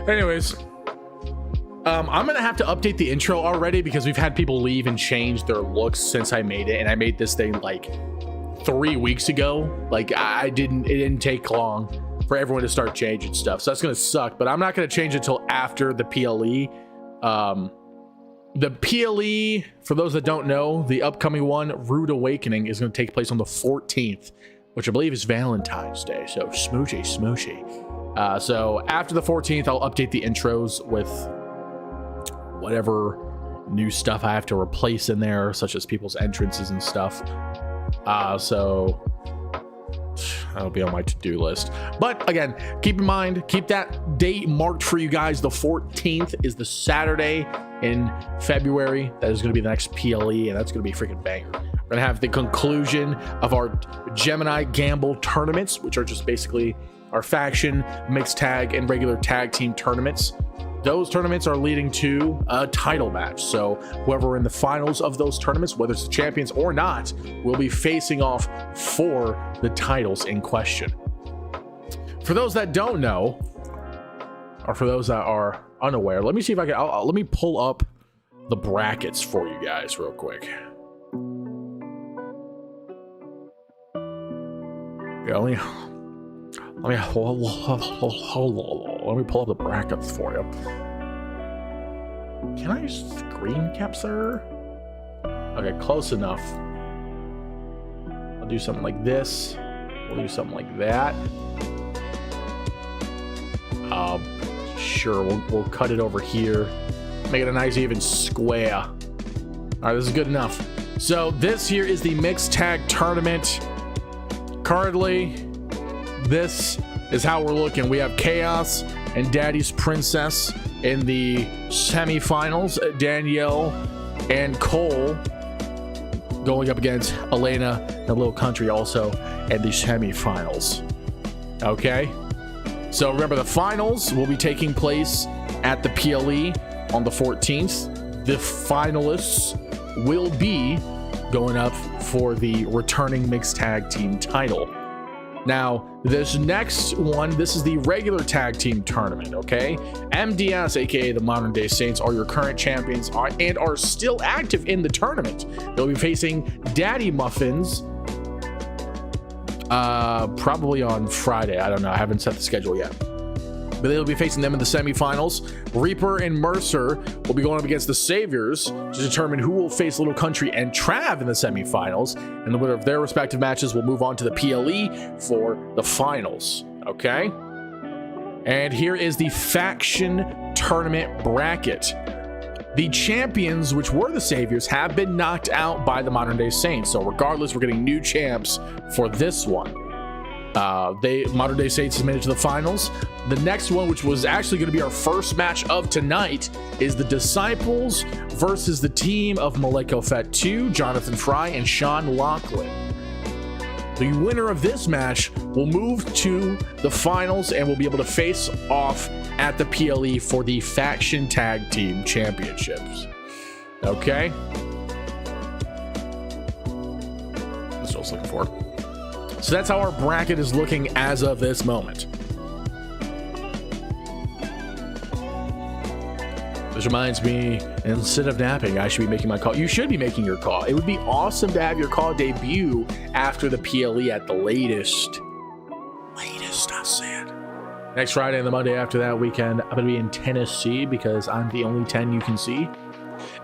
Anyways, I'm gonna have to update the intro already because we've had people leave and change their looks since I made it, and I made this thing like 3 weeks ago. Like it didn't take long for everyone to start changing stuff, so that's gonna suck. But I'm not gonna change it until after the PLE. The PLE, for those that don't know, the upcoming one, Rude Awakening, is going to take place on the 14th, which I believe is Valentine's Day. So smoochy. So after the 14th, I'll update the intros with whatever new stuff I have to replace in there, such as people's entrances and stuff. So that'll be on my to-do list. But again, keep in mind, keep that date marked for you guys. The 14th is the Saturday in February. That is going to be the next PLE, and that's going to be a freaking banger. We're going to have the conclusion of our Gemini Gamble tournaments, which are just basically our faction, mixed tag, and regular tag team tournaments. Those tournaments are leading to a title match. So whoever in the finals of those tournaments, whether it's the champions or not, will be facing off for the titles in question. For those that don't know, or for those that are unaware, let me see if I can, let me pull up the brackets for you guys real quick. Yeah, let me pull up the brackets for you. Can I screen capture? Okay, close enough. I'll do something like this. We'll do something like that. Sure, we'll cut it over here. Make it a nice even square. All right, this is good enough. So this here is the mixed tag tournament. Currently, this is how we're looking. We have Chaos and Daddy's Princess in the semifinals. Danielle and Cole going up against Elena and Little Country also in the semifinals. Okay, so remember, the finals will be taking place at the PLE on the 14th. The finalists will be going up for the returning mixed tag team title. Now, this next one, this is the regular tag team tournament, okay? MDS, aka the Modern Day Saints, are your current champions and are still active in the tournament. They'll be facing Daddy Muffins probably on Friday. I don't know. I haven't set the schedule yet. But they'll be facing them in the semifinals. Reaper and Mercer will be going up against the Saviors to determine who will face Little Country and Trav in the semifinals. And the winner of their respective matches will move on to the PLE for the finals. Okay? And here is the faction tournament bracket. The champions, which were the Saviors, have been knocked out by the Modern Day Saints. So regardless, we're getting new champs for this one. Modern Day Saints has made it to the finals. The next one, which was actually going to be our first match of tonight, is the Disciples versus the team of Maleko Fett 2, Jonathan Fry, and Sean Lachlan. The winner of this match will move to the finals and will be able to face off at the PLE for the Faction Tag Team Championships. Okay? That's what I was looking for. So that's how our bracket is looking as of this moment. This reminds me, instead of napping, I should be making my call. You should be making your call. It would be awesome to have your call debut after the PLE at the latest. I said. Next Friday and the Monday after that weekend, I'm going to be in Tennessee because I'm the only 10 you can see.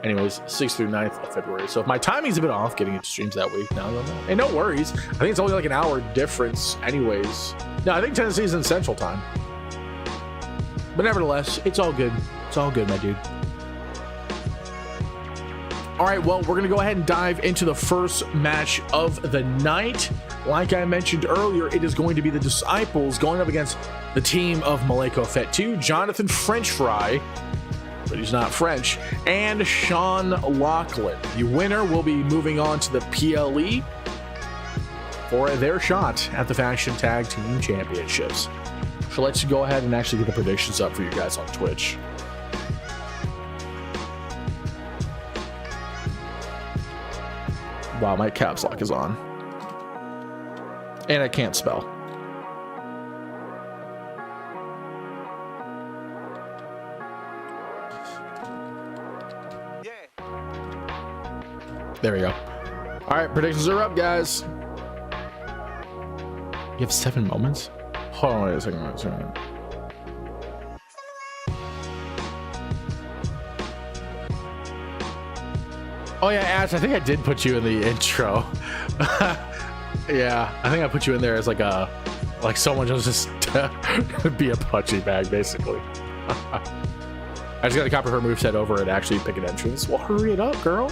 Anyways, 6th through 9th of February. So if my timing's a bit off getting into streams that week, now I don't know. And no worries. I think it's only like an hour difference anyways. No, I think Tennessee's in Central Time. But nevertheless, it's all good. It's all good, my dude. All right, well, we're going to go ahead and dive into the first match of the night. Like I mentioned earlier, it is going to be the Disciples going up against the team of Maleko Fett 2, Jonathan French Fry, but he's not French, and Sean Lachlan. The winner will be moving on to the PLE for their shot at the Faction Tag Team Championships. So let's go ahead and actually get the predictions up for you guys on Twitch. Wow, my caps lock is on. And I can't spell. There we go. All right, predictions are up, guys. You have 7 moments? Hold on, wait a second. Oh yeah, Ash, I think I did put you in the intro. Yeah, I think I put you in there as like someone just be a punching bag, basically. I just gotta copy her moveset over and actually pick an entrance. Well, hurry it up, girl.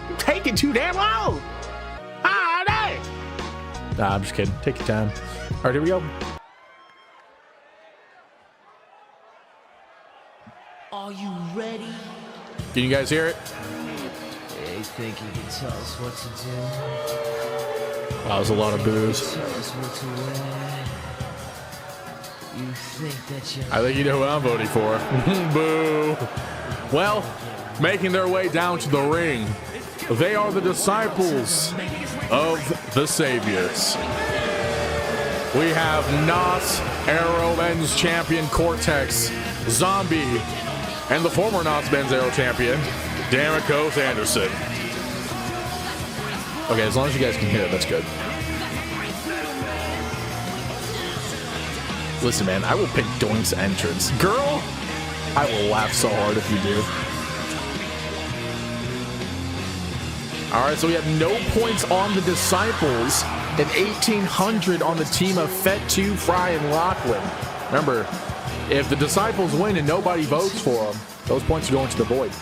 You're taking too damn long. Nah, I'm just kidding. Take your time. All right, here we go. Are you ready? Can you guys hear it? They think you can tell us what to do. Wow, that was a lot of boos. Tell us what to wear. You think that you're... I think you know who I'm voting for. Boo. Well, making their way down to the ring, they are the disciples of the Saviors. We have NOS Aero Men's Champion Cortex Zombie and the former NOS Men's Aero Champion Damicos Anderson. Okay, as long as you guys can hear it, that's good. Listen, man, I will pick Doink's entrance. Girl, I will laugh so hard if you do. All right, so we have no points on the Disciples and 1,800 on the team of Fet2, Fry, and Lachlan. Remember, if the Disciples win and nobody votes for them, those points are going to the void.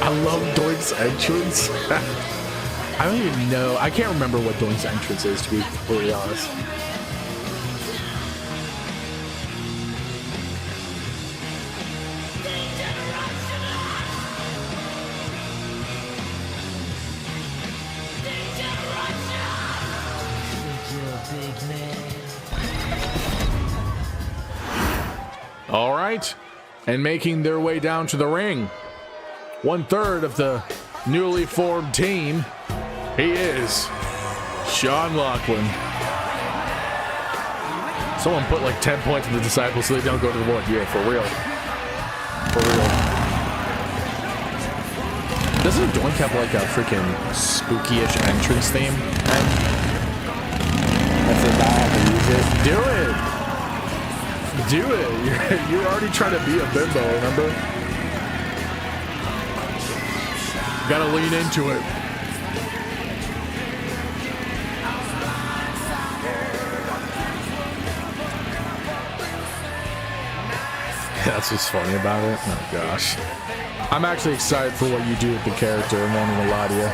I love Doink's entrance. I don't even know. I can't remember what Doink's entrance is, to be completely honest. All right, and making their way down to the ring, 1/3 of the newly formed team, he is Sean Lachlan. Someone put like 10 points in the Disciples so they don't go to the void. Yeah, for real. For real. Doesn't Doink have like a freaking spooky-ish entrance theme? That's a bad to use it. Do it! Do it! You're already trying to be a bimbo, remember? Gotta lean into it. That's what's funny about it. Oh gosh. I'm actually excited for what you do with the character, I'm not gonna lie to you.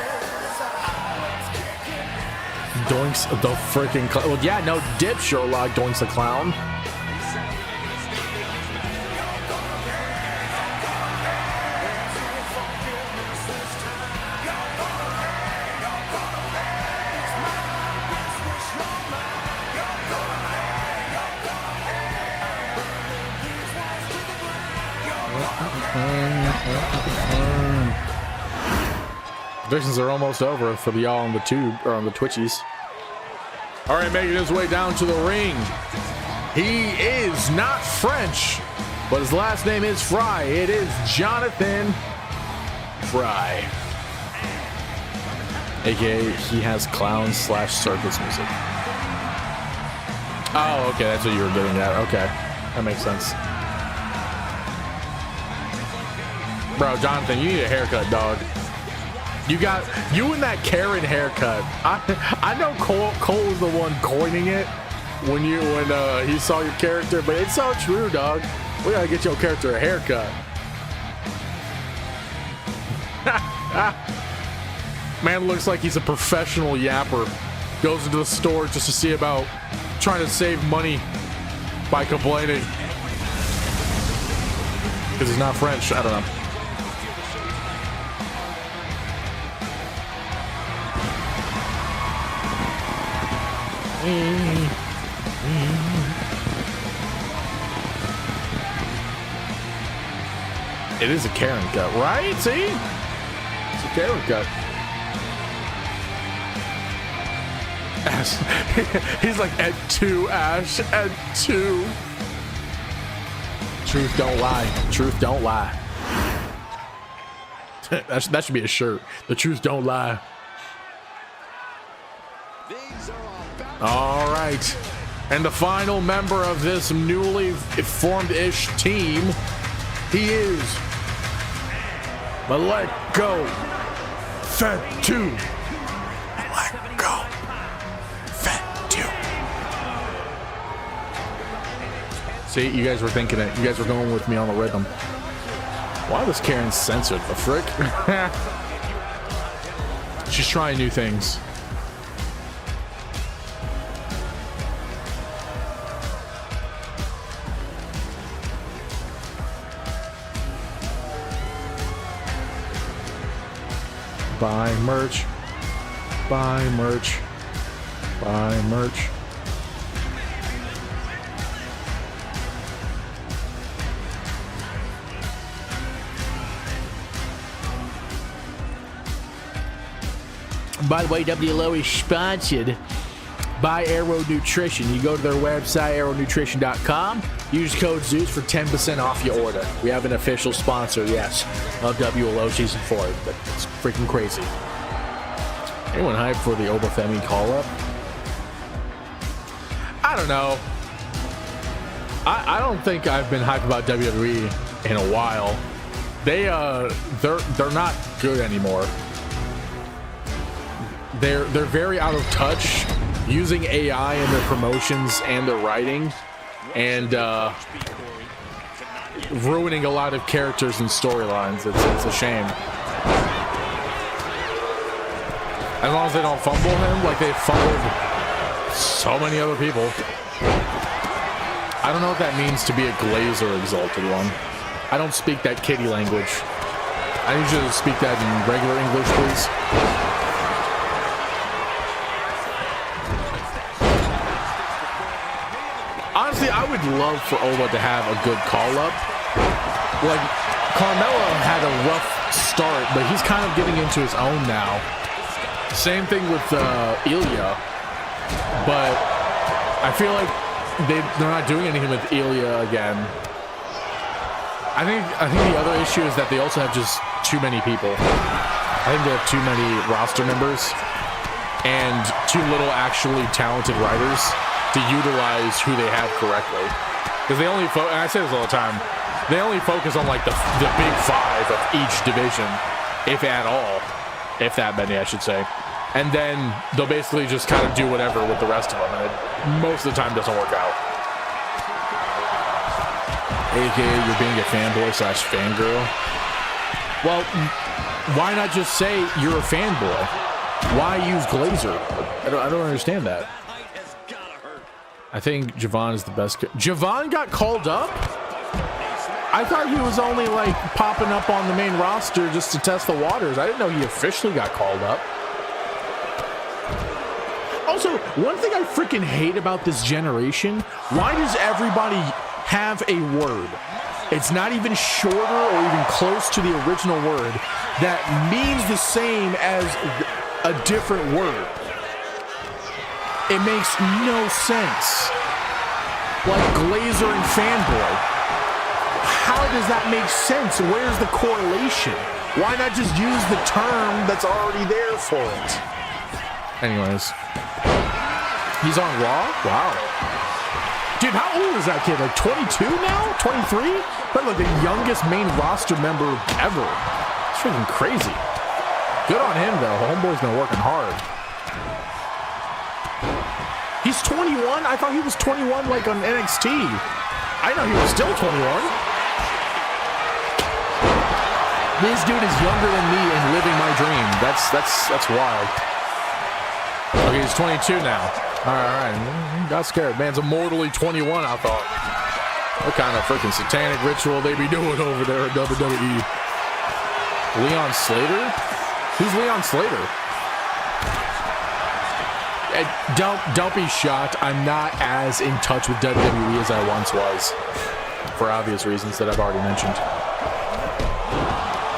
Doink's the freaking clown. Well, yeah, no dip, Sherlock. Doink's the clown. Predictions are almost over for the y'all on the tube or on the Twitchies. All right, making his way down to the ring. He is not French, but his last name is Fry. It is Jonathan Fry, aka he has clown / circus music. Oh, okay, that's what you were getting at. Okay, that makes sense. Bro, Jonathan, you need a haircut, dog. You got you and that Karen haircut. I know Cole was the one coining it when he saw your character, but it's so true, dog. We gotta get your character a haircut. Man looks like he's a professional yapper. Goes into the store just to see about trying to save money by complaining. Because he's not French. I don't know. It is a Karen cut, right? See? It's a Karen cut. Ash. He's like, at 2, Ash. At 2. Truth don't lie. Truth don't lie. That should be a shirt. The truth don't lie. All right. And the final member of this newly formed-ish team, he is Maleko Fetu. Maleko Fetu. See, you guys were thinking it. You guys were going with me on the rhythm. Why was Karen censored? The frick? She's trying new things. Buy merch. Buy merch. Buy merch. By the way, WLO is sponsored by Aero Nutrition. You go to their website, aeronutrition.com. Use code Zeus for 10% off your order. We have an official sponsor, yes, of WLO Season 4. But it's freaking crazy. Anyone hyped for the Obafemi call-up? I don't know. I don't think I've been hyped about WWE in a while. They're not good anymore. They're very out of touch, using AI in their promotions and their writing, and ruining a lot of characters and storylines. It's a shame. As long as they don't fumble him like they fumbled so many other people. I don't know what that means to be a Glazer exalted one. I don't speak that kitty language. I need you to speak that in regular English, please. Honestly, I would love for Ola to have a good call-up. Like, Carmelo had a rough start, but he's kind of getting into his own now. Same thing with Ilya. But I feel like they're not doing anything with Ilya again. I think the other issue is that they also have just too many people. I think they have too many roster members and too little actually talented writers to utilize who they have correctly. Because they only and I say this all the time, they only focus on like the big five of each division, if at all, if that many, I should say. And then they'll basically just kind of do whatever with the rest of them, and it most of the time doesn't work out. AKA you're being a fanboy / fangirl. Well, why not just say you're a fanboy? Why use Glazer? I don't understand that. I think Javon is the best. Javon got called up? I thought he was only like popping up on the main roster just to test the waters. I didn't know he officially got called up. Also, one thing I freaking hate about this generation, why does everybody have a word? It's not even shorter or even close to the original word that means the same as a different word. It makes no sense. Like Glazer and fanboy. How does that make sense? Where's the correlation? Why not just use the term that's already there for it? Anyways. He's on Raw? Wow. Dude, how old is that kid? Like 22 now? 23? Probably like the youngest main roster member ever. It's freaking crazy. Good on him, though. Homeboy's been working hard. He's 21? I thought he was 21 like on NXT. I know he was still 21. This dude is younger than me and living my dream. That's wild. Okay, he's 22 now. All right. Got scared. Man's immortally 21, I thought. What kind of freaking satanic ritual they be doing over there at WWE? Leon Slater? Who's Leon Slater? Don't be shocked. I'm not as in touch with WWE as I once was. For obvious reasons that I've already mentioned.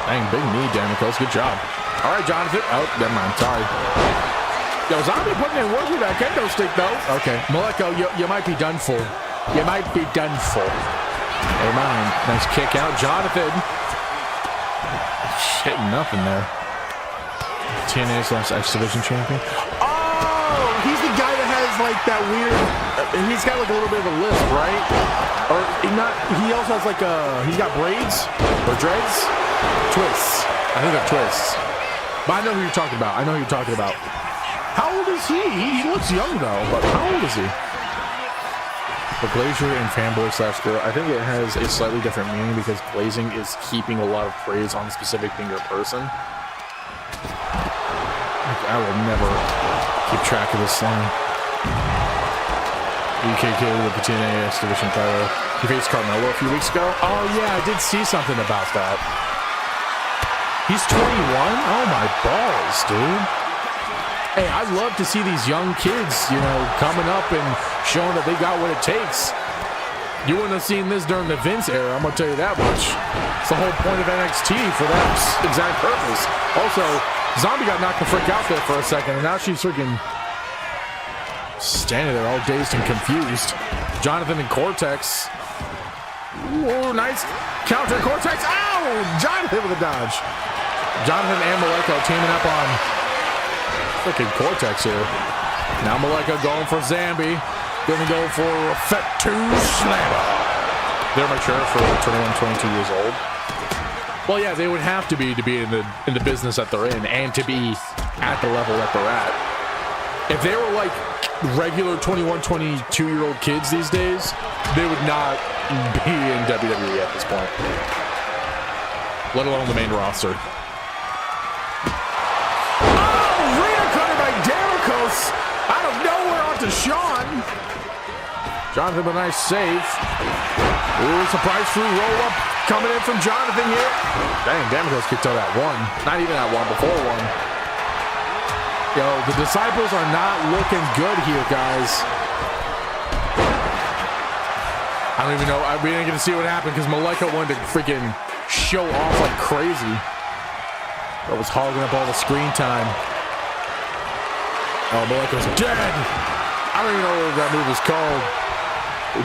Dang, big knee, Damocles. Good job. All right, Jonathan. Oh, never mind. Sorry. Yo, Zombie putting in work with that kendo stick, though. Okay. Maleko, you might be done for. You might be done for. Never mind. Nice kick out. Jonathan Shit, nothing there. TNA/X Division champion. Oh, he's the guy that has like that weird. He's got like a little bit of a lisp, right? Or not? He also has like he's got braids or dreads, twists. I think they're twists. But I know who you're talking about. How old is he? He looks young though. But how old is he? The Glazier and fanboy/girl. I think it has a slightly different meaning because glazing is heaping a lot of praise on a specific thing or person. I will never keep track of this line. UKK with the TNA/X Division title. He faced Carmelo a few weeks ago. Oh yeah, I did see something about that. He's 21? Oh my balls, dude. Hey, I'd love to see these young kids, you know, coming up and showing that they got what it takes. You wouldn't have seen this during the Vince era, I'm going to tell you that much. It's the whole point of NXT for that exact purpose. Also, Zombie got knocked the frick out there for a second, and now she's freaking standing there all dazed and confused. Jonathan and Cortex. Ooh, nice counter. Cortex. Ow! Jonathan with a dodge. Jonathan and Maleko teaming up on freaking Cortex here. Now Maleka going for Zambi. Gonna go for a Fatu Slammer. They're mature for 21, 22 years old. Well, yeah, they would have to be in the business that they're in and to be at the level that they're at. If they were like regular 21, 22-year-old kids these days, they would not be in WWE at this point. Let alone the main roster. Out of nowhere onto Sean. Jonathan with a nice save. Ooh, surprise free roll up coming in from Jonathan here. Dang, Damagos kicked out at one. Not even at one, before one. Yo, the Disciples are not looking good here, guys. I don't even know. We didn't get to see what happened because Maleka wanted to freaking show off like crazy. That was hogging up all the screen time. Oh, Maleka's dead. I don't even know what that move is called.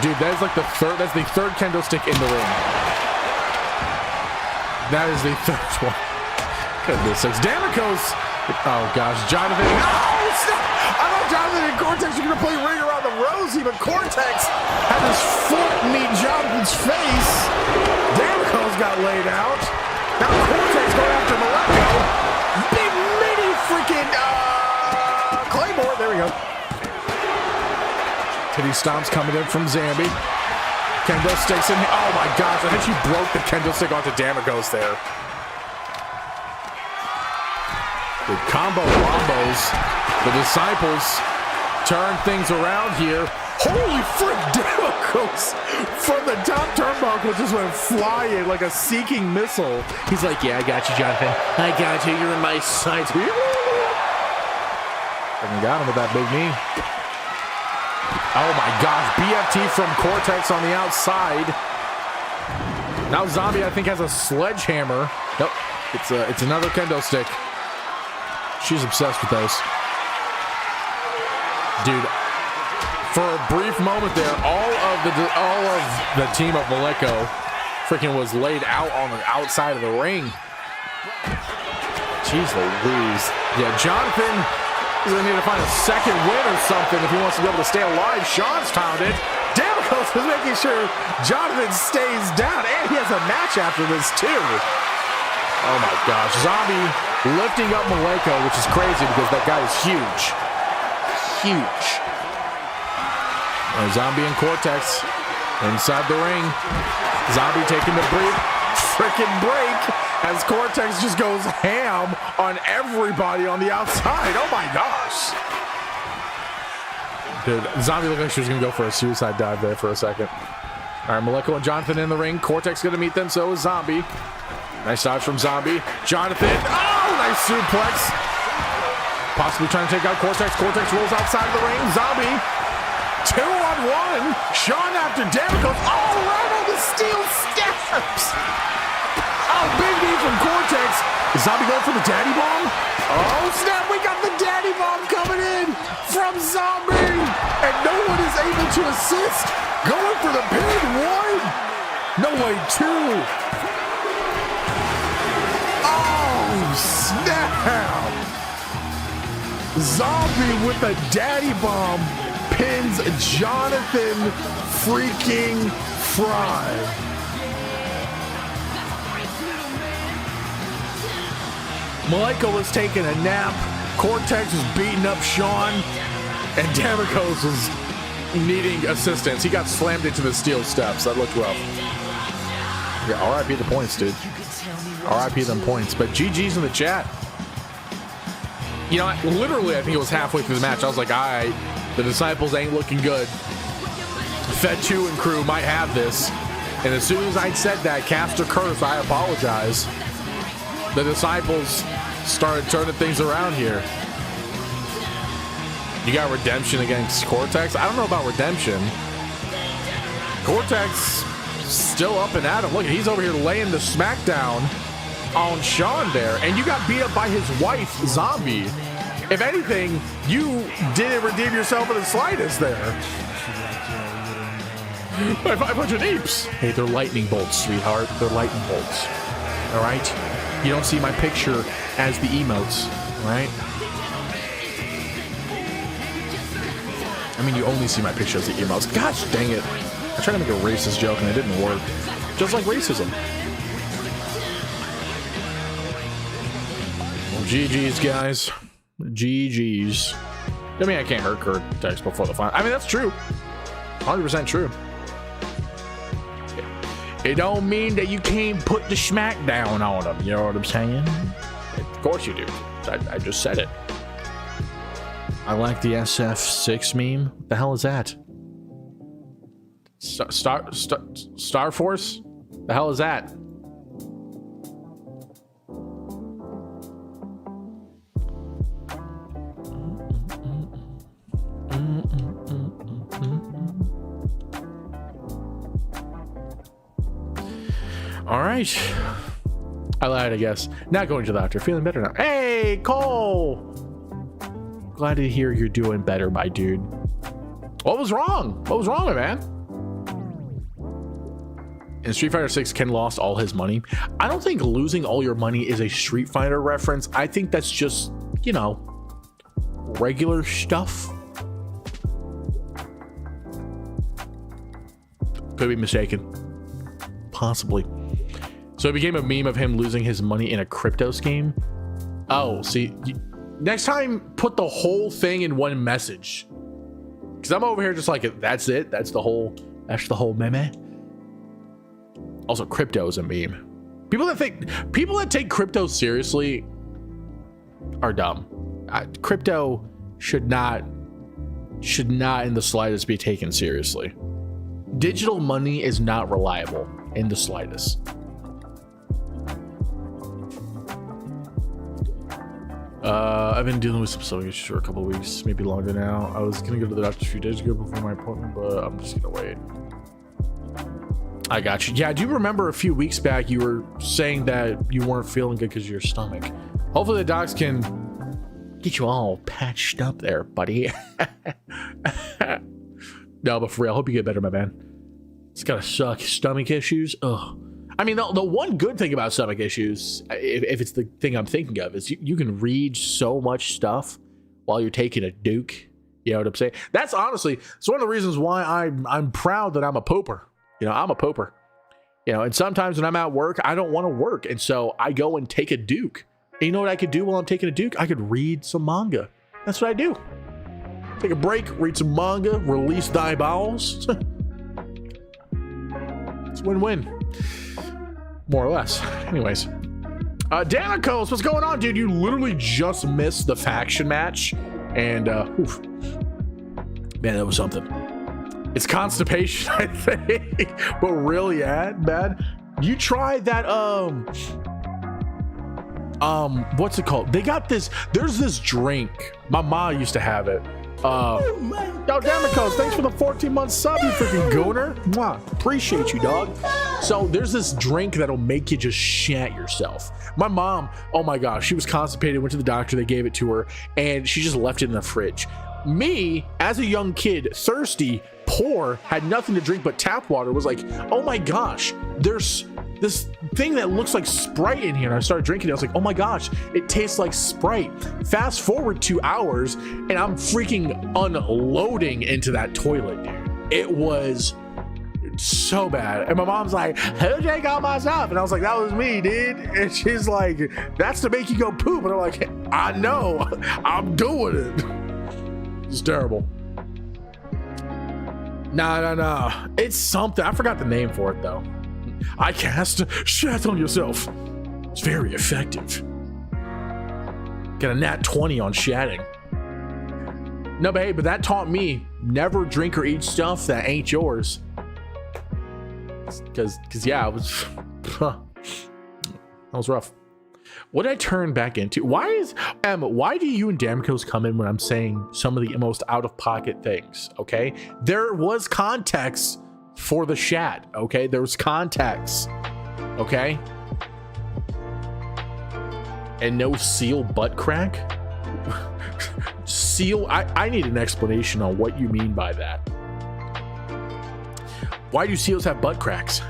Dude, that's like the third kendo stick in the ring. That is the third one. Goodness sakes. Damagos. Oh gosh, Jonathan. No, stop. I thought Jonathan and Cortex were gonna play Ring Around the Rosie, but Cortex had his foot meet Jonathan's face. Damagos got laid out. Now Cortex going after Maleko. Big mini freaking Claymore, there we go. Titty stomps coming in from Zambi. Kendo sticks in. Oh my gosh, I think she broke the kendo stick onto Damagos there. The combo wombos. The Disciples turn things around here. Holy frick, Damagos from the top turnbuckle just went flying like a seeking missile. He's like, yeah, I got you, Jonathan. I got you. You're in my sights. And got him with that big knee. Oh my gosh, BFT from Cortex on the outside. Now Zombie, I think, has a sledgehammer. Nope, it's another kendo stick. She's obsessed with those. Dude, for a brief moment there, all of the team of Maleko freaking was laid out on the outside of the ring. Jeez Louise. Yeah, Jonathan is going to need to find a second win or something if he wants to be able to stay alive. Sean's found it. Damagos is making sure Jonathan stays down, and he has a match after this too. Oh my gosh. Zombie lifting up Maleko, which is crazy because that guy is huge. Huge. And Zombie and Cortex inside the ring. Zombie taking the brief freaking break as Cortex just goes ham on everybody on the outside. Oh my gosh. Dude, Zombie looked like she was going to go for a suicide dive there for a second. All right, Maleko and Jonathan in the ring. Cortex going to meet them, so is Zombie. Nice dodge from Zombie. Jonathan, oh, nice suplex. Possibly trying to take out Cortex. Cortex rolls outside of the ring. Zombie, 2-on-1. Sean after Damagos. Oh, right on the steel steps. Oh, big knee from Cortex. Is Zombie going for the daddy bomb? Oh, snap. We got the daddy bomb coming in from Zombie. And no one is able to assist. Going for the pin. One. No way, two. Oh, Zombie with a daddy bomb pins Jonathan freaking Fry. Malenko was taking a nap. Cortex was beating up Sean. And Damikos was needing assistance. He got slammed into the steel steps. That looked rough. Yeah, RIP the points, dude. RIP them points. But GG's in the chat. You know, literally, I think it was halfway through the match. I was like, all right, the Disciples ain't looking good. Fed 2 and crew might have this. And as soon as I'd said that, Caster Curse, I apologize. The Disciples started turning things around here. You got redemption against Cortex? I don't know about redemption. Cortex still up and at him. Look, he's over here laying the smackdown on Sean there. And you got beat up by his wife, Zombie. If anything, you didn't redeem yourself in the slightest there. By 500 apes. Hey, they're lightning bolts, sweetheart. They're lightning bolts. All right? You don't see my picture as the emotes, all right? I mean, you only see my picture as the emotes. Gosh dang it. I tried to make a racist joke and it didn't work. Just like racism. Well, GG's, guys. GG's. I mean, I can't hurt Cortex before the final. I mean, that's true. 100% true. It don't mean that you can't put the smack down on them. You know what I'm saying? Of course you do. I just said it. I like the SF6 meme. What the hell is that? Star Force? The hell is that? All right. I lied, I guess. Not going to the doctor. Feeling better now. Hey, Cole! Glad to hear you're doing better, my dude. What was wrong? What was wrong, man? In Street Fighter 6, Ken lost all his money. I don't think losing all your money is a Street Fighter reference. I think that's just, you know, regular stuff. Could be mistaken. Possibly. So it became a meme of him losing his money in a crypto scheme. Oh, see, next time put the whole thing in one message. Because I'm over here just like, that's it. That's the whole meme. Also, crypto is a meme. People that take crypto seriously are dumb. Crypto should not in the slightest be taken seriously. Digital money is not reliable in the slightest. I've been dealing with some stomach issues for a couple of weeks, maybe longer now. I was gonna go to the doctor a few days ago before my appointment, but I'm just gonna wait. I got you. Yeah, I do remember a few weeks back you were saying that you weren't feeling good because of your stomach. Hopefully the docs can get you all patched up there, buddy. No, but for real, I hope you get better, my man. It's gotta suck. Stomach issues. Ugh. I mean, the one good thing about stomach issues, if it's the thing I'm thinking of, is you can read so much stuff while you're taking a Duke. You know what I'm saying? That's honestly, it's one of the reasons why I'm proud that I'm a pooper. You know, I'm a pooper. You know, and sometimes when I'm at work, I don't want to work, and so I go and take a Duke. And you know what I could do while I'm taking a Duke? I could read some manga. That's what I do. Take a break, read some manga, release thy bowels. It's win-win. More or less. Anyways. Danikos, what's going on, dude? You literally just missed the faction match. And, oof. Man, that was something. It's constipation, I think. But really bad. You tried that, what's it called? They got this, there's this drink. My mom used to have it. Yo, Danikos, thanks for the 14-month sub, you freaking gooner. Mwah. Appreciate you, dog. So there's this drink that'll make you just shat yourself. My mom, oh my gosh, she was constipated, went to the doctor, they gave it to her, and she just left it in the fridge. Me, as a young kid, thirsty, poor, had nothing to drink but tap water, was like, oh my gosh, there's this thing that looks like Sprite in here, and I started drinking it. I was like, oh my gosh, it tastes like Sprite. Fast forward 2 hours and I'm freaking unloading into that toilet, dude. It was so bad. And my mom's like, who drank all my stuff? And I was like, that was me, dude. And she's like, that's to make you go poop. And I'm like, I know, I'm doing it. It's terrible. No. It's something. I forgot the name for it though. I cast shat on yourself. It's very effective. Got a nat 20 on shatting. No, but hey, but that taught me never drink or eat stuff that ain't yours. Because yeah, it was that was rough. What did I turn back into? Why do you and Damkos come in when I'm saying some of the most out-of-pocket things? Okay, there was context for the shat. Okay, there was context. Okay, and no seal butt crack. Seal. I need an explanation on what you mean by that. Why do seals have butt cracks?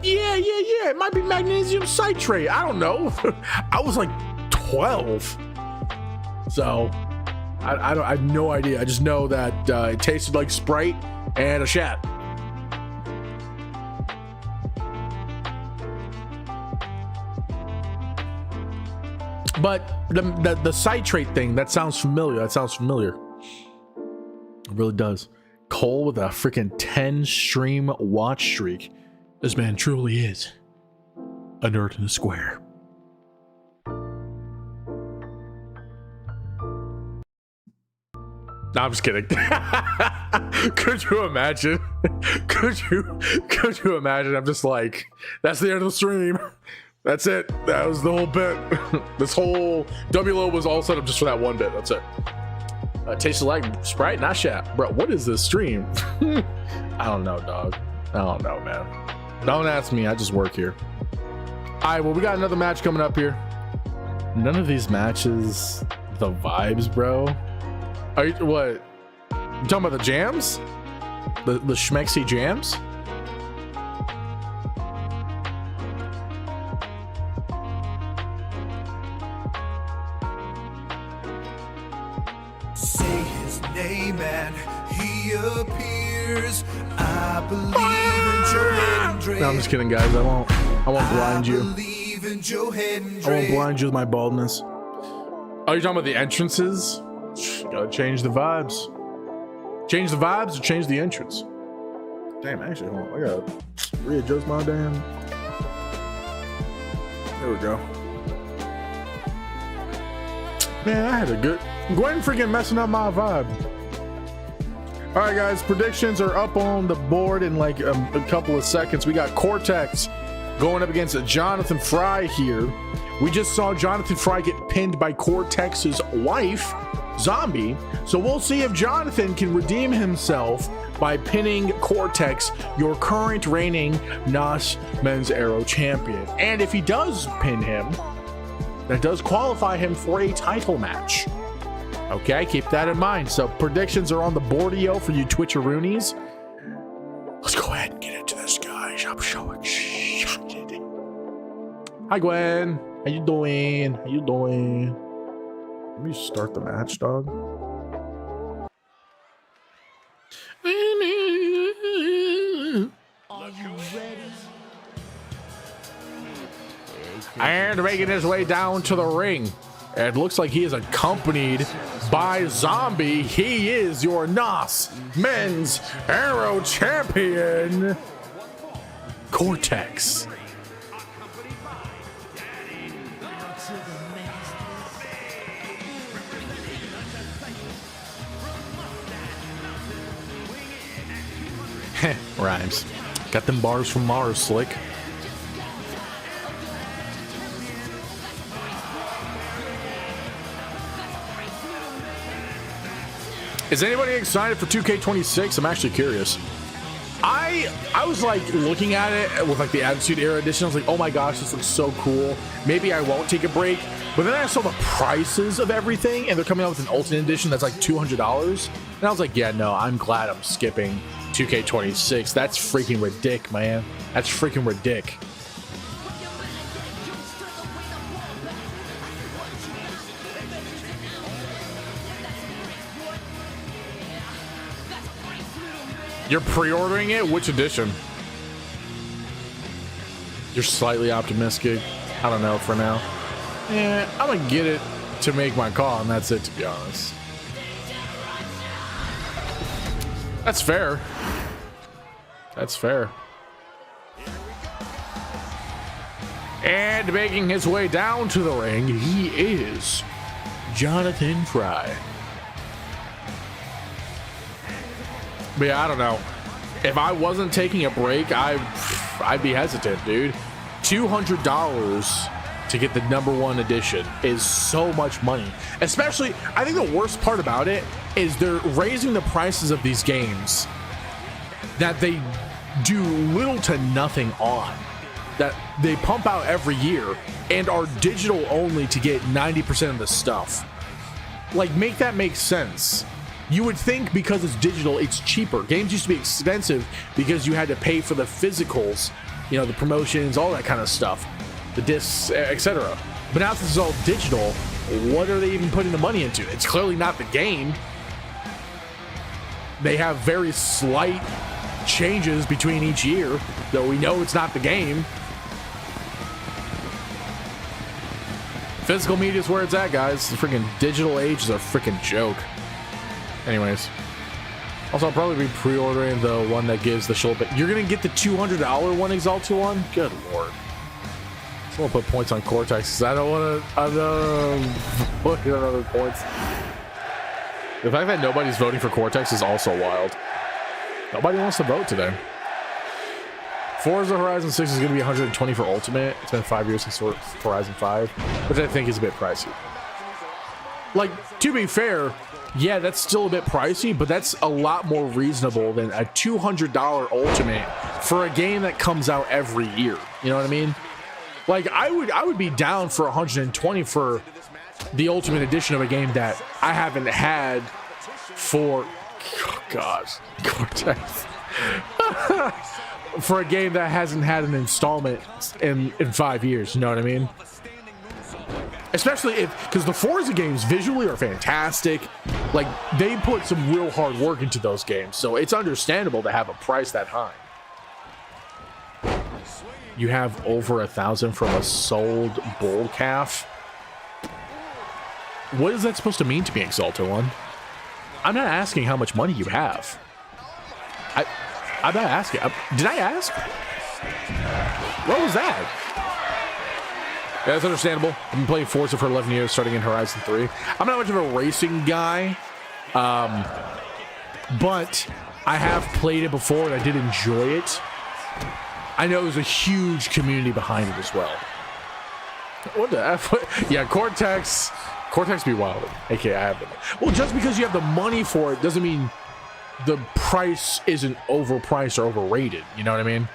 Yeah. It might be magnesium citrate. I don't know. I was like 12. So I have no idea. I just know that it tasted like Sprite and a shat. But the citrate thing, that sounds familiar. It really does. Cole with a freaking 10 stream watch streak. This man truly is a nerd in the square. No, I'm just kidding. Could you imagine? Could you imagine? I'm just like, that's the end of the stream. That's it. That was the whole bit. This whole WLO was all set up just for that one bit. That's it. Tasted like Sprite, not shat. Bro, what is this stream? I don't know, dog. I don't know, man. Don't ask me. I just work here. All right, well, we got another match coming up here. None of these matches, the vibes, bro. Are you what? You talking about the jams? The schmexy jams? Say his name and he appears. I believe in Joe Hendry. No, I'm just kidding, guys. I won't blind you. Believe in Joe Hendry. I won't blind you with my baldness. Oh, you're talking about the entrances? Gotta change the vibes. Change the vibes or change the entrance? Damn, actually, hold on. I gotta readjust my damn. There we go. Man, I had a good. Gwen freaking messing up my vibe. All right, guys, predictions are up on the board in like a couple of seconds. We got Cortex going up against Jonathan Fry here. We just saw Jonathan Fry get pinned by Cortex's wife, Zombie. So we'll see if Jonathan can redeem himself by pinning Cortex, your current reigning NOS Men's Aero champion. And if he does pin him, that does qualify him for a title match. Okay, keep that in mind. So predictions are on the boardio for you Twitcheroonies. Let's go ahead and get into this, guys. I'm so excited. Hi, Gwen. How you doing? How you doing? Let me start the match, dog. Are you ready? And making his way down to the ring. It looks like he is accompanied by Zombie. He is your NOS Men's Aero Champion, Cortex. Rhymes. Got them bars from Mars, slick. Is anybody excited for 2K26? I'm actually curious. I was like looking at it with like the Attitude Era edition. I was like, oh my gosh, this looks so cool. Maybe I won't take a break. But then I saw the prices of everything, and they're coming out with an Ultimate Edition that's like $200. And I was like, yeah, no, I'm glad I'm skipping 2K26. That's freaking ridiculous, man. That's freaking ridiculous. You're pre-ordering it? Which edition? You're slightly optimistic. I don't know for now. Yeah, I'm gonna get it to make my call, and that's it, to be honest. That's fair. That's fair. And making his way down to the ring, he is Jonathan Fry. But yeah, I don't know. If I wasn't taking a break, I'd be hesitant, dude. $200 to get the #1 edition is so much money. Especially, I think the worst part about it is they're raising the prices of these games that they do little to nothing on. That they pump out every year and are digital only to get 90% of the stuff. Like, make that make sense. You would think because it's digital, it's cheaper. Games used to be expensive because you had to pay for the physicals, you know, the promotions, all that kind of stuff, the discs, etc. But now since it's all digital, what are they even putting the money into? It's clearly not the game. They have very slight changes between each year, though we know it's not the game. Physical media is where it's at, guys. The freaking digital age is a freaking joke. Anyways, also I'll probably be pre-ordering the one that gives the shoulder. You're gonna get the $200 one, Exalted one. Good lord! Someone put points on Cortex because I don't want to. I don't put other points. The fact that nobody's voting for Cortex is also wild. Nobody wants to vote today. Forza Horizon 6 is going to be 120 for Ultimate. It's been 5 years since Horizon 5, which I think is a bit pricey. Like, to be fair, yeah, that's still a bit pricey, but that's a lot more reasonable than a $200 Ultimate for a game that comes out every year. You know what I mean? Like, I would be down for 120 for the Ultimate Edition of a game that I haven't had for, oh gosh, Cortex. For a game that hasn't had an installment in 5 years, you know what I mean? Especially because the Forza games visually are fantastic. Like, they put some real hard work into those games, so it's understandable to have a price that high. You have over 1,000 from a sold bull calf. What is that supposed to mean to me, Exalted One? I'm not asking how much money you have. I'm not asking. Did I ask? What was that? Yeah, that's understandable. I've been playing Forza for 11 years, starting in Horizon 3. I'm not much of a racing guy, but I have played it before and I did enjoy it. I know there's a huge community behind it as well. What the F? Yeah, Cortex be wild. Okay, I have them. Well, just because you have the money for it doesn't mean the price isn't overpriced or overrated. You know what I mean?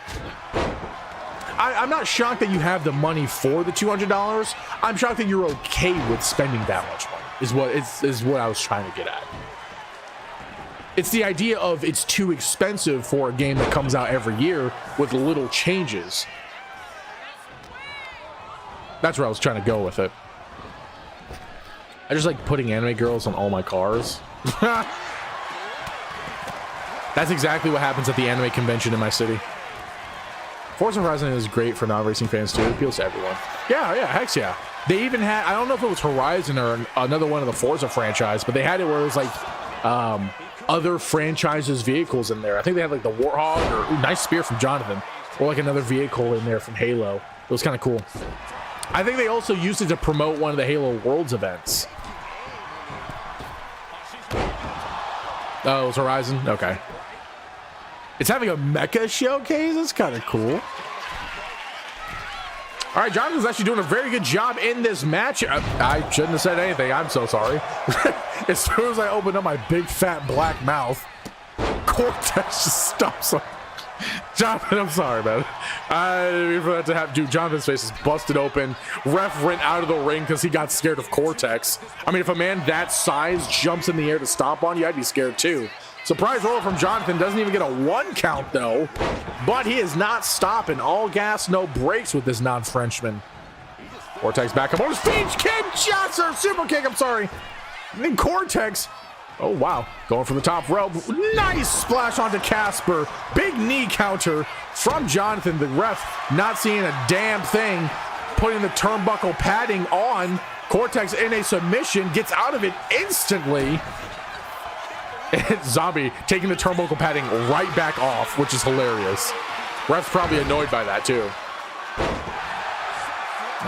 I'm not shocked that you have the money for the $200. I'm shocked that you're okay with spending that much money. Is what I was trying to get at. It's the idea of it's too expensive for a game that comes out every year with little changes. That's where I was trying to go with it. I just like putting anime girls on all my cars. That's exactly what happens at the anime convention in my city. Forza Horizon is great for non-racing fans too. It appeals to everyone. Yeah, heck yeah. They even had, I don't know if it was Horizon or another one of the Forza franchise, but they had it where it was like other franchises' vehicles in there. I think they had like the Warthog or nice spear from Jonathan, or like another vehicle in there from Halo. It was kind of cool. I think they also used it to promote one of the Halo Worlds events. Oh, it was Horizon? Okay. It's having a mecha showcase? That's kind of cool. All right, Jonathan's actually doing a very good job in this match. I shouldn't have said anything. I'm so sorry. As soon as I opened up my big fat black mouth, Cortex just stops him. Jonathan, I'm sorry, man. I didn't mean for that to happen. Dude, Jonathan's face is busted open. Ref went out of the ring because he got scared of Cortex. I mean, if a man that size jumps in the air to stomp on you, I'd be scared too. Surprise roll from Jonathan. Doesn't even get a 1 count, though. But he is not stopping. All gas, no brakes with this non-Frenchman. Cortex back up on his feet. Kick, shots, or super kick, I'm sorry. And then Cortex. Oh, wow. Going from the top rope. Nice splash onto Casper. Big knee counter from Jonathan. The ref not seeing a damn thing. Putting the turnbuckle padding on. Cortex in a submission. Gets out of it instantly. And Zombie taking the turnbuckle padding right back off, which is hilarious. Ref's probably annoyed by that, too.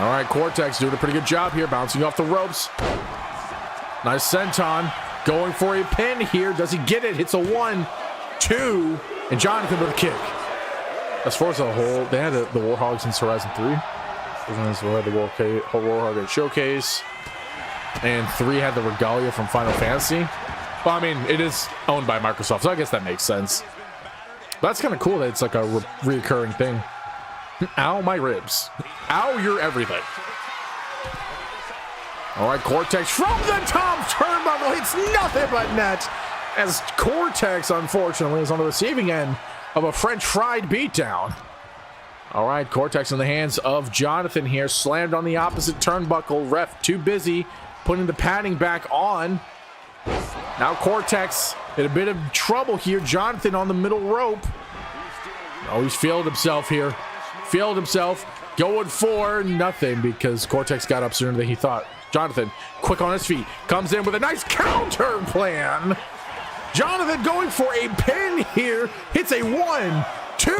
All right, Cortex doing a pretty good job here. Bouncing off the ropes. Nice senton. Going for a pin here. Does he get it? Hits a 1, 2, and Jonathan with a kick. As far as a whole, they had the Warhogs since Horizon 3. We had the Warhog Showcase. And 3 had the Regalia from Final Fantasy. Well, I mean, it is owned by Microsoft, so I guess that makes sense. But that's kind of cool that it's like a reoccurring thing. Ow, my ribs. Ow, your everything. All right, Cortex from the top turnbuckle hits nothing but net. As Cortex, unfortunately, is on the receiving end of a French fried beatdown. All right, Cortex in the hands of Jonathan here. Slammed on the opposite turnbuckle. Ref too busy putting the padding back on. Now Cortex in a bit of trouble here. Jonathan on the middle rope. Oh, he's failed himself here. Failed himself. Going for nothing because Cortex got up sooner than he thought. Jonathan, quick on his feet, comes in with a nice counter plan. Jonathan going for a pin here. Hits a 1, 2.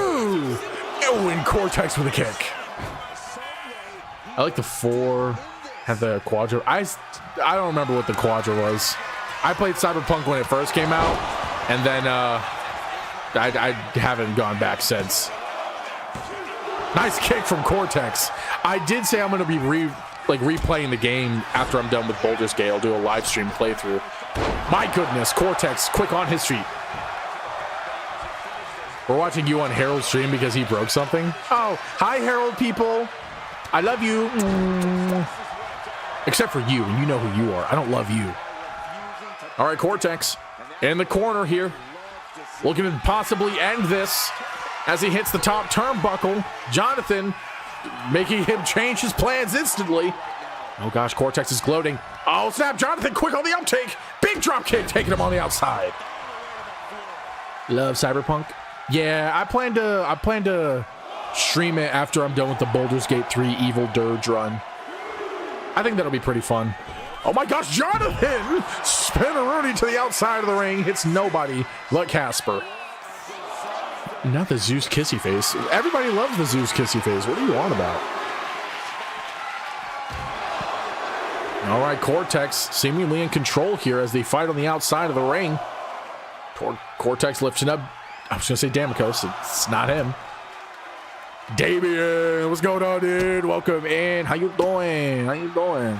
Oh, and Cortex with a kick. I like the 4. Had the Quadra. I don't remember what the Quadra was. I played Cyberpunk when it first came out, and then I haven't gone back since. Nice kick from Cortex. I did say I'm going to be replaying the game after I'm done with Baldur's Gate. I'll do a live stream playthrough. My goodness, Cortex quick on his feet. We're watching you on Harold's stream because he broke something. Oh, hi Harold people. I love you. Except for you, and you know who you are. I don't love you. All right, Cortex in the corner here. Looking to possibly end this as he hits the top turnbuckle. Jonathan making him change his plans instantly. Oh gosh, Cortex is gloating. Oh snap, Jonathan quick on the uptake. Big drop kick taking him on the outside. Love Cyberpunk. Yeah, I plan to stream it after I'm done with the Baldur's Gate 3 Evil Dirge run. I think that'll be pretty fun. Oh my gosh, Jonathan! Spinneroonie to the outside of the ring. Hits nobody but Casper. Not the Zeus kissy face. Everybody loves the Zeus kissy face. What are you on about? All right, Cortex seemingly in control here as they fight on the outside of the ring. Cortex lifting up. I was going to say Damicos. It's not him. Damien, what's going on, dude? Welcome in. How you doing? How you doing?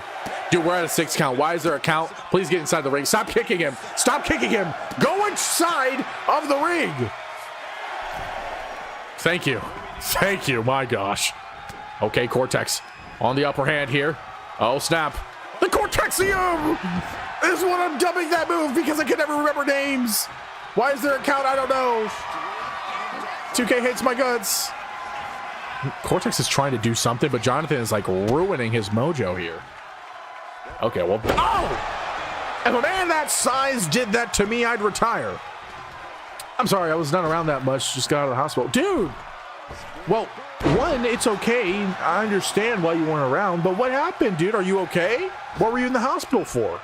Dude, we're at a 6 count. Why is there a count? Please get inside the ring. Stop kicking him. Stop kicking him. Go inside of the ring. Thank you. Thank you. My gosh. Okay, Cortex on the upper hand here. Oh, snap. The Cortexium! This is what I'm dubbing that move because I can never remember names. Why is there a count? I don't know. 2K hates my guts. Cortex is trying to do something, but Jonathan is like ruining his mojo here. Okay, well, oh! If a man that size did that to me, I'd retire. I'm sorry, I was not around that much. Just got out of the hospital. Dude! Well, one, it's okay. I understand why you weren't around, but what happened, dude? Are you okay? What were you in the hospital for?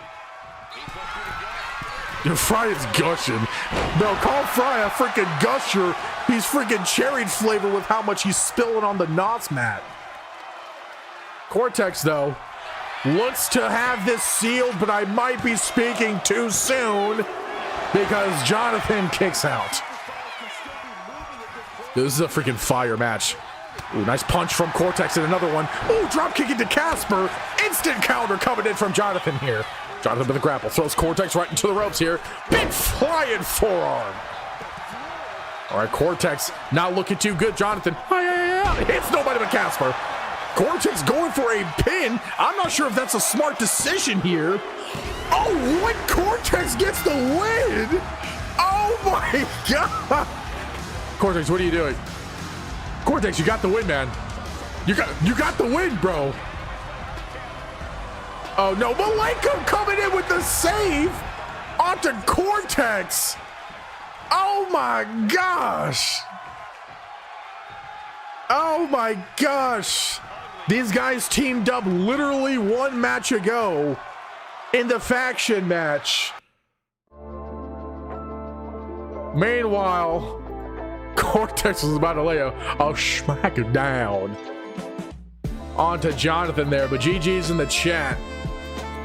Dude, Fry is gushing. No, call Fry a freaking gusher. He's freaking cherry flavor with how much he's spilling on the NOS mat. Cortex, though, looks to have this sealed, but I might be speaking too soon because Jonathan kicks out. This is a freaking fire match. Ooh, nice punch from Cortex and another one. Ooh, drop kick into Casper. Instant counter coming in from Jonathan here. Jonathan with a grapple. Throws Cortex right into the ropes here. Big flying forearm. All right, Cortex not looking too good. Jonathan hits nobody but Casper. Cortex going for a pin. I'm not sure if that's a smart decision here. Oh, what? Cortex gets the win. Oh my God. Cortex, what are you doing? Cortex, you got the win, man. You got the win, bro. Oh no, Malenko coming in with the save onto Cortex. Oh my gosh. Oh my gosh. These guys teamed up literally 1 match ago in the faction match. Meanwhile, Cortex was about to lay a smack down onto Jonathan there, but GG's in the chat.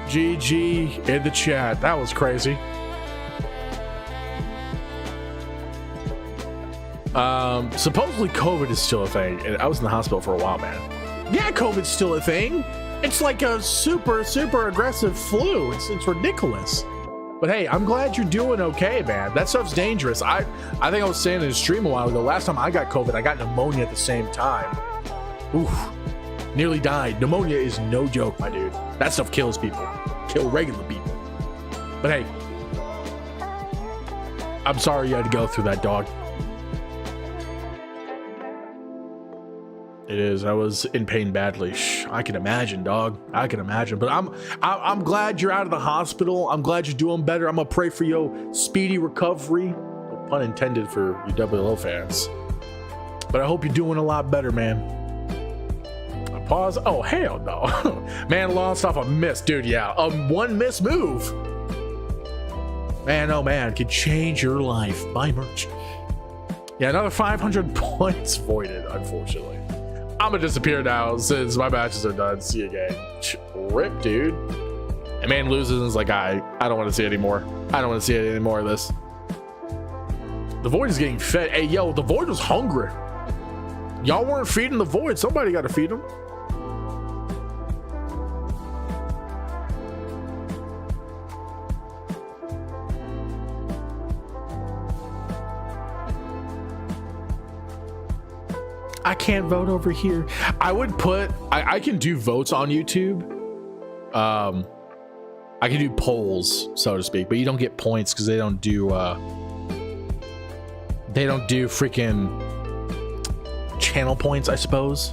GG in the chat. That was crazy. Supposedly COVID is still a thing. I was in the hospital for a while, man. Yeah, COVID's still a thing. It's like a super aggressive flu. It's ridiculous. But hey, I'm glad you're doing okay, man. That stuff's dangerous. I think I was saying in a stream a while ago, last time I got COVID, I got pneumonia at the same time. Oof. Nearly died. Pneumonia is no joke, my dude. That stuff kills people. Kill regular people. But hey, I'm sorry you had to go through that, dog. It is. I was in pain badly. I can imagine, dog. I can imagine. But I'm glad you're out of the hospital. I'm glad you're doing better. I'm gonna pray for your speedy recovery. No pun intended for you WLO fans. But I hope you're doing a lot better, man. Pause. Oh hell no. Man lost off a miss, dude. Yeah, a 1 miss move. Man, oh man, could change your life. Buy merch. Yeah, another 500 points voided, unfortunately. I'm gonna disappear now since my matches are done. See you again. Rip, dude. And man loses and is like, I don't want to see it anymore. I don't want to see it anymore of this. The Void is getting fed. Hey, yo, the Void was hungry. Y'all weren't feeding the Void. Somebody got to feed him. I can't vote over here. I would put, I can do votes on YouTube. I can do polls, so to speak, but you don't get points because they don't do freaking channel points, I suppose.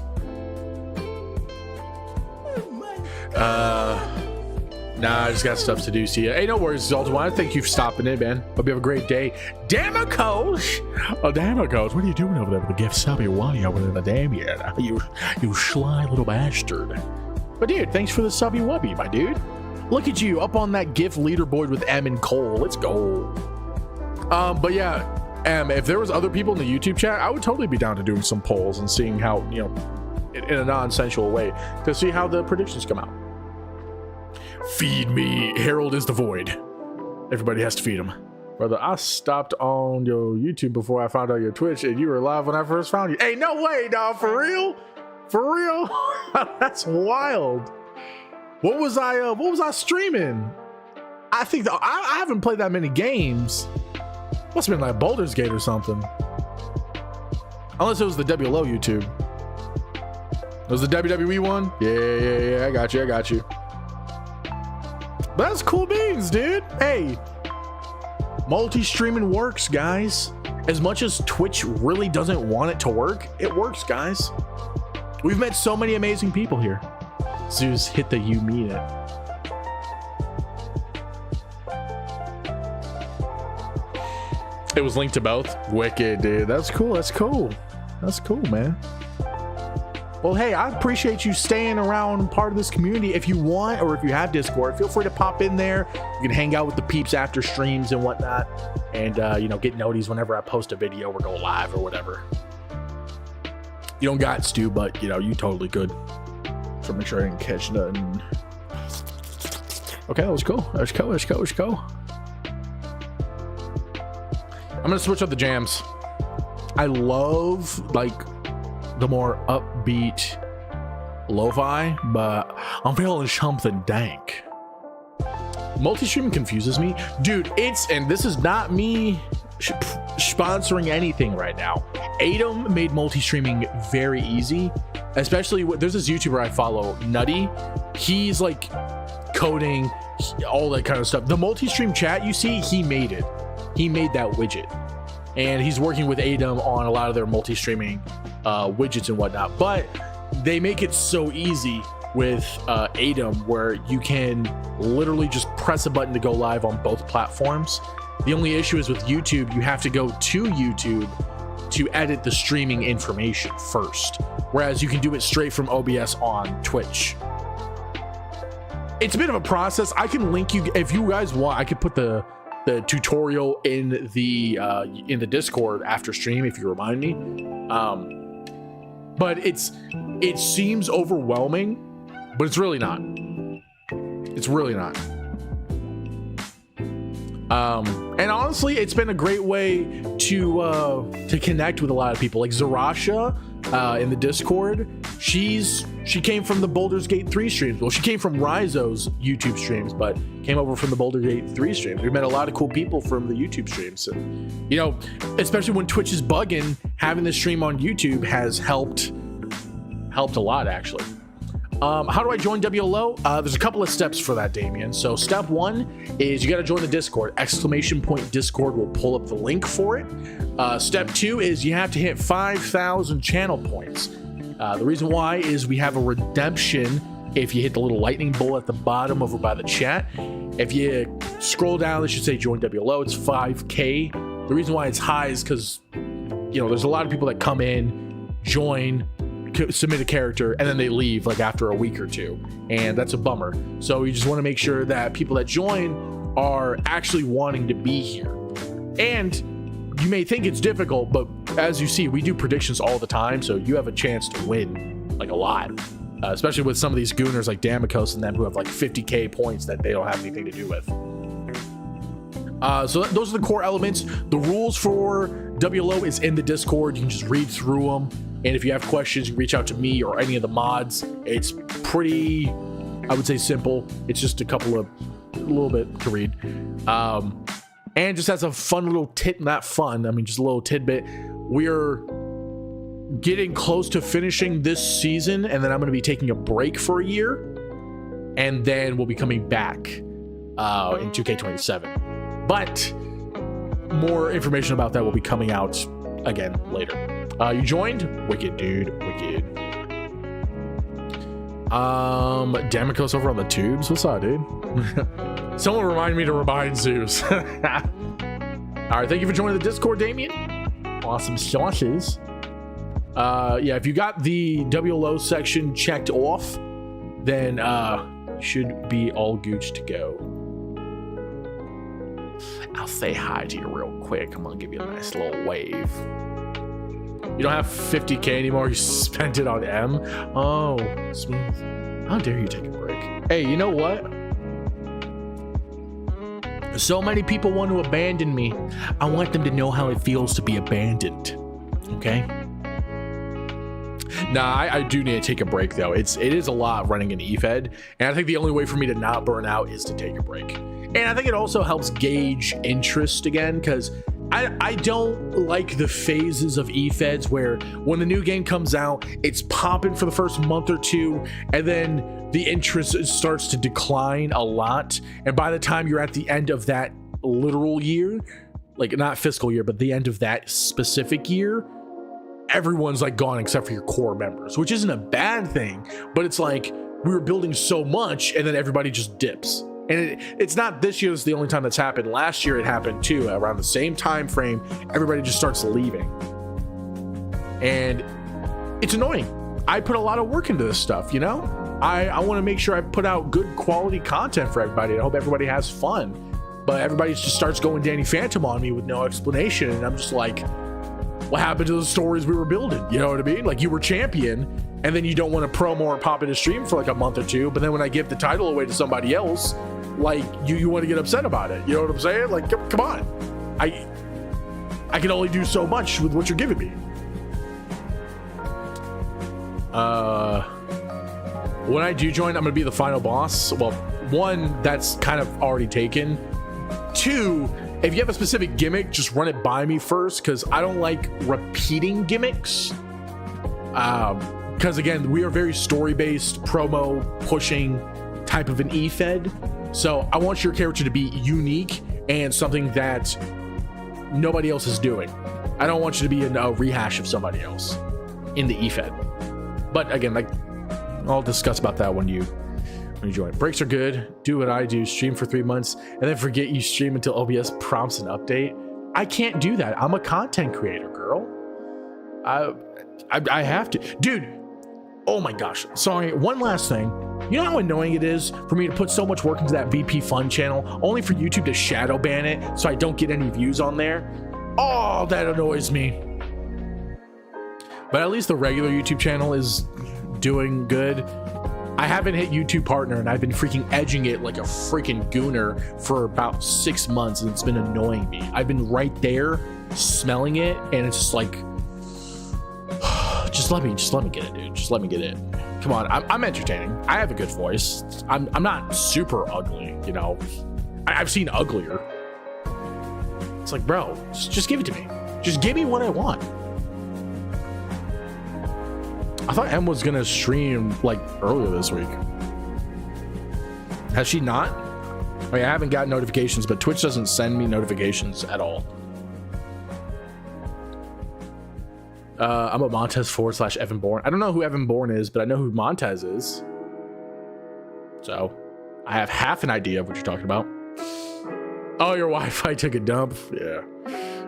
Nah, I just got stuff to do. See ya. Hey, no worries, Zoltan. I thank you for stopping in, man. Hope you have a great day. Damn it, coach. Oh, damn it, coach. What are you doing over there with the gift subby wally over there in the damn yet? You sly little bastard. But dude, thanks for the subby wubby, my dude. Look at you up on that gift leaderboard with M and Cole. Let's go. But yeah, if there was other people in the YouTube chat, I would totally be down to doing some polls and seeing how, you know, in a non-sensual way to see how the predictions come out. Feed me. Harold is the Void. Everybody has to feed him. Brother, I stopped on your YouTube before I found out your Twitch, and you were live when I first found you. Hey, no way, dog. For real? For real? That's wild. What was I streaming? I think I haven't played that many games. Must have been like Baldur's Gate or something. Unless it was the WLO YouTube. It was the WWE one? Yeah. I got you. But that's cool beans, dude. Hey, multi-streaming works, guys. As much as Twitch really doesn't want it to work, it works, guys. We've met so many amazing people here. Zeus, hit the you mean it. It was linked to both. Wicked, dude. That's cool. That's cool, man. Well, hey, I appreciate you staying around part of this community. If you want, or if you have Discord, feel free to pop in there. You can hang out with the peeps after streams and whatnot, and you know, get noties whenever I post a video or go live or whatever. You don't got Stu, but you know, you totally could. So make sure I didn't catch nothing. Okay, let's go. Let's go. I'm gonna switch up the jams. I love like the more upbeat lo-fi, but I'm feeling something dank. Multi-streaming confuses me, dude. And this is not me sponsoring anything right now. Adam made multi-streaming very easy, especially there's this YouTuber I follow, Nutty. He's like coding, all that kind of stuff. The multi-stream chat you see, he made it. He made that widget, and he's working with Adam on a lot of their multi-streaming widgets and whatnot. But they make it so easy with Adam, where you can literally just press a button to go live on both platforms. The only issue is with YouTube, you have to go to YouTube to edit the streaming information first, whereas you can do it straight from OBS on Twitch. It's a bit of a process. I can link you if you guys want. I could put the tutorial in the Discord after stream if you remind me. But it seems overwhelming, but it's really not. It's really not. And honestly, it's been a great way to connect with a lot of people. Like Zarasha in the Discord, she came from the Baldur's Gate 3 streams. Well, she came from Rizo's YouTube streams, but came over from the Baldur's Gate 3 streams. We met a lot of cool people from the YouTube streams. And, you know, especially when Twitch is bugging, having the stream on YouTube has helped a lot, actually. How do I join WLO? There's a couple of steps for that, Damien. So step one is you got to join the Discord. ! Discord will pull up the link for it. Step two is you have to hit 5,000 channel points. The reason why is we have a redemption if you hit the little lightning bolt at the bottom over by the chat. If you scroll down, it should say join WLO. It's 5K. The reason why it's high is because, you know, there's a lot of people that come in, join, submit a character, and then they leave like after a week or two, and that's a bummer. So you just want to make sure that people that join are actually wanting to be here. And you may think it's difficult, but as you see, we do predictions all the time, so you have a chance to win like a lot, especially with some of these gooners like Damikos and them who have like 50k points that they don't have anything to do with. So those are the core elements. The rules for WLO is in the Discord. You can just read through them. And if you have questions, you can reach out to me or any of the mods. It's pretty, I would say, simple. It's just a little bit to read. And just as a fun little not fun, I mean, just a little tidbit. We're getting close to finishing this season, and then I'm going to be taking a break for a year. And then we'll be coming back in 2K27. But more information about that will be coming out again later. You joined? Wicked, dude. Wicked. Damikos over on the tubes. What's up, dude? Someone remind me to remind Zeus. All right, thank you for joining the Discord, Damien. Awesome sauces. Yeah, if you got the WLO section checked off, then you should be all gooch to go. I'll say hi to you real quick. I'm gonna give you a nice little wave. You don't have 50k anymore. You spent it on M. Oh, smooth. How dare you take a break? Hey, you know what? So many people want to abandon me. I want them to know how it feels to be abandoned. Okay? Nah, I do need to take a break though. It is a lot running an efed, and I think the only way for me to not burn out is to take a break. And I think it also helps gauge interest again, because I don't like the phases of efeds where when the new game comes out, it's popping for the first month or two, and then the interest starts to decline a lot. And by the time you're at the end of that literal year, like not fiscal year, but the end of that specific year, everyone's like gone except for your core members, which isn't a bad thing, but it's like we were building so much and then everybody just dips. And it's not this year, it's the only time that's happened. Last year it happened too, around the same time frame. Everybody just starts leaving. And it's annoying. I put a lot of work into this stuff, you know? I want to make sure I put out good quality content for everybody. I hope everybody has fun. But everybody just starts going Danny Phantom on me with no explanation. And I'm just like, what happened to the stories we were building? You know what I mean? Like, you were champion, and then you don't want to promo or pop in a stream for like a month or two. But then when I give the title away to somebody else, like you want to get upset about it. You know what I'm saying? Like, come on. I can only do so much with what you're giving me. When I do join, I'm gonna be the final boss. Well, one, that's kind of already taken. Two, if you have a specific gimmick, just run it by me first, because I don't like repeating gimmicks. Because again, we are very story-based, promo pushing type of an efed. So I want your character to be unique and something that nobody else is doing. I don't want you to be a rehash of somebody else in the efed. But again, like, I'll discuss about that when you join. Breaks are good. Do what I do. Stream for 3 months and then forget you stream until OBS prompts an update. I can't do that. I'm a content creator, girl. I have to, dude. Oh my gosh. Sorry. One last thing. You know how annoying it is for me to put so much work into that VP Fun channel only for YouTube to shadow ban it so I don't get any views on there? Oh, that annoys me. But at least the regular YouTube channel is doing good. I haven't hit YouTube partner and I've been freaking edging it like a freaking gooner for about 6 months and it's been annoying me. I've been right there smelling it and it's just like, just let me get it, dude. Just let me get it. Come on, I'm entertaining. I have a good voice. I'm not super ugly, you know. I've seen uglier. It's like, bro, just give it to me. Just give me what I want. I thought Em was gonna stream like earlier this week. Has she not? I mean, I haven't got notifications, but Twitch doesn't send me notifications at all. I'm a Montez / Evan Bourne. I don't know who Evan Bourne is, but I know who Montez is. So I have half an idea of what you're talking about. Oh, your Wi-Fi took a dump. Yeah,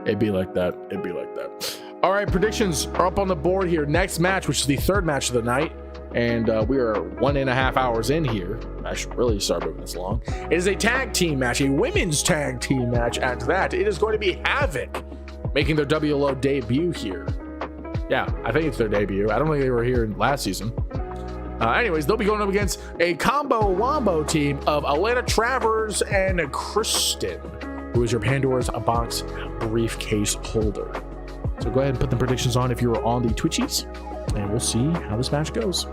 it'd be like that. It'd be like that. All right, predictions are up on the board here. Next match, which is the third match of the night, and we are 1.5 hours in here. I should really start moving this along. It is a tag team match, a women's tag team match at that. It is going to be Havoc making their WLO debut here. Yeah, I think it's their debut. I don't think they were here last season. Anyways, they'll be going up against a combo wombo team of Atlanta Travers and Kristen, who is your Pandora's box briefcase holder. So go ahead and put the predictions on if you're on the Twitchies, and we'll see how this match goes.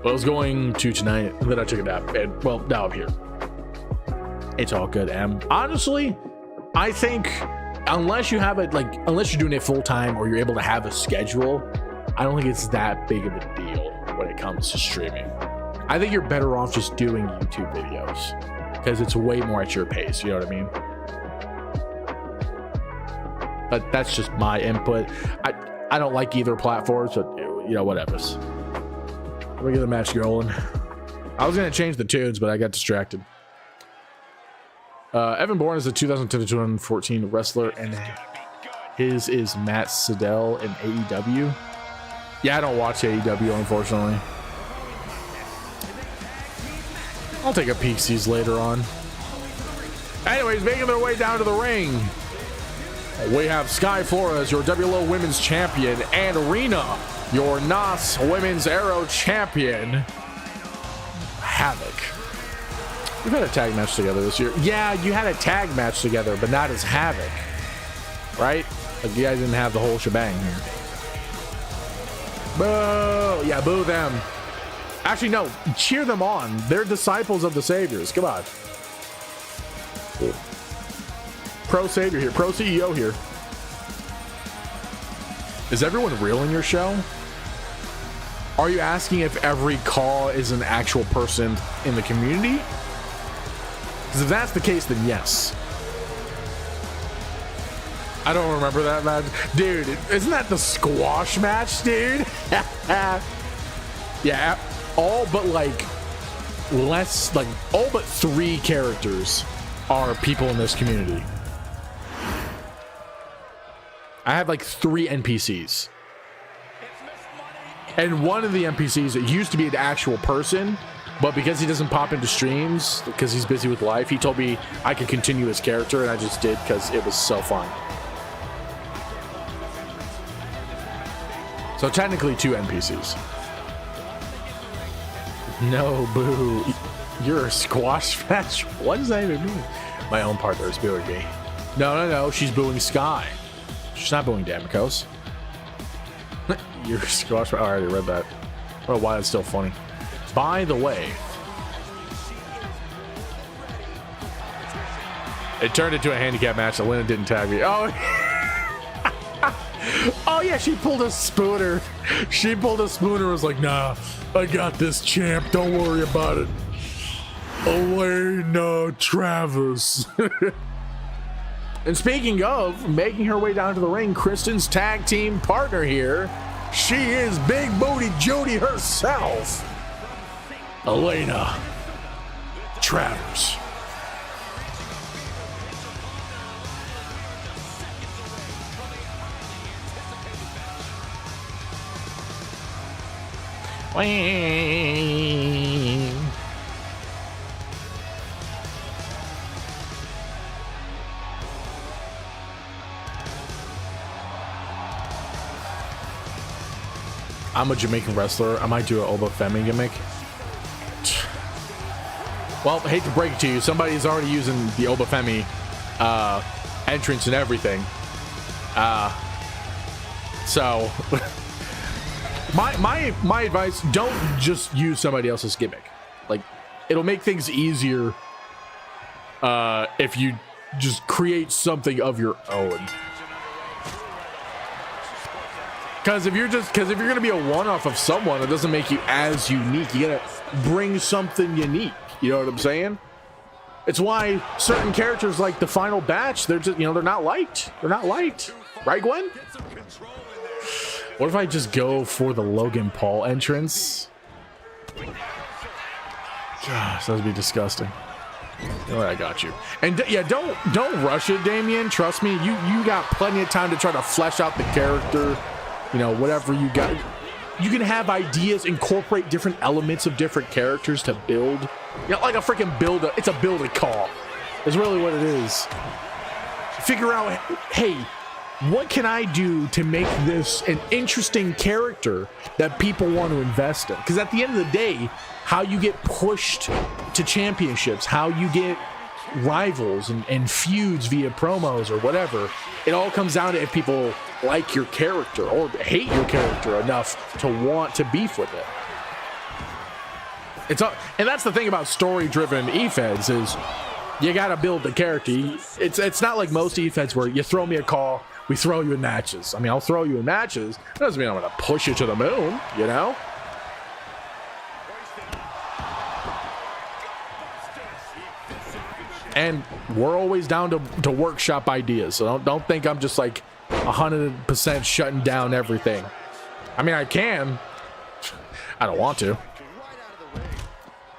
Well, I was going to tonight, and then I took a nap, and well, now I'm here. It's all good, Em. Honestly, I think unless you have it, like, unless you're doing it full time or you're able to have a schedule, I don't think it's that big of a deal when it comes to streaming. I think you're better off just doing YouTube videos because it's way more at your pace. You know what I mean? But that's just my input. I don't like either platforms, but you know, whatever. We're gonna match going. I was gonna change the tunes, but I got distracted. Evan Bourne is a 2010 to 2014 wrestler, and his is Matt Sydal in AEW. Yeah, I don't watch AEW, unfortunately. I'll take a peek sees later on. Anyways, making their way down to the ring, we have Sky Flores, your WLO Women's Champion, and Rena, your NOS Women's Arrow Champion. Havoc. We've had a tag match together this year. Yeah, you had a tag match together, but not as Havoc, right? Like, you guys didn't have the whole shebang here. Boo! Yeah, boo them. Actually, no, cheer them on. They're disciples of the Saviors. Come on. Cool. Pro Savior here, Pro CEO here. Is everyone real in your show? Are you asking if every call is an actual person in the community? Because if that's the case, then yes. I don't remember that match. Dude, isn't that the squash match, dude? Yeah, all but like less, like all but 3 characters are people in this community. I have like 3 NPCs. And one of the NPCs used to be an actual person, but because he doesn't pop into streams, because he's busy with life, he told me I could continue his character, and I just did because it was so fun. So technically 2 NPCs. No, boo. You're a squash match? What does that even mean? My own partner is booing me. No. She's booing Sky. She's not booing Damikos. You're a squash. Oh, I already read that. I don't know why it's still funny. By the way, It turned into a handicap match. Elena didn't tag me. Oh, oh yeah, she pulled a spooner. She pulled a spooner. Was like, nah, I got this, champ. Don't worry about it. Elena Travis. And speaking of making her way down to the ring, Kristen's tag team partner here, she is Big Booty Judy herself, Elena Travis. I'm a Jamaican wrestler. I might do an Oba Femi gimmick. Well, I hate to break it to you, somebody's already using the Oba Femi entrance and everything. So my advice: don't just use somebody else's gimmick. Like, it'll make things easier if you just create something of your own. Because if you're going to be a one-off of someone, it doesn't make you as unique. You got to bring something unique. You know what I'm saying? It's why certain characters like the Final Batch, they're just, they're not liked. They're not liked. Right, Gwen? What if I just go for the Logan Paul entrance? Gosh, that would be disgusting. Oh, I got you. And yeah, don't rush it, Damien. Trust me, you got plenty of time to try to flesh out the character. Whatever you got. You can have ideas, incorporate different elements of different characters to build. Like a freaking it's a build a call. Is really what it is. Figure out, hey, what can I do to make this an interesting character that people want to invest in? Because at the end of the day, how you get pushed to championships, how you get rivals and feuds via promos or whatever, it all comes down to if people like your character or hate your character enough to want to beef with it. And that's the thing about story-driven efeds is you got to build the character. It's not like most efeds where you throw me a call, we throw you in matches. I mean, I'll throw you in matches. That doesn't mean I'm going to push you to the moon, And we're always down to workshop ideas. So don't think I'm just like 100% shutting down everything. I mean, I can. I don't want to.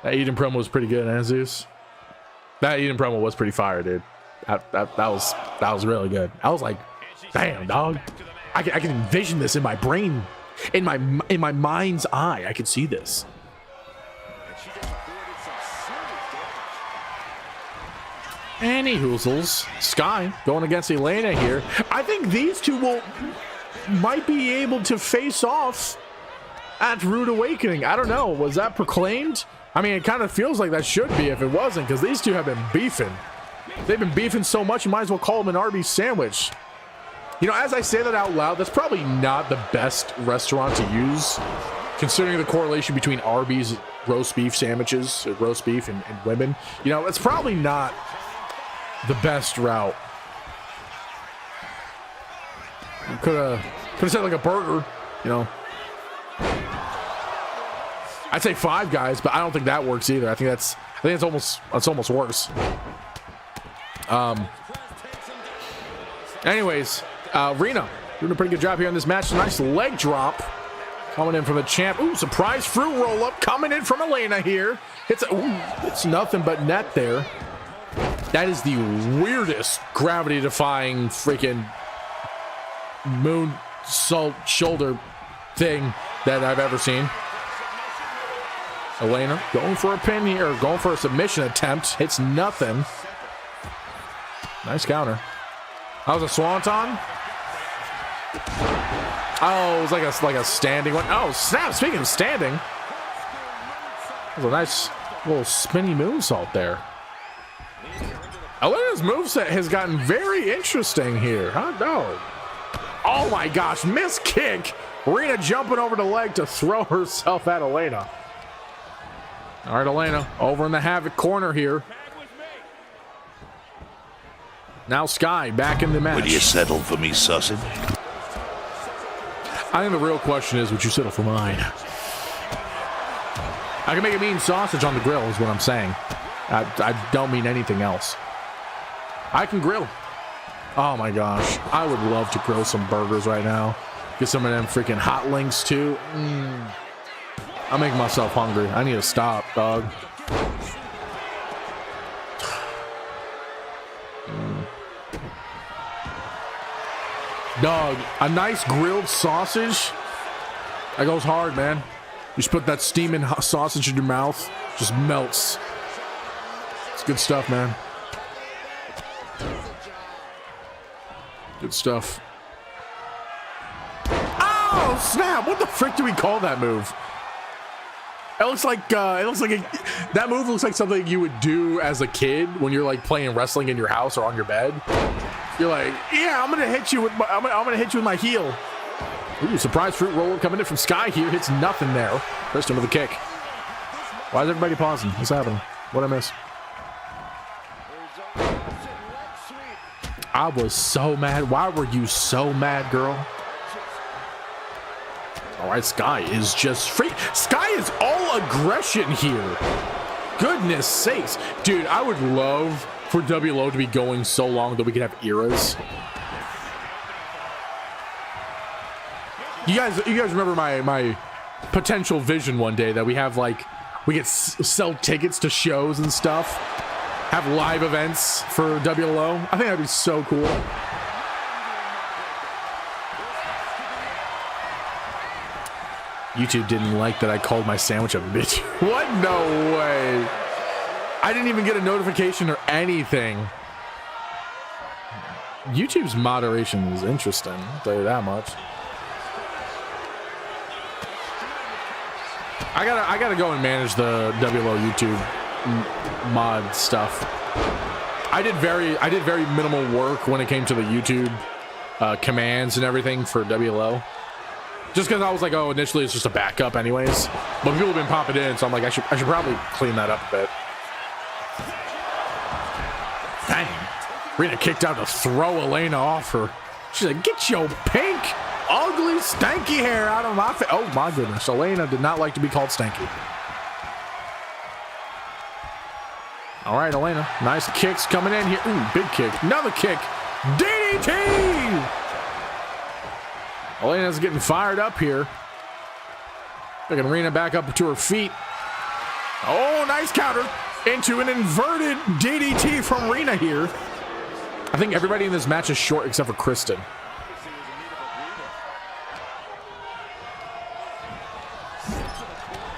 That Eden promo was pretty good, Zeus. That Eden promo was pretty fire, dude. That was really good. I was like, damn, dog. I can envision this in my brain, in my mind's eye. I can see this. Any hoozles. Sky going against Elena here. I think these two might be able to face off at Rude Awakening. I don't know. Was that proclaimed? I mean, it kind of feels like that should be if it wasn't, because these two have been beefing. They've been beefing so much, you might as well call them an Arby's sandwich. As I say that out loud, that's probably not the best restaurant to use, considering the correlation between Arby's roast beef sandwiches, roast beef and women. It's probably not the best route. Could have said like a burger, I'd say Five Guys, but I don't think that works either. I think it's almost worse. Anyways, Rena doing a pretty good job here on this match. Nice leg drop coming in from the champ. Ooh, surprise fruit roll up coming in from Elena here. It's nothing but net there. That is the weirdest gravity-defying freaking moonsault shoulder thing that I've ever seen. Elena going for a pin here, or going for a submission attempt. Hits nothing. Nice counter. That was a swanton. Oh, it was like a standing one. Oh, snap. Speaking of standing, that was a nice little spinny moonsault there. Elena's moveset has gotten very interesting here. No. Oh my gosh, miss kick. Rena jumping over the leg to throw herself at Elena. All right, Elena over in the Havoc corner here. Now Sky back in the match. Would you settle for me, sausage? I think the real question is, would you settle for mine? I can make a mean sausage on the grill is what I'm saying. I don't mean anything else. I can grill. Oh my gosh. I would love to grill some burgers right now. Get some of them freaking hot links too. I'm making myself hungry. I need to stop, dog. Dog, a nice grilled sausage, that goes hard, man. You just put that steaming sausage in your mouth, just melts. It's good stuff, man. Good stuff. Oh, snap. What the frick do we call that move? That move looks like something you would do as a kid when you're like playing wrestling in your house or on your bed. You're like, yeah, I'm gonna hit you with my heel. Ooh, surprise fruit roller coming in from Sky here. Hits nothing there. Kristen with a kick. Why is everybody pausing? What's happening? What'd I miss? I was so mad. Why were you so mad, girl? All right, Sky is just free. Sky is all aggression here. Goodness sakes. Dude, I would love for WLO to be going so long that we could have eras. You guys remember my potential vision one day that we have like, we get sell tickets to shows and stuff, have live events for WLO. I think that'd be so cool. YouTube didn't like that I called my sandwich a bitch. What? No way. I didn't even get a notification or anything. YouTube's moderation is interesting, I'll tell you that much. I gotta go and manage the WLO YouTube mod stuff. I did very minimal work when it came to the YouTube commands and everything for WLO. Just because I was like, oh, initially it's just a backup anyways. But people have been popping in, so I'm like, I should probably clean that up a bit. Dang. Rena kicked out to throw Elena off her. She's like, get your pink, ugly, stanky hair out of my face. Oh my goodness. Elena did not like to be called stanky. All right, Elena. Nice kicks coming in here. Ooh, big kick. Another kick. DDT! Elena's getting fired up here. Taking Rena back up to her feet. Oh, nice counter into an inverted DDT from Rena here. I think everybody in this match is short except for Kristen.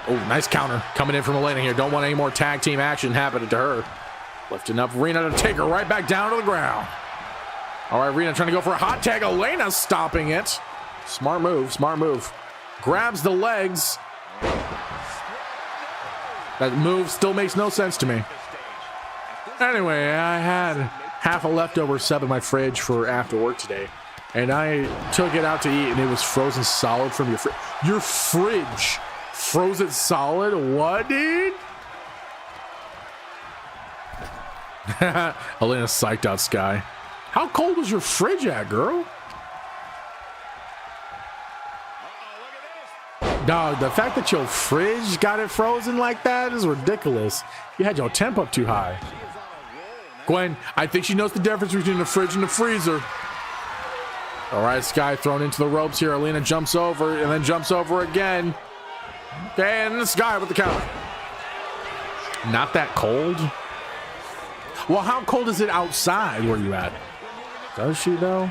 Oh, nice counter coming in from Elena here. Don't want any more tag team action happening to her. Lifting up Rena to take her right back down to the ground. All right, Rena trying to go for a hot tag. Elena stopping it. Smart move, smart move. Grabs the legs. That move still makes no sense to me. Anyway, I had half a leftover sub in my fridge for after work today, and I took it out to eat, and it was frozen solid from your fridge. Your fridge froze it solid? What, dude? Elena psyched out Sky. How cold was your fridge at, girl? Dog, the fact that your fridge got it frozen like that is ridiculous. You had your temp up too high. Gwen, I think she knows the difference between the fridge and the freezer. All right, Sky thrown into the ropes here. Elena jumps over and then jumps over again. Okay, and the Sky with the counter. Not that cold. Well, how cold is it outside where you at? Does she though?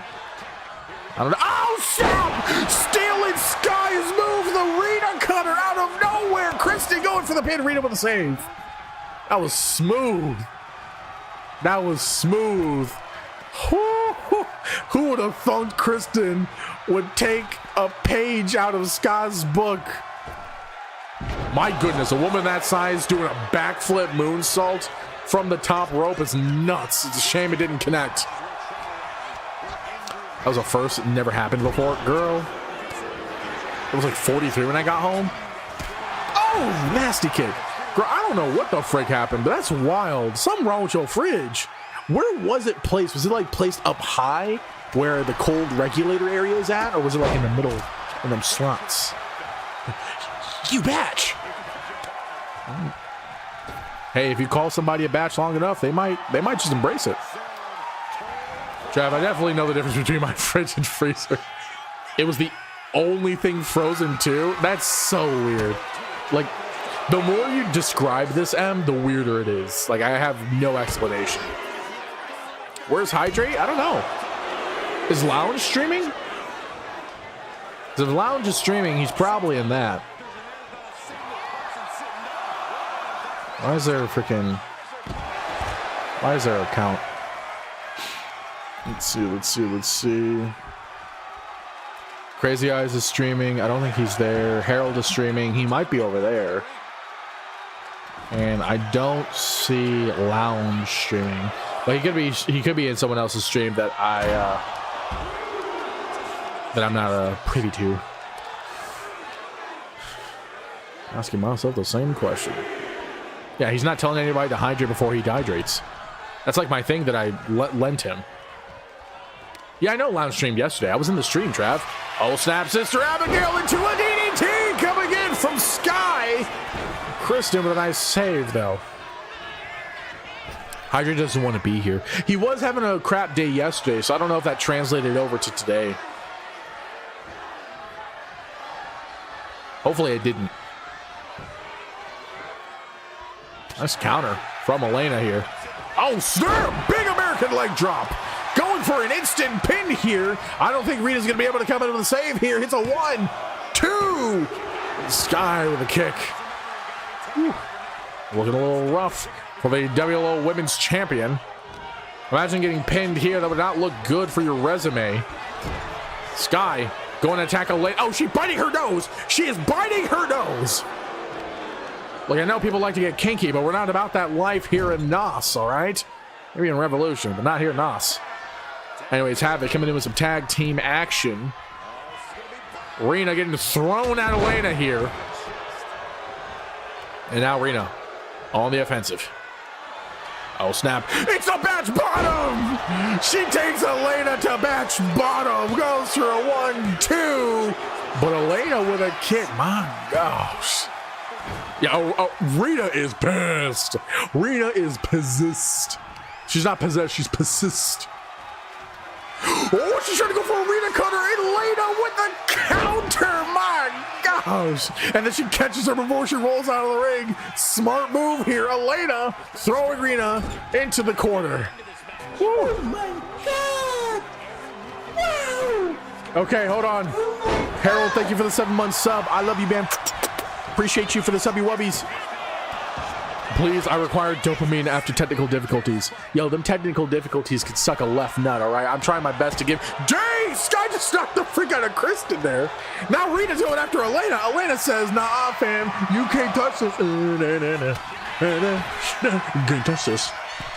I don't know. Oh, snap! Stealing Sky's move, the Rena cutter out of nowhere. Kristen going for the pin. Rena with a save. That was smooth. That was smooth. Who would have thought Kristen would take a page out of Sky's book? My goodness, a woman that size doing a backflip moonsault from the top rope is nuts. It's a shame it didn't connect. That was a first. It never happened before. Girl, it was like 43 when I got home. Oh, nasty kick. Girl, I don't know what the frick happened, but that's wild. Something wrong with your fridge. Where was it placed? Was it like placed up high where the cold regulator area is at, or was it like in the middle in them slots? You batch. Hey, if you call somebody a batch long enough, they might just embrace it. Trav, I definitely know the difference between my fridge and freezer. It was the only thing frozen too. That's so weird. Like, the more you describe this, M, the weirder it is. Like, I have no explanation. Where's Hydrate? I don't know. Is Lounge streaming? If Lounge is streaming, he's probably in that. Why is there a freaking... Why is there a count? Let's see. Crazy Eyes is streaming. I don't think he's there. Harold is streaming. He might be over there. And I don't see Lounge streaming. But he could be in someone else's stream that I'm not privy to. Asking myself the same question. Yeah, he's not telling anybody to hydrate before he dehydrates. That's like my thing that I lent him. Yeah, I know Lounge streamed yesterday. I was in the stream, Trav. Oh, snap, Sister Abigail into a DDT coming in from Sky. Kristen with a nice save, though. Hydrate doesn't want to be here. He was having a crap day yesterday, so I don't know if that translated over to today. Hopefully it didn't. Nice counter from Elena here. Oh, snap! Big American leg drop. Going for an instant pin here. I don't think Rita's going to be able to come in with a save here. Hits a 1, 2. Sky with a kick. Whew. Looking a little rough for the WLO Women's Champion. Imagine getting pinned here. That would not look good for your resume. Sky going to attack a late. Oh, she's biting her nose. She is biting her nose. Look, I know people like to get kinky, but we're not about that life here in NOS, all right? Maybe in Revolution, but not here in NOS. Anyways, Havoc coming in with some tag team action. Rena getting thrown at Elena here. And now Rena on the offensive. Oh, snap. It's a batch bottom! She takes Elena to batch bottom. Goes for a 1, 2. But Elena with a kick. My gosh. Yeah, Rita is pissed. Rita is possessed. She's not possessed, she's persist. Oh, she's trying to go for a Rita cutter. Elena with the counter. My gosh. And then she catches her before she rolls out of the ring. Smart move here. Elena throwing Rita into the corner. Woo. Oh my God. Wow. Okay, hold on. Harold, thank you for the 7-month sub. I love you, man. Appreciate you for the subby wubbies. Please, I require dopamine after technical difficulties. Yo, them technical difficulties could suck a left nut, all right? I'm trying my best to give... Dang! Sky just knocked the freak out of Kristen there. Now Rita's going after Elena. Elena says, nah, fam, you can't touch this. You can't touch this.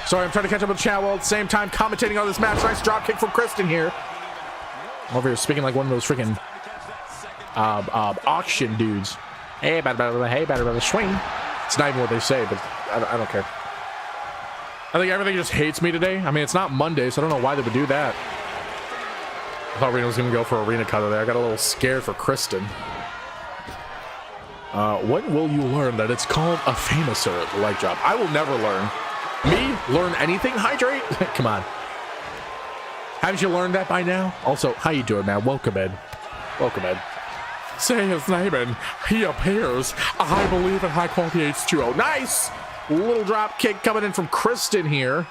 Sorry, I'm trying to catch up with the chat while at the same time commentating on this match. Nice drop kick from Kristen here. I'm over here speaking like one of those freaking auction dudes. Hey, better swing. It's not even what they say, but I don't care. I think everything just hates me today. I mean, it's not Monday, so I don't know why they would do that. I thought Rena was going to go for a Rena cutter there. I got a little scared for Kristen. When will you learn that it's called a famouser leg drop? I will never learn. Me? Learn anything? Hydrate? Come on. Haven't you learned that by now? Also, how you doing, man? Welcome, Ed. Welcome, Ed. Say his name and he appears. I believe in high quality H2O. Nice! Little drop kick coming in from Kristen here.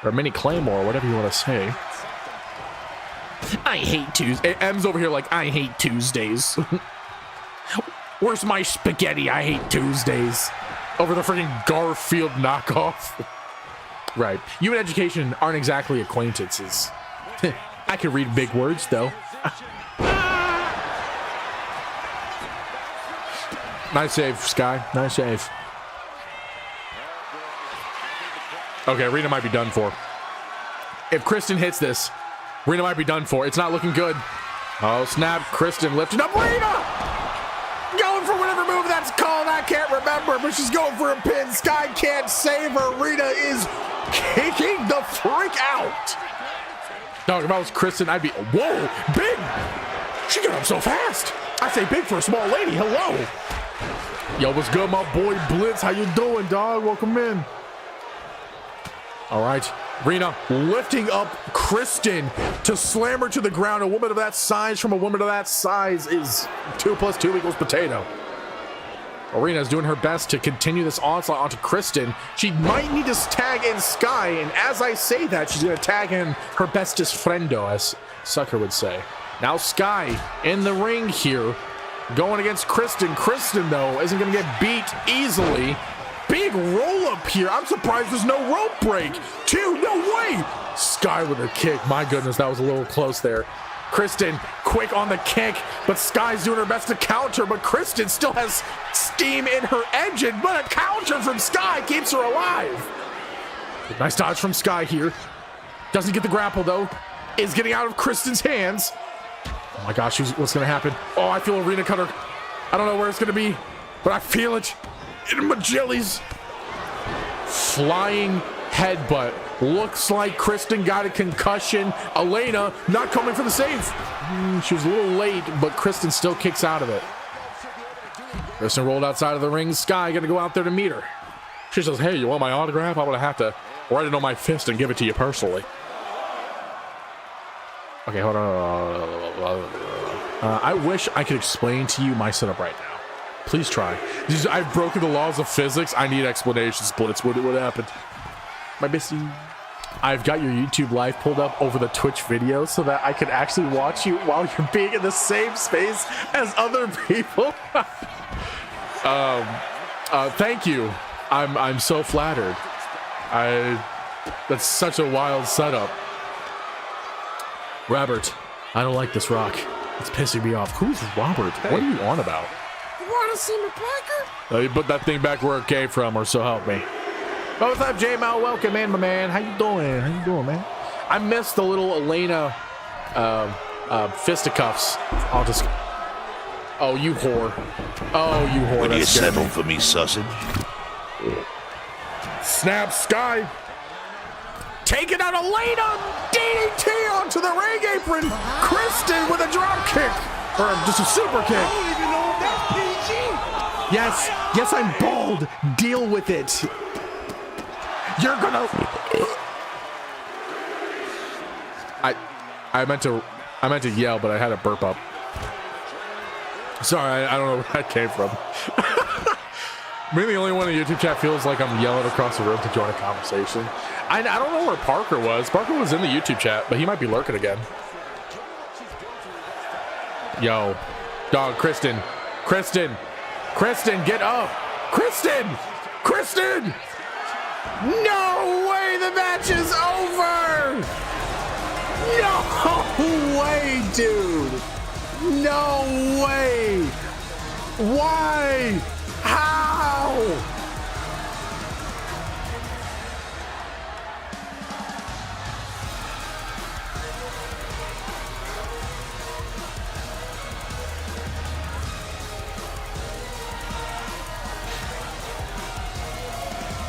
Or mini Claymore, whatever you want to say. I hate Tuesdays. M's over here like, I hate Tuesdays. Where's my spaghetti? I hate Tuesdays. Over the freaking Garfield knockoff. Right. You and education aren't exactly acquaintances. I can read big words, though. Nice save, Sky. Nice save. Okay, Rena might be done for. If Kristen hits this, Rena might be done for. It's not looking good. Oh, snap. Kristen lifting up Rena! Going for whatever move that's called. I can't remember, but she's going for a pin. Sky can't save her. Rita is kicking the freak out. Dog, if I was Kristen, I'd be, whoa, big. She got up so fast. I say big for a small lady. Hello. Yo, what's good, my boy Blitz? How you doing, dog? Welcome in. All right. Rena lifting up Kristen to slam her to the ground. A woman of that size from a woman of that size is 2 + 2 = potato. Arena is doing her best to continue this onslaught onto Kristen. She might need to tag in Sky, and as I say that, she's going to tag in her bestest friendo, as Sucker would say. Now Sky in the ring here, going against Kristen. Kristen, though, isn't going to get beat easily. Big roll up here. I'm surprised there's no rope break. 2, no way. Sky with a kick. My goodness, that was a little close there. Kristen quick on the kick, but Sky's doing her best to counter, but Kristen still has steam in her engine, but a counter from Sky keeps her alive. Nice dodge from Sky here. Doesn't get the grapple, though. Is getting out of Kristen's hands. Oh my gosh, what's going to happen? Oh, I feel Arena Cutter. I don't know where it's going to be, but I feel it. In my jellies. Flying headbutt. Looks like Kristen got a concussion. Elena not coming for the save. She was a little late, but Kristen still kicks out of it. Kristen rolled outside of the ring. Sky gonna go out there to meet her. She says, hey, you want my autograph? I'm gonna have to write it on my fist and give it to you personally. Okay, hold on. I wish I could explain to you my setup right now. Please try. I've broken the laws of physics. I need explanations, Blitz. What happened? My bestie. I've got your YouTube live pulled up over the Twitch video so that I can actually watch you while you're being in the same space as other people. Thank you. I'm so flattered. That's such a wild setup. Robert, I don't like this rock. It's pissing me off. Who's Robert? Hey. What are you on about? Want to see my Parker? You put that thing back where it came from, or so help me. Oh, what's up, J-Mal? Welcome in, my man. How you doing, man? I missed the little Elena fisticuffs. I'll just... Oh, you whore. Oh, you whore. Will you settle for me, sausage? Snap Sky. Taking out Elena. DDT onto the ring apron. Kristen with a drop kick. Or just a super kick. I don't even know if that's PG. Yes, I'm bald. Deal with it. You're gonna... I meant to yell, but I had a burp up. Sorry, I don't know where that came from. Maybe the only one in the YouTube chat feels like I'm yelling across the room to join a conversation. I don't know where Parker was. Parker was in the YouTube chat, but he might be lurking again. Yo, dog, Kristen, get up. Kristen! No way, the match is over. No way, dude. No way. Why? How?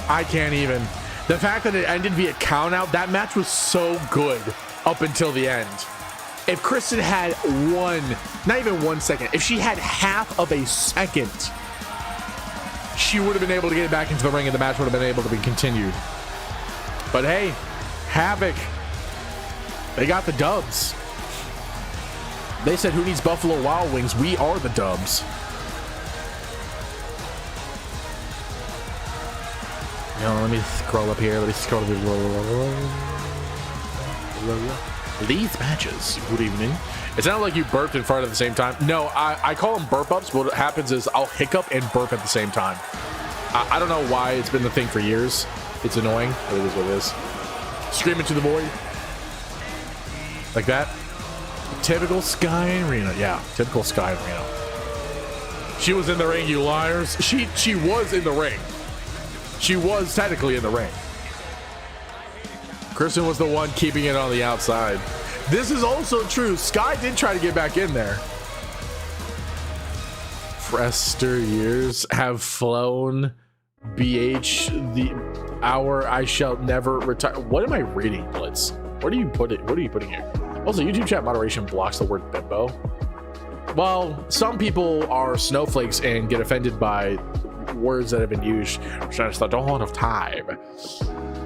I can't even. The fact that it ended via count out, that match was so good up until the end. If Kristen had not even 1 second, if she had half of a second, she would have been able to get it back into the ring and the match would have been able to be continued. But hey, Havoc, they got the dubs. They said, who needs Buffalo Wild Wings? We are the dubs. You know, let me scroll up here. Let me scroll these matches. Good evening. It sounded like you burped and farted at the same time. No, I call them burp ups. What happens is I'll hiccup and burp at the same time. I don't know why. It's been the thing for years. It's annoying, but it is what it is. Screaming to the void. Like that. Typical Sky Arena. Yeah, typical Sky Arena. She was in the ring, you liars. She was in the ring. She was technically in the ring. Kristen was the one keeping it on the outside. This is also true. Sky did try to get back in there. Frester years have flown. BH, the hour I shall never retire. What am I reading, Blitz? What are you putting here? Also, YouTube chat moderation blocks the word bimbo. Well, some people are snowflakes and get offended by words that have been used since the dawn of time.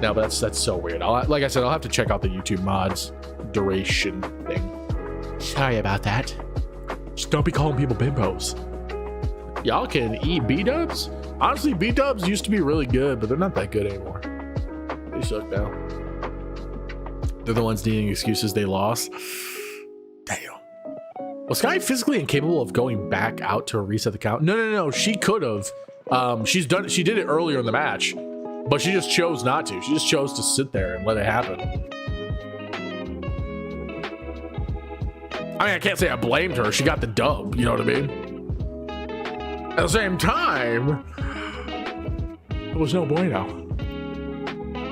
No, but that's so weird. Like I said, I'll have to check out the YouTube mods duration thing. Sorry about that. Just don't be calling people bimbos. Y'all can eat B-dubs? Honestly, B-dubs used to be really good, but they're not that good anymore. They suck now. They're the ones needing excuses they lost. Damn. Was Sky physically incapable of going back out to reset the count? No. She could have. She did it earlier in the match, but she just chose not to. She just chose to sit there and let it happen. I mean, I can't say I blamed her. She got the dub, you know what I mean? At the same time, it was no bueno.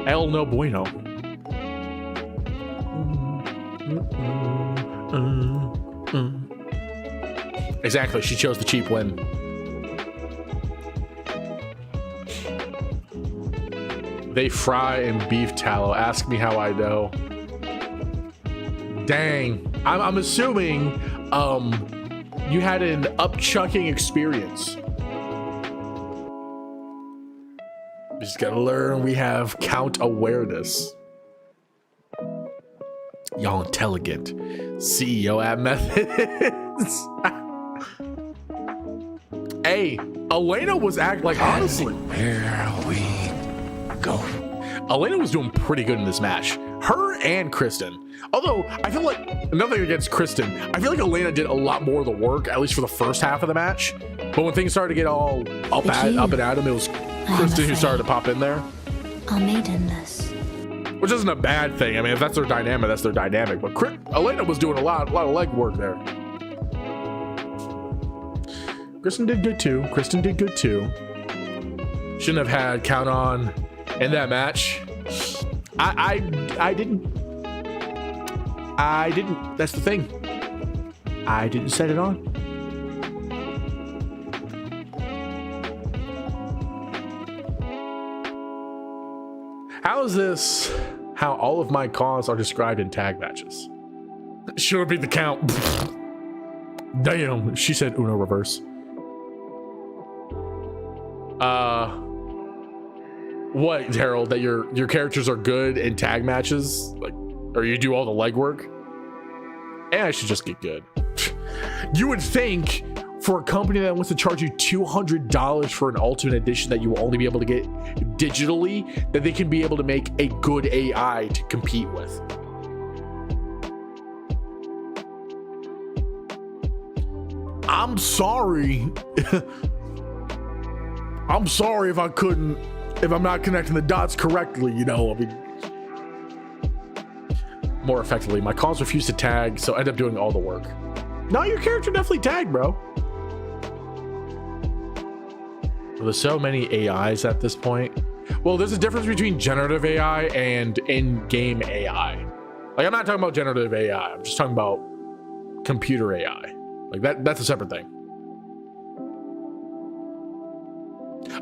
El no bueno. Exactly, she chose the cheap win. They fry in beef tallow. Ask me how I know. Dang. I'm assuming you had an upchucking experience. We just gotta learn. We have count awareness. Y'all intelligent. CEO at methods. Hey, Elena was acting like, honestly. Here we go. Elena was doing pretty good in this match. Her and Kristen. Although, I feel like, nothing against Kristen, I feel like Elena did a lot more of the work, at least for the first half of the match. But when things started to get all up and at him, it was Kristen who started to pop in there. I'll maiden this. Which isn't a bad thing. I mean, if that's their dynamic, that's their dynamic. But Elena was doing a lot of leg work there. Kristen did good too. Shouldn't have had count on in that match. I didn't. That's the thing. I didn't set it on. How is this how all of my calls are described in tag matches? Sure be the count. Damn, she said Uno reverse. What, Harold? That your characters are good in tag matches, like, or you do all the legwork? And I should just get good. You would think for a company that wants to charge you $200 for an Ultimate Edition that you will only be able to get digitally, that they can be able to make a good AI to compete with. I'm sorry. I'm sorry if I'm not connecting the dots correctly, you know. I mean, more effectively, my calls refuse to tag, so I end up doing all the work. No, your character definitely tagged, bro. There's so many AIs at this point. Well, there's a difference between generative AI and in-game AI. Like, I'm not talking about generative AI. I'm just talking about computer AI. Like, that's a separate thing.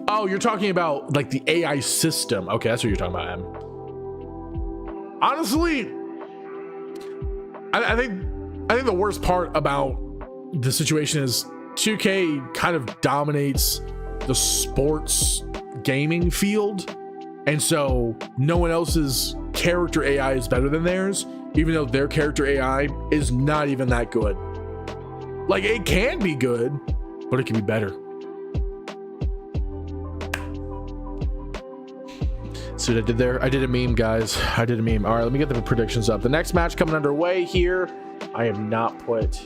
Oh, you're talking about like the AI system. Okay, that's what you're talking about, Em. Honestly, I think the worst part about the situation is 2K kind of dominates the sports gaming field, and so no one else's character AI is better than theirs, even though their character AI is not even that good. Like, it can be good, but it can be better. See what I did there? I did a meme, guys. I did a meme. All right, let me get the predictions up. The next match coming underway here. I have not put...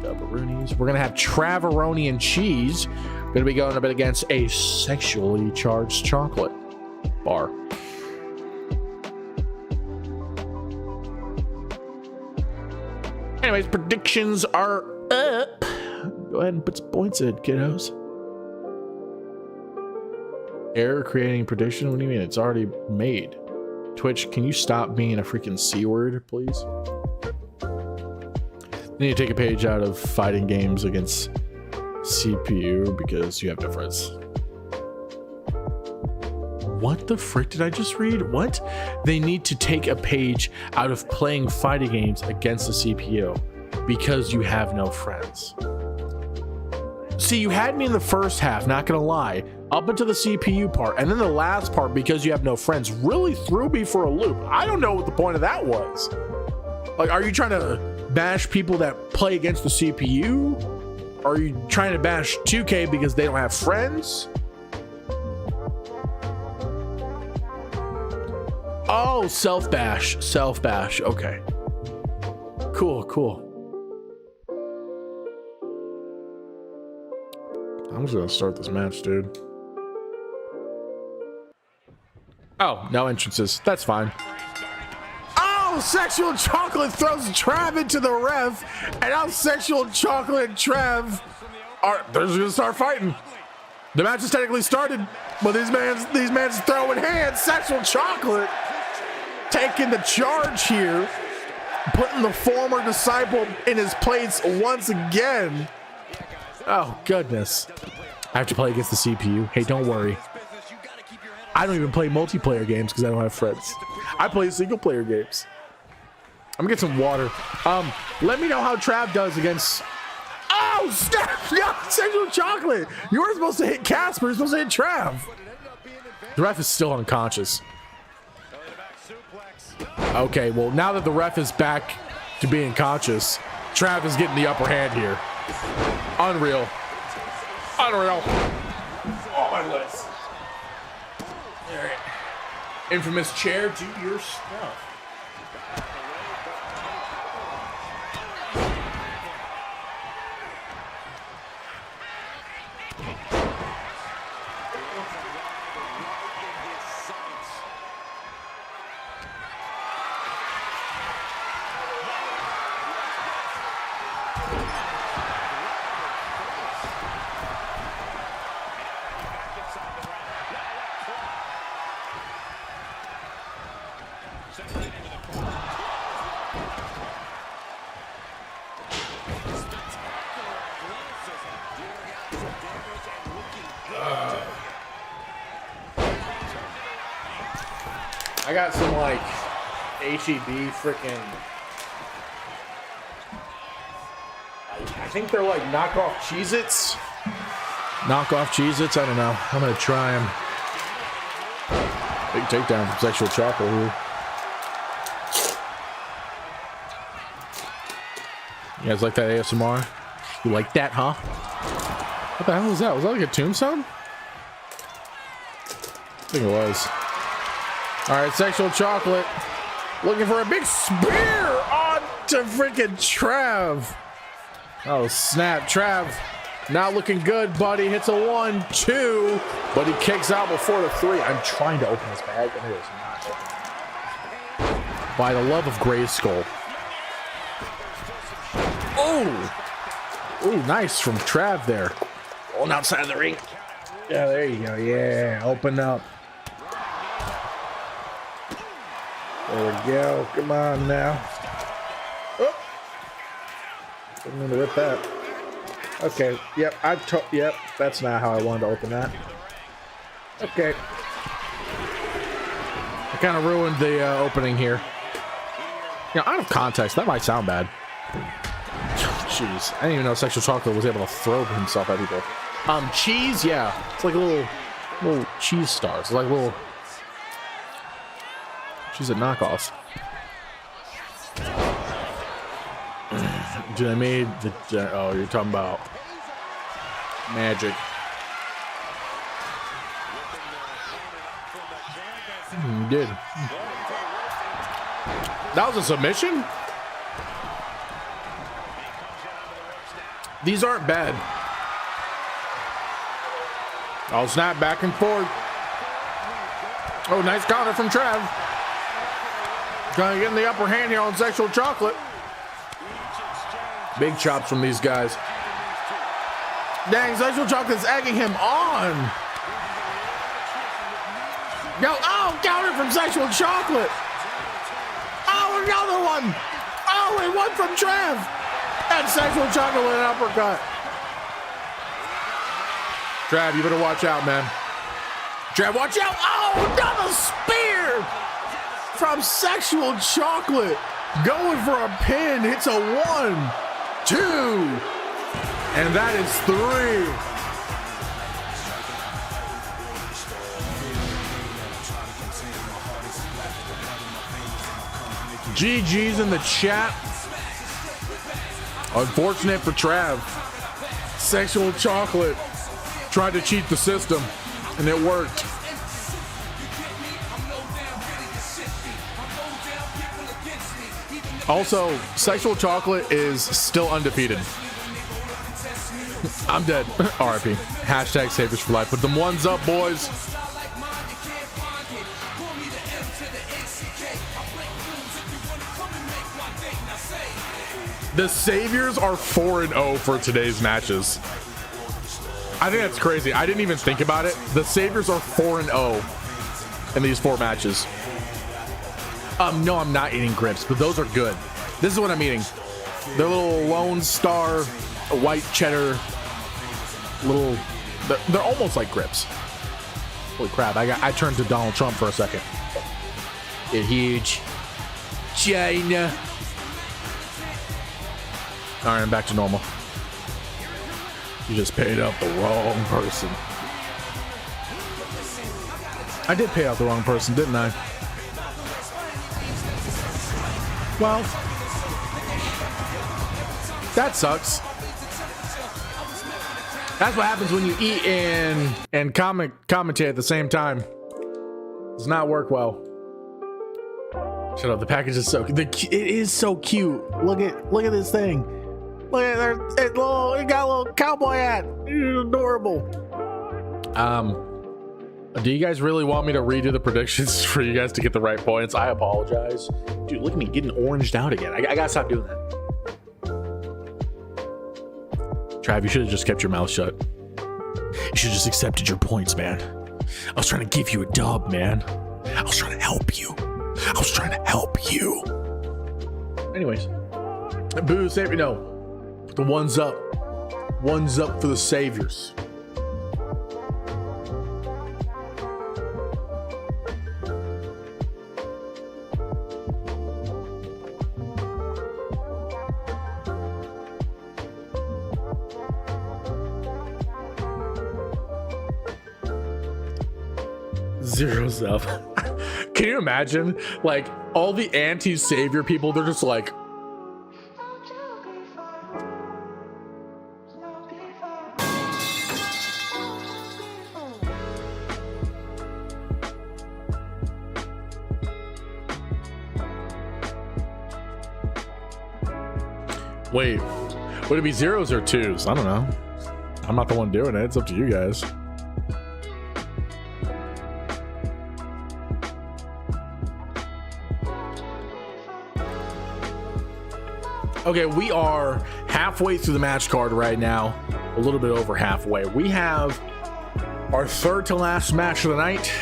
We're going to have Traveroni and Cheese. Going to be going a bit against a sexually charged chocolate bar. Anyways, predictions are up. Go ahead and put some points in, kiddos. Error creating prediction? What do you mean? It's already made. Twitch, can you stop being a freaking C word, please? You need to take a page out of fighting games against CPU because you have no friends. What the frick did I just read? What? They need to take a page out of playing fighting games against the CPU because you have no friends. See, you had me in the first half, not gonna lie, up until the CPU part, and then the last part, because you have no friends, really threw me for a loop. I don't know what the point of that was. Like, are you trying to bash people that play against the CPU? Are you trying to bash 2K because they don't have friends? Oh, self-bash. Self-bash. Okay. Cool. I'm just gonna start this match, dude. Oh, no entrances. That's fine. Oh, Sexual Chocolate throws Trav into the ref, and now Sexual Chocolate and Trav they're just gonna start fighting. The match is technically started, but these man's throwing hands. Sexual Chocolate taking the charge here, putting the former disciple in his place once again. Oh, goodness. I have to play against the CPU. Hey, don't worry. I don't even play multiplayer games because I don't have friends. I play single player games. I'm gonna get some water. Let me know how Trav does against... Oh, snap! Yeah, Sexual Chocolate! You were supposed to hit Casper, you're supposed to hit Trav. The ref is still unconscious. Okay, well, now that the ref is back to being conscious, Trav is getting the upper hand here. Unreal. Oh, my legs. All right. Infamous chair, do your stuff. I got some like HEB freaking. I think they're like knockoff Cheez-Its. Knockoff Cheez-Its. I don't know. I'm gonna try them. Big takedown from Sexual Chocolate here. You guys like that ASMR? You like that, huh? What the hell was that? Was that like a tombstone? I think it was. All right, Sexual Chocolate looking for a big spear on to freaking Trav. Oh, snap. Trav not looking good, buddy. Hits a 1-2, but he kicks out before the 3. I'm trying to open his bag, and it is not open. By the love of Grayskull. Oh, nice from Trav there. Going outside of the ring. Yeah, there you go. Yeah, open up. There we go. Come on now. Oh. I'm gonna rip that. Okay. Yep. Yep. That's not how I wanted to open that. Okay. I kind of ruined the opening here. You know, out of context, that might sound bad. Jeez. I didn't even know Sexual Chocolate was able to throw himself at people. Cheese, yeah. It's like little cheese stars. It's like little. She's at knockoffs. Dude, I made the. Oh, you're talking about magic. You did. That was a submission? These aren't bad. I'll snap back and forth. Oh, nice counter from Trav. Trying to get in the upper hand here on Sexual Chocolate. Big chops from these guys. Dang, Sexual Chocolate's egging him on. Go, oh, counter from Sexual Chocolate. Oh, another one. Oh, and one from Trav. And Sexual Chocolate with an uppercut. Trav, you better watch out, man. Trav, watch out. Oh, another spear from Sexual Chocolate. Going for a pin. Hits a 1, 2, and that is 3. GG's in the chat. Unfortunate for Trav. Sexual Chocolate tried to cheat the system, and it worked. Also, Sexual Chocolate is still undefeated. I'm dead. RIP. Hashtag Saviors for life. Put them ones up, boys. The Saviors are 4-0 for today's matches. I think that's crazy. I didn't even think about it. The Saviors are 4-0 in these 4 matches. No, I'm not eating grips, but those are good. This is what I'm eating. They're little Lone Star, white cheddar, little. They're almost like grips. Holy crap! I turned to Donald Trump for a second. They're huge. China. All right, I'm back to normal. You just paid out the wrong person. I did pay out the wrong person, didn't I? Well, that sucks. That's what happens when you eat and commentate at the same time. Does not work well. Shut up. The package is so it is so cute. Look at this thing. Look at it got a little cowboy hat. It's adorable. Do you guys really want me to redo the predictions for you guys to get the right points? I apologize. Dude, look at me getting oranged out again. I gotta stop doing that. Trav, you should have just kept your mouth shut. You should have just accepted your points, man. I was trying to give you a dub, man. I was trying to help you. Anyways. Boo, save me. No. The one's up. One's up for the Saviors. Zero's up. Can you imagine? Like, all the anti-savior people, they're just like, wait, would it be 0s or 2s? I don't know. I'm not the one doing it. It's up to you guys. Okay, we are halfway through the match card right now. A little bit over halfway. We have our third to last match of the night.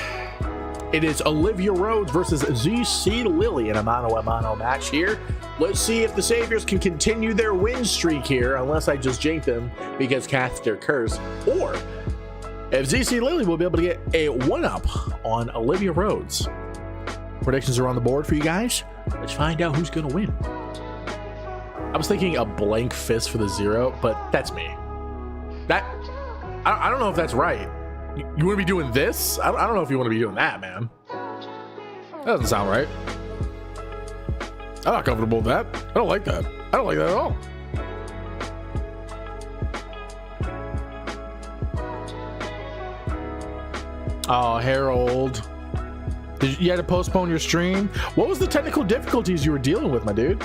It is Olivia Rhodes versus ZC Lily in a mano-a-mano match here. Let's see if the Saviors can continue their win streak here, unless I just jinx them because cast their curse, or if ZC Lily will be able to get a 1-up on Olivia Rhodes. Predictions are on the board for you guys. Let's find out who's going to win. I was thinking a blank fist for the 0, but that's me. I don't know if that's right. You want to be doing this? I don't know if you want to be doing that, man. That doesn't sound right. I'm not comfortable with that. I don't like that. I don't like that at all. Oh, Harold. You had to postpone your stream? What was the technical difficulties you were dealing with, my dude?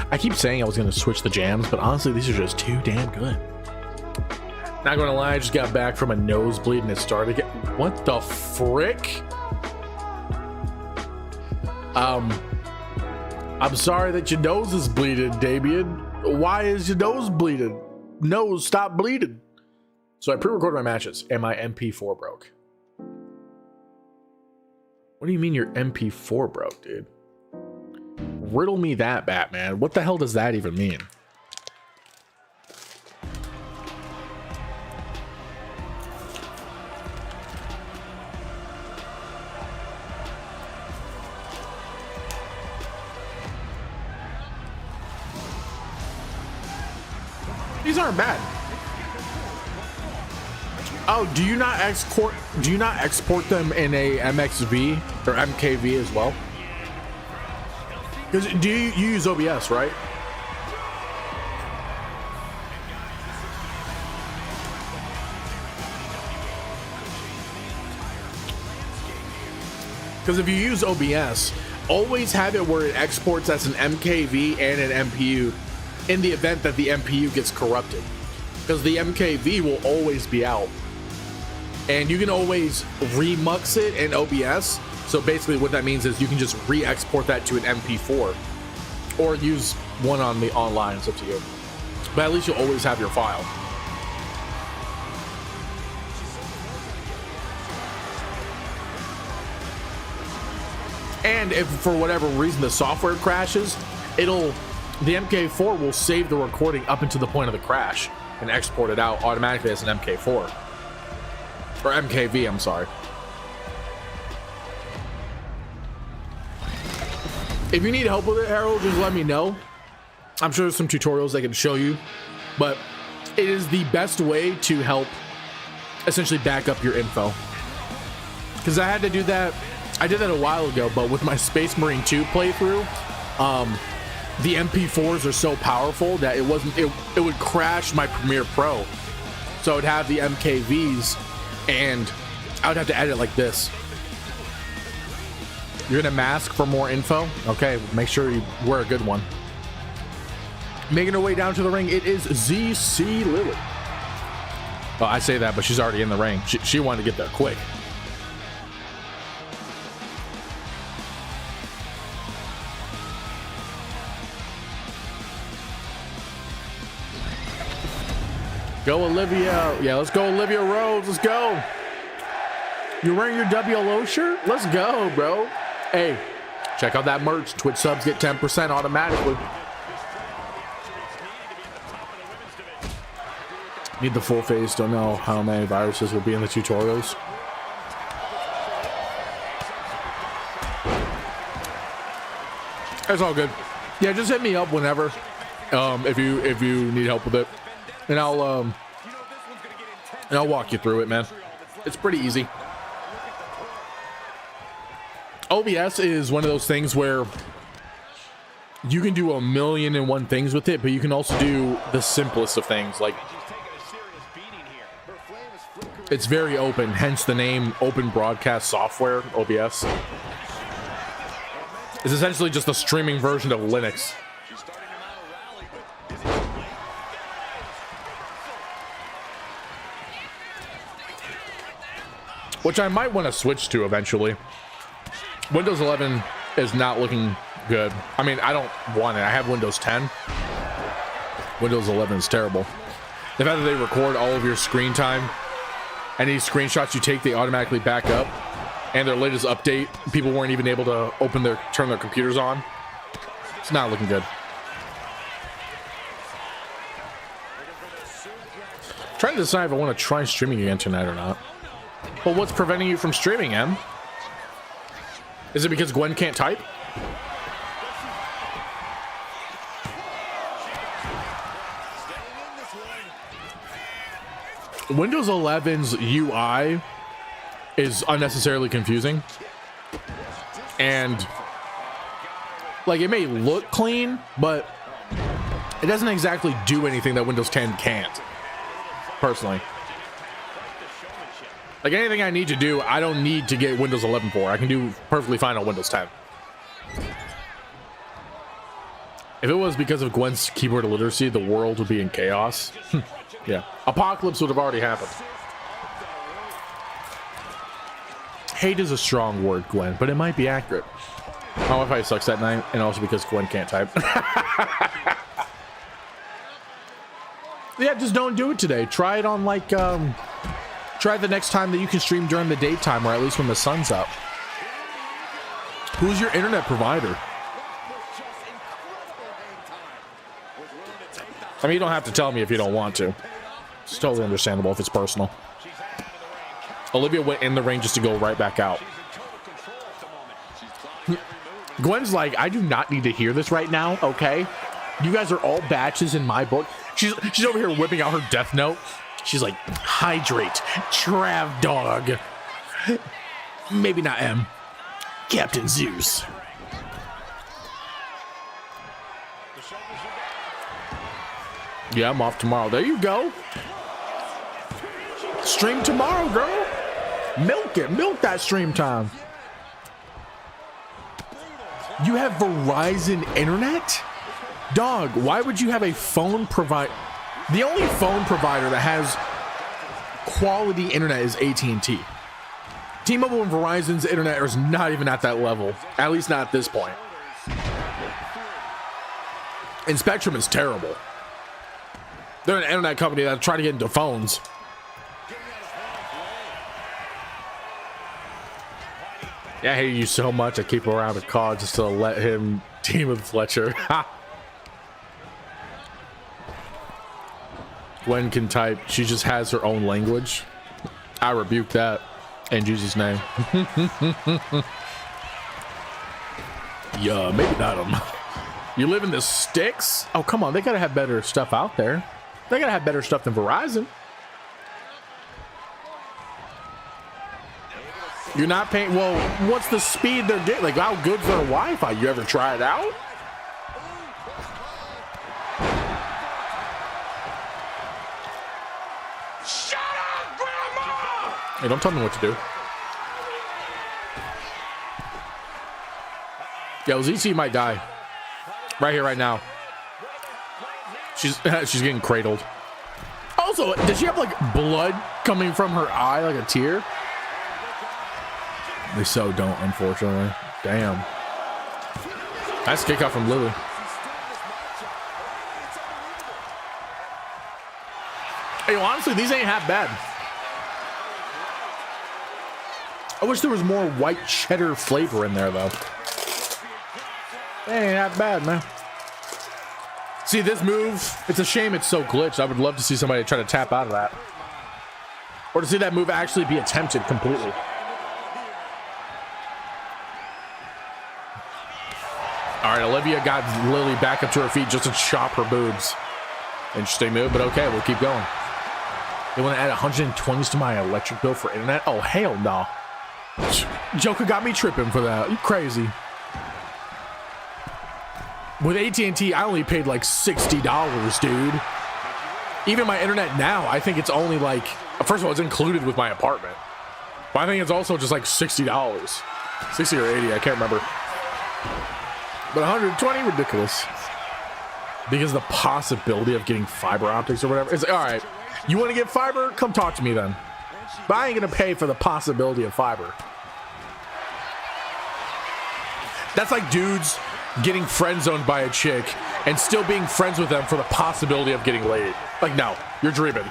I keep saying I was going to switch the jams, but honestly, these are just too damn good. Not going to lie, I just got back from a nosebleed and it started again. What the frick? I'm sorry that your nose is bleeding, Damien. Why is your nose bleeding? Nose, stop bleeding. So I pre-recorded my matches and my MP4 broke. What do you mean your MP4 broke, dude? Riddle me that, Batman. What the hell does that even mean? These aren't bad. Oh, do you not export them in a MXV or MKV as well? Because you use OBS, right? Because if you use OBS, always have it where it exports as an MKV and an MPU in the event that the MPU gets corrupted. Because the MKV will always be out. And you can always remux it in OBS. So basically what that means is you can just re-export that to an MP4 or use one on the online. It's up to you. But at least you'll always have your file. And if for whatever reason the software crashes, the MK4 will save the recording up until the point of the crash and export it out automatically as an MK4 or MKV, I'm sorry. If you need help with it, Harold, just let me know. I'm sure there's some tutorials I can show you, but it is the best way to help essentially back up your info. Because I had to do that. I did that a while ago, but with my Space Marine 2 playthrough, the MP4s are so powerful that it would crash my Premiere Pro. So I would have the MKVs and I would have to edit like this. You're gonna mask for more info? Okay, make sure you wear a good one. Making her way down to the ring, it is ZC Lily. Well, I say that, but she's already in the ring. She wanted to get there quick. Go Olivia. Yeah, let's go Olivia Rhodes. Let's go. You're wearing your WLO shirt? Let's go, bro. Hey, check out that merch. Twitch subs get 10% automatically. Need the full face. Don't know how many viruses will be in the tutorials. It's all good. Yeah, just hit me up whenever if you need help with it, and I'll walk you through it, man. It's pretty easy. OBS is one of those things where you can do 1,000,001 things with it, but you can also do the simplest of things. Like, it's very open, hence the name Open Broadcast Software. OBS is essentially just a streaming version of Linux. Which I might want to switch to eventually. Windows 11 is not looking good. I mean, I don't want it. I have Windows 10. Windows 11 is terrible. The fact that they record all of your screen time, any screenshots you take, they automatically back up. And their latest update, people weren't even able to turn their computers on. It's not looking good. Trying to decide if I want to try streaming again tonight or not. Well, what's preventing you from streaming, Em? Is it because Gwen can't type? Windows 11's UI is unnecessarily confusing. And, like, it may look clean, but it doesn't exactly do anything that Windows 10 can't, personally. Like, anything I need to do, I don't need to get Windows 11 for. I can do perfectly fine on Windows 10. If it was because of Gwen's keyboard illiteracy, the world would be in chaos. Yeah. Apocalypse would have already happened. Hate is a strong word, Gwen, but it might be accurate. My Wi-Fi sucks that night, and also because Gwen can't type. Yeah, just don't do it today. Try it on, like, try the next time that you can stream during the daytime, or at least when the sun's up. Who's your internet provider? I mean, you don't have to tell me if you don't want to. It's totally understandable if it's personal. Olivia went in the ring just to go right back out. Gwen's like, I do not need to hear this right now, okay? You guys are all batches in my book. She's over here whipping out her death note. She's like, hydrate, Trav dog. Maybe not M. Captain Zeus. Yeah, I'm off tomorrow. There you go. Stream tomorrow, girl. Milk it. Milk that stream time. You have Verizon internet? Dog, why would you have a phone provider? The only phone provider that has quality internet is AT&T. T-Mobile and Verizon's internet is not even at that level. At least not at this point. And Spectrum is terrible. They're an internet company that's trying to get into phones. Yeah, I hate you so much. I keep around the call just to let him team with Fletcher. Gwen can type. She just has her own language. I rebuke that in Jesus' name. Yeah, maybe not them. You live in the sticks? Oh, come on. They gotta have better stuff out there. They gotta have better stuff than Verizon. You're not paying. Well, what's the speed they're getting? Like, how good's their Wi-Fi? You ever try it out? Shut up, Grandma! Hey, don't tell me what to do. Yo, ZC might die. Right here, right now. She's getting cradled. Also, does she have like blood coming from her eye, like a tear? They so don't, unfortunately. Damn. Nice kick out from Lily. Hey, honestly, these ain't half bad. I wish there was more white cheddar flavor in there, though. They ain't that bad, man. See, this move, it's a shame it's so glitched. I would love to see somebody try to tap out of that. Or to see that move actually be attempted completely. All right, Olivia got Lily back up to her feet just to chop her boobs. Interesting move, but okay, we'll keep going. They want to add 120s to my electric bill for internet? Oh, hell no. Joker got me tripping for that. You crazy. With AT&T, I only paid like $60, dude. Even my internet now, I think it's only like, first of all, it's included with my apartment. But I think it's also just like $60. 60 or 80, I can't remember. But 120, ridiculous. Because the possibility of getting fiber optics or whatever. It's like, all right, you want to get fiber? Come talk to me then. But I ain't going to pay for the possibility of fiber. That's like dudes getting friend zoned by a chick and still being friends with them for the possibility of getting laid. Like, no, you're dreaming.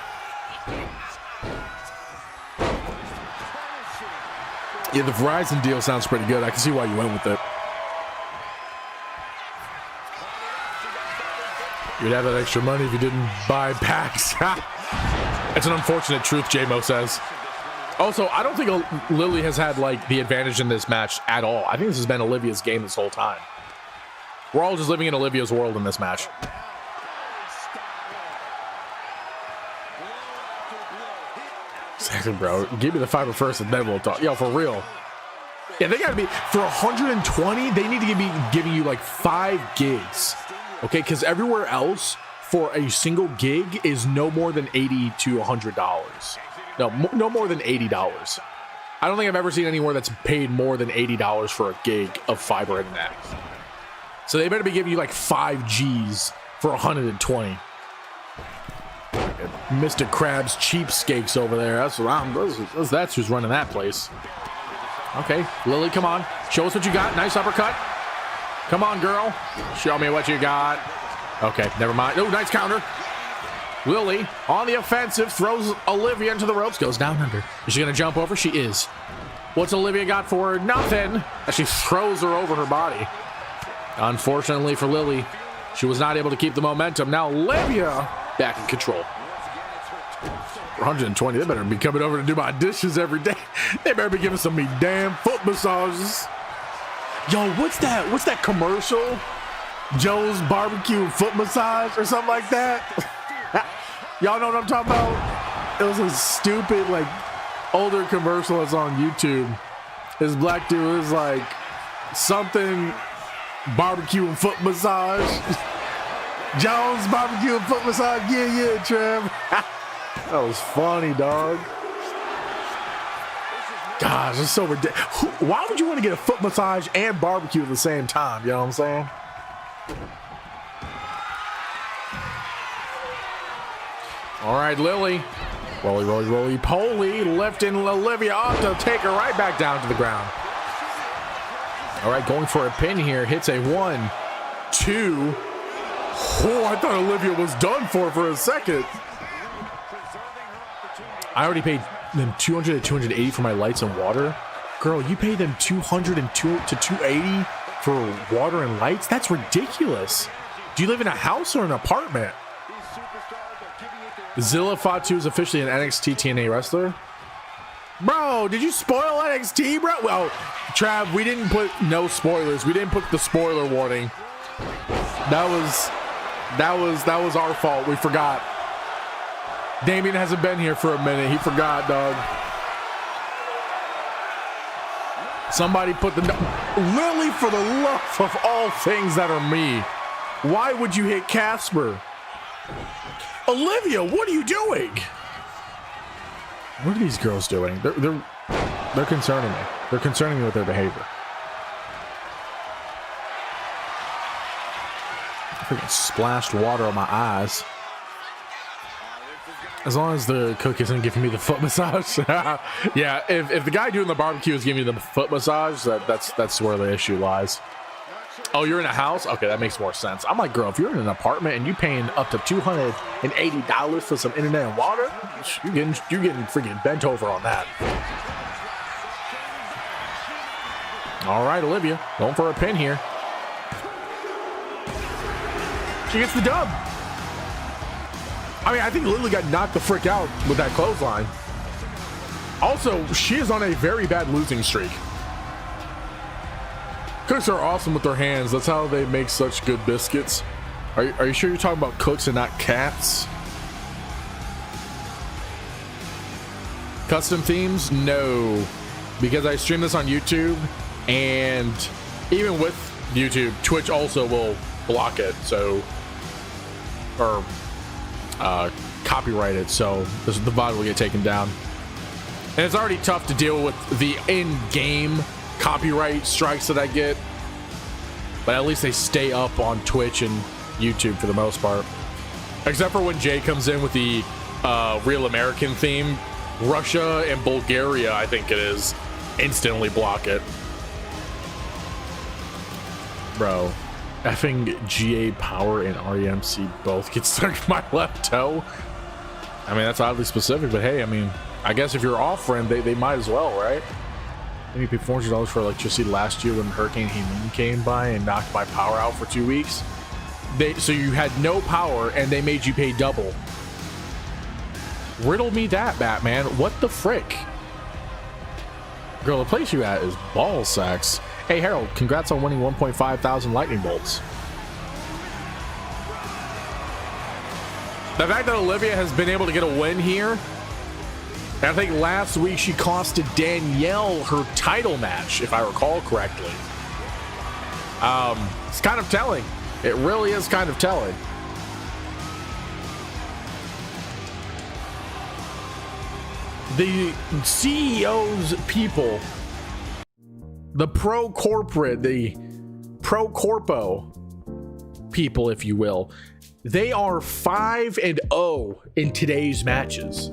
Yeah, the Verizon deal sounds pretty good. I can see why you went with it. You'd have that extra money if you didn't buy packs. It's an unfortunate truth, J-Mo says. Also, I don't think Lily has had like the advantage in this match at all. I think this has been Olivia's game this whole time. We're all just living in Olivia's world in this match. Exactly, bro. Give me the fiber first and then we'll talk. Yo, for real. Yeah, they gotta be, for 120, they need to be giving you like 5 gigs. Okay, because everywhere else for a single gig is no more than $80 to $100. No more than $80. I don't think I've ever seen anywhere that's paid more than $80 for a gig of fiber internet. So they better be giving you like 5 Gs for 120. Mr. Krabs cheapskates over there. That's who's running that place. Okay, Lily, come on. Show us what you got. Nice uppercut. Come on, girl. Show me what you got. Okay, never mind. Oh, nice counter. Lily on the offensive, throws Olivia into the ropes, goes down under. Is she going to jump over? She is. What's Olivia got for her? Nothing. As she throws her over her body. Unfortunately for Lily, She was not able to keep the momentum. Now Olivia back in control. 120. They better be coming over to do my dishes every day. They better be giving some me damn foot massages. Yo, what's that? What's that commercial? Joe's barbecue foot massage or something like that. Y'all know what I'm talking about? It was a stupid, like, older commercial that's on YouTube. This black dude is like something barbecue and foot massage. Joe's barbecue and foot massage. Yeah, Trev. That was funny, dog. Gosh, it's so ridiculous. Why would you want to get a foot massage and barbecue at the same time? You know what I'm saying? All right, Lily. Roly, poly, lifting Olivia off to take her right back down to the ground. All right, going for a pin here. Hits a 1, 2. Oh, I thought Olivia was done for a second. I already paid them $200 to $280 for my lights and water. Girl, you pay them $200 to $280 for water and lights? That's ridiculous. Do you live in a house or an apartment? Zilla Fatu is officially an NXT TNA wrestler. Bro, did you spoil NXT, bro? Well, Trav, we didn't put no spoilers. We didn't put the spoiler warning. That was our fault. We forgot. Damien hasn't been here for a minute. He forgot, dog. Somebody put the Lily, for the love of all things that are me. Why would you hit Casper? Olivia, what are you doing? What are these girls doing? They're concerning me. They're concerning me with their behavior. I freaking splashed water on my eyes. As long as the cook isn't giving me the foot massage. Yeah, if the guy doing the barbecue is giving me the foot massage, that's where the issue lies. Oh, you're in a house? Okay, that makes more sense. I'm like, girl, if you're in an apartment and you're paying up to $280 for some internet and water, you're getting freaking bent over on that. All right, Olivia, going for a pin here. She gets the dub. I mean, I think Lily got knocked the frick out with that clothesline. Also, she is on a very bad losing streak. Cooks are awesome with their hands. That's how they make such good biscuits. Are you sure you're talking about cooks and not cats? Custom themes? No. Because I stream this on YouTube, and even with YouTube, Twitch also will block it. So, or copyright it. So the VOD will get taken down. And it's already tough to deal with the in-game copyright strikes that I get, but at least they stay up on Twitch and YouTube for the most part, except for when Jay comes in with the Real American theme. Russia and Bulgaria, I think it is, instantly block it. Bro, effing GA Power and REMC both get stuck in my left toe. I mean, that's oddly specific, but hey, I mean, I guess if you're off-friend, they might as well, right? Maybe paid $400 for electricity last year when Hurricane Helene came by and knocked my power out for 2 weeks. So you had no power and they made you pay double. Riddle me that, Batman. What the frick? Girl, the place you at is ball sacks. Hey, Harold, congrats on winning 1.5 thousand lightning bolts. The fact that Olivia has been able to get a win here, and I think last week she costed Danielle her title match, if I recall correctly. It's kind of telling. It really is kind of telling. The CEO's people, the pro-corporate, the pro-corpo people, if you will, they are 5-0 in today's matches.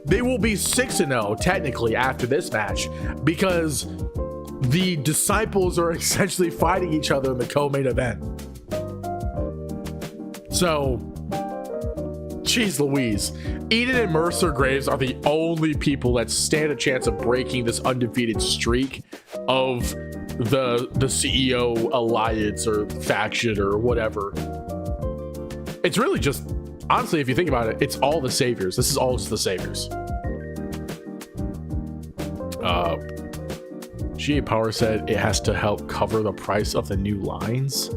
They will be 6-0 technically after this match, because the disciples are essentially fighting each other in the co-main event. So, jeez Louise, Eden and Mercer Graves are the only people that stand a chance of breaking this undefeated streak of the CEO alliance or faction or whatever. It's really just, honestly, if you think about it, it's all the saviors. This is all just the saviors. GA Power said it has to help cover the price of the new lines.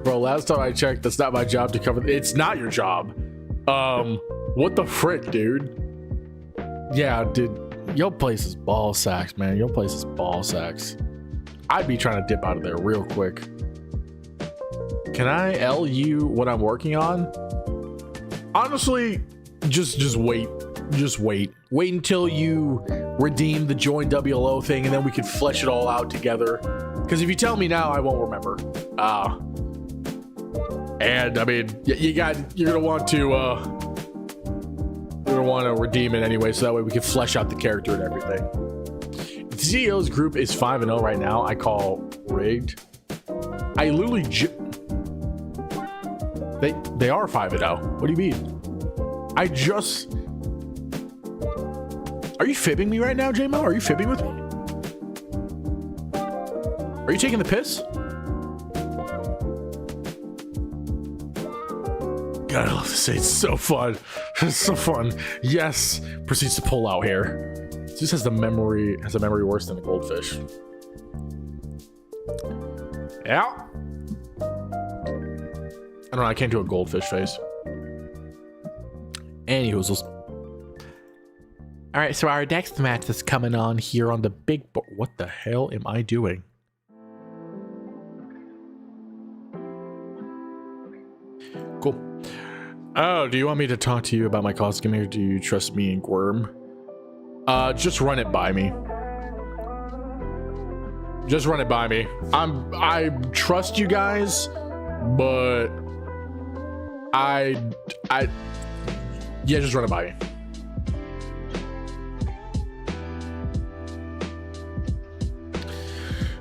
Bro, last time I checked, that's not my job to cover. It's not your job. What the frick, dude? Yeah, dude. Your place is ball sacks, man. Your place is ball sacks. I'd be trying to dip out of there real quick. Can I L you what I'm working on? Honestly, just wait. Just wait. Wait until you redeem the join WLO thing, and then we can flesh it all out together. Because if you tell me now, I won't remember. And I mean, you're gonna want to redeem it anyway, so that way we can flesh out the character and everything. The CEO's group is 5-0 right now. I call rigged. I literally they are 5-0. What do you mean? Are you fibbing me right now, J-Mo? Are you fibbing with me? Are you taking the piss? God, I love to say it's so fun. It's so fun. Yes. Proceeds to pull out here. This has a memory worse than a goldfish. Yeah. I don't know. I can't do a goldfish face. Anywho, all right. So our next match is coming on here on the big board. What the hell am I doing? Cool. Oh, do you want me to talk to you about my costume or do you trust me and Quirm? Just run it by me. Just run it by me. I trust you guys, but yeah, just run it by me.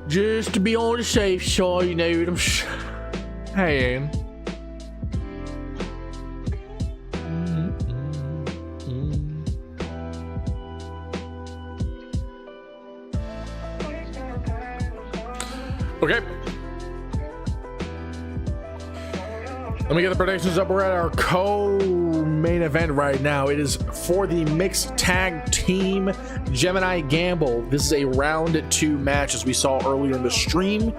Just to be on the safe side, you know what I'm saying. Okay. Let me get the predictions up. We're at our co-main event right now. It is for the mixed tag team Gemini Gamble. This is a round 2 match, as we saw earlier in the stream.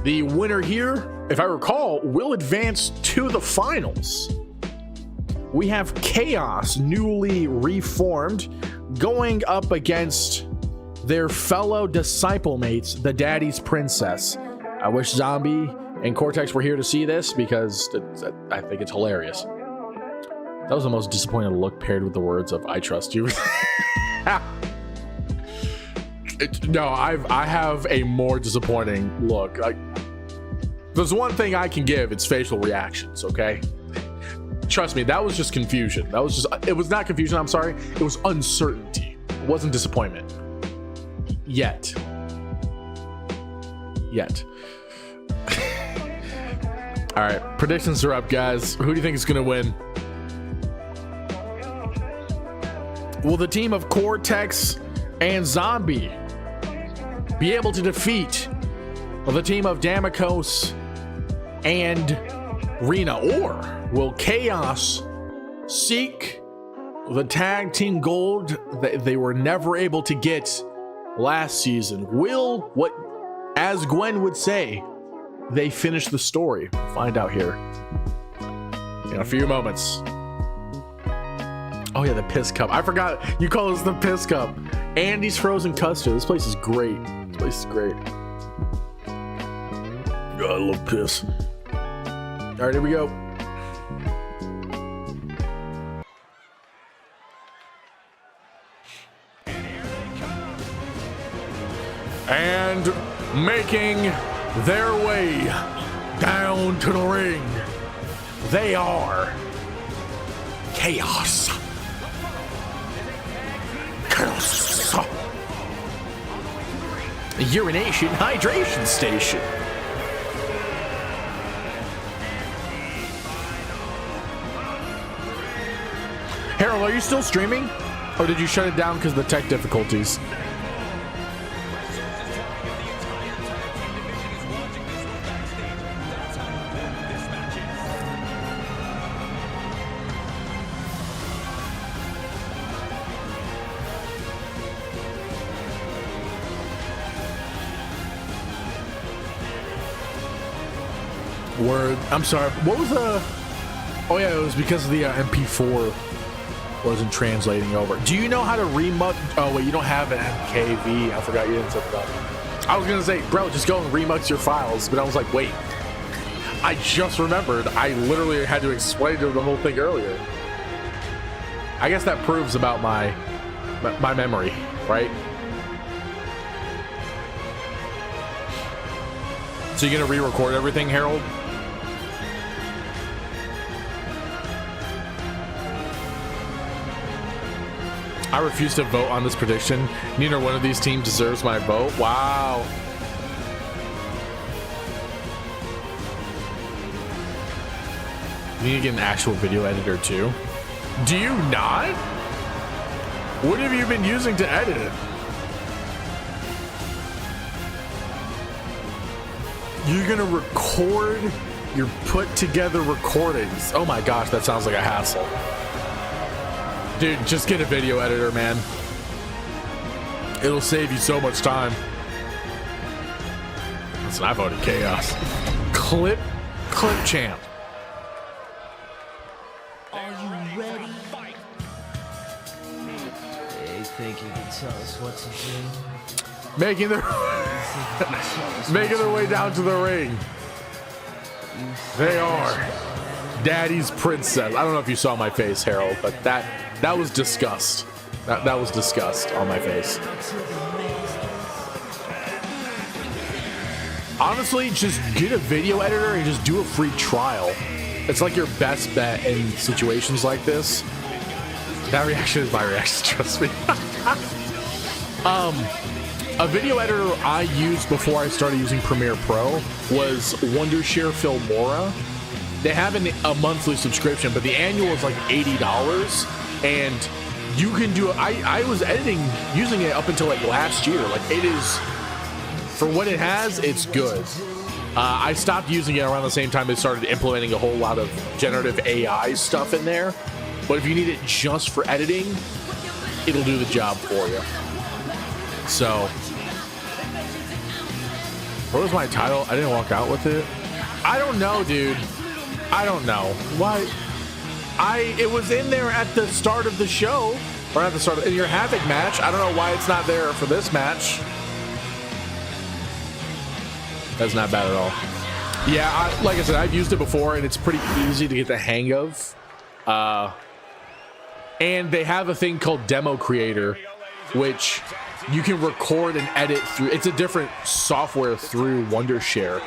The winner here, if I recall, will advance to the finals. We have Chaos, newly reformed, going up against their fellow disciple mates, the Daddy's Princess. I wish Zombie and Cortex were here to see this because I think it's hilarious. That was the most disappointed look paired with the words of "I trust you." No, I have a more disappointing look. There's one thing I can give, it's facial reactions, okay? Trust me, that was just confusion. It was not confusion, I'm sorry. It was uncertainty. It wasn't disappointment. Yet. All right, predictions are up, guys. Who do you think is going to win? Will the team of Cortex and Zombie be able to defeat the team of Damikos and Rena? Or will Chaos seek the tag team gold that they were never able to get last season? Will, what, as Gwen would say, they finish the story? Find out here in a few moments. Oh yeah, the piss cup. I forgot you call this the piss cup. Andy's frozen custard. This place is great. God, I love piss. All right, here we go. And making their way down to the ring, they are Chaos. A urination hydration station. Harold, are you still streaming? Or did you shut it down because of the tech difficulties? Word. I'm sorry. What was the? Oh yeah, it was because the MP4 wasn't translating over. Do you know how to remux? Oh wait, you don't have an MKV. I forgot you didn't set that up. I was gonna say, bro, just go and remux your files, but I was like, wait. I just remembered. I literally had to explain to the whole thing earlier. I guess that proves about my memory, right? So you're gonna re-record everything, Harold? I refuse to vote on this prediction. Neither one of these teams deserves my vote. Wow. You need to get an actual video editor too. Do you not? What have you been using to edit it? You're gonna record your put together recordings. Oh my gosh, that sounds like a hassle. Dude, just get a video editor, man. It'll save you so much time. Listen, I voted chaos. Clip champ. Are you ready? They think you can tell us what to do. Making their way down to the ring. They are Daddy's princess. I don't know if you saw my face, Harold, but that was disgust. That was disgust on my face. Honestly, just get a video editor and just do a free trial. It's like your best bet in situations like this. That reaction is my reaction, trust me. A video editor I used before I started using Premiere Pro was Wondershare Filmora. They have a monthly subscription, but the annual is like $80, and you can do it. I was editing using it up until like last year. Like, it is, for what it has, it's good. I stopped using it around the same time they started implementing a whole lot of generative AI stuff in there. But if you need it just for editing, it'll do the job for you. So, what was my title? I didn't walk out with it. I don't know, dude. I don't know why. It was in there at the start of the show, or at the start in your Havoc match. I don't know why it's not there for this match. That's not bad at all. Yeah, like I said, I've used it before, and it's pretty easy to get the hang of. And they have a thing called Demo Creator, which you can record and edit through. It's a different software through Wondershare,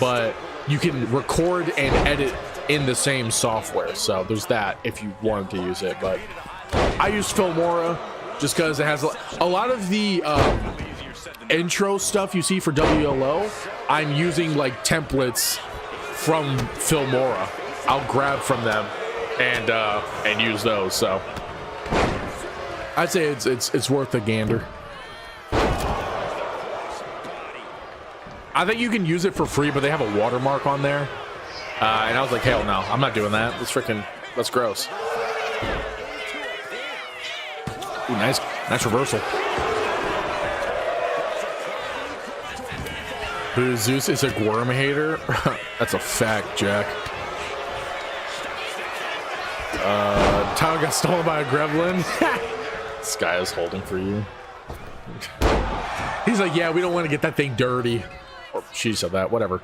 but you can record and edit in the same software. So there's that if you wanted to use it. But I used Filmora just because it has a lot of the intro stuff you see for WLO. I'm using like templates from Filmora. I'll grab from them and use those. So I'd say it's worth a gander. I think you can use it for free, but they have a watermark on there. And I was like, hell no, I'm not doing that. That's gross. Ooh, nice reversal. Who Zeus is a worm hater? That's a fact, Jack. Title got stolen by a gremlin. This guy is holding for you. He's like, yeah, we don't want to get that thing dirty. Or she said that, whatever.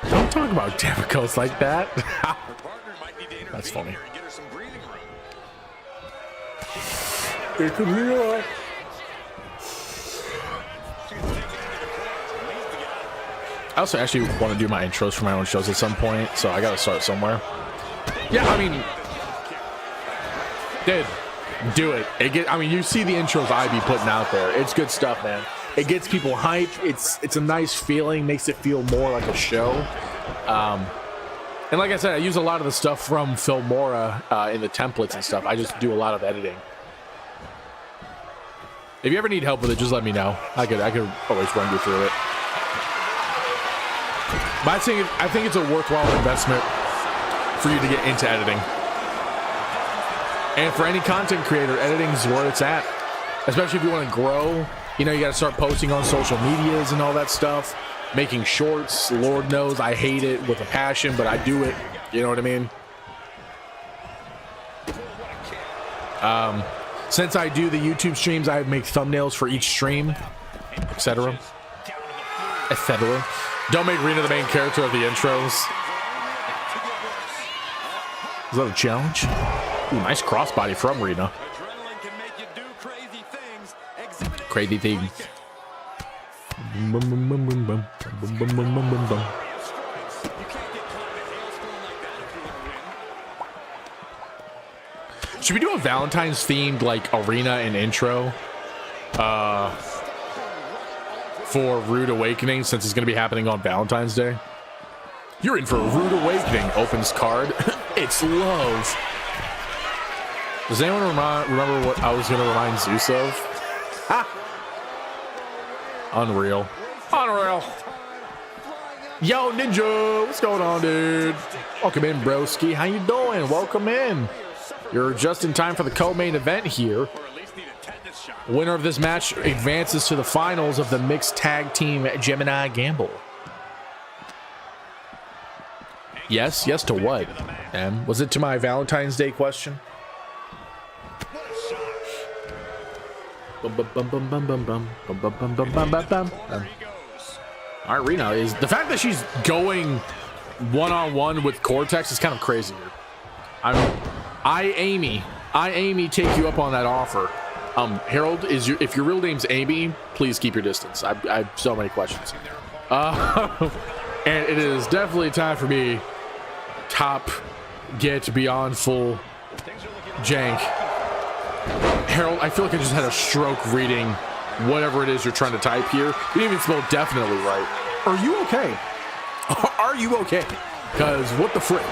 Don't talk about Demicos like that. That's funny. I also actually want to do my intros for my own shows at some point, so I gotta start somewhere. Yeah, I mean, dude, do it. I mean, you see the intros I be putting out there. It's good stuff, man. It gets people hype. It's a nice feeling, makes it feel more like a show. And like I said, I use a lot of the stuff from Filmora in the templates and stuff. I just do a lot of editing. If you ever need help with it, just let me know. I could always run you through it. But I think it's a worthwhile investment for you to get into editing. And for any content creator, editing is where it's at. Especially if you want to grow. You know, you got to start posting on social medias and all that stuff. making shorts. Lord knows I hate it with a passion, but I do it. You know what I mean? Since I do the YouTube streams, I make thumbnails for each stream, etc. Etc. Don't make Rena the main character of the intros. Is that a challenge? Ooh, nice crossbody from Rena. Crazy things. Should we do a Valentine's themed like arena and intro for Rude Awakening, since it's going to be happening on Valentine's Day? You're in for a Rude Awakening. Opens card. It's love. Does anyone remember what I was going to remind Zeus of? Ha! Unreal. Unreal. Yo, Ninja, what's going on, dude? Welcome in, broski. How you doing? Welcome in. You're just in time for the co-main event here. Winner of this match advances to the finals of the mixed tag team Gemini Gamble. Yes, yes to what? Was it to my Valentine's Day question? All right, Rena, is the fact that she's going one-on-one with Cortex is kind of crazy here. I Amy take you up on that offer. Harold, if your real name's Amy, please keep your distance. I have so many questions. And it is definitely time for me get beyond full jank. Harold, I feel like I just had a stroke reading whatever it is you're trying to type here. You didn't even spell definitely right. Are you okay? Are you okay? Because what the frick?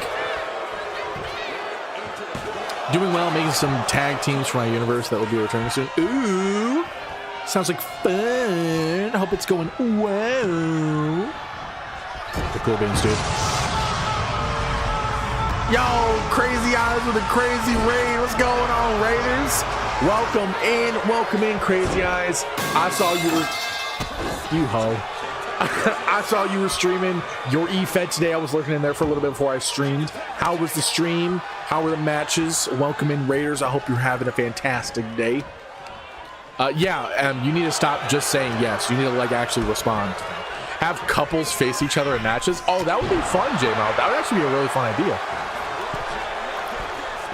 Doing well, making some tag teams for my universe that will be returning soon. Ooh, sounds like fun. I hope it's going well. The cool beans, dude. Yo, Crazy Eyes with a crazy raid. What's going on, Raiders? Welcome in, Crazy Eyes. I saw you were, you hoe. I saw you were streaming your efed today. I was lurking in there for a little bit before I streamed. How was the stream? How were the matches? Welcome in, Raiders. I hope you're having a fantastic day. You need to stop just saying yes. You need to like actually respond. Have couples face each other in matches. Oh, that would be fun, J-Mal. That would actually be a really fun idea.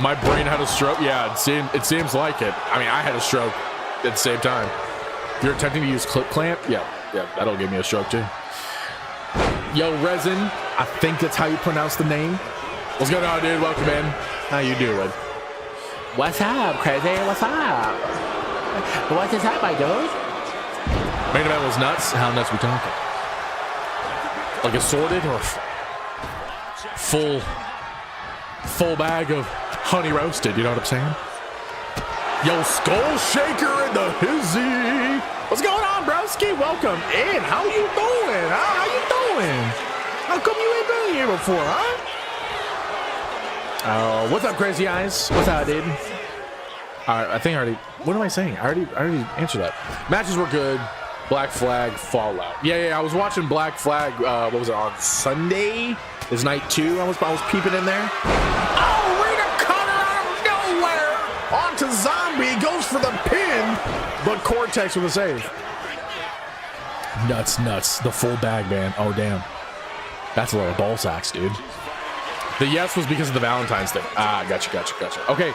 My brain had a stroke. Yeah, it seems like it. I mean, I had a stroke at the same time. If you're attempting to use clip clamp, yeah, that'll give me a stroke too. Yo, Resin, I think that's how you pronounce the name. What's going on, dude? Welcome in. How you doing? What's up, Crazy? What's up? What is up, my dude? Main event was nuts. How nuts we talking? Like assorted or full bag of honey roasted? You know what I'm saying? Yo, Skull Shaker in the hizzy. What's going on, broski? Welcome in. How you doing? How you doing? How come you ain't been here before, huh? What's up, Crazy Eyes? What's up, dude? All right, I think I already. What am I saying? I already answered that. Matches were good. Black Flag Fallout. Yeah. I was watching Black Flag. What was it on Sunday? Is night 2? I was peeping in there. Oh, Rita Cutter out of nowhere onto Zombie, goes for the pin, but Cortex with a save. Nuts. The full bag, man. Oh damn, that's a lot of ball sacks, dude. The yes was because of the Valentine's thing. Gotcha. Okay.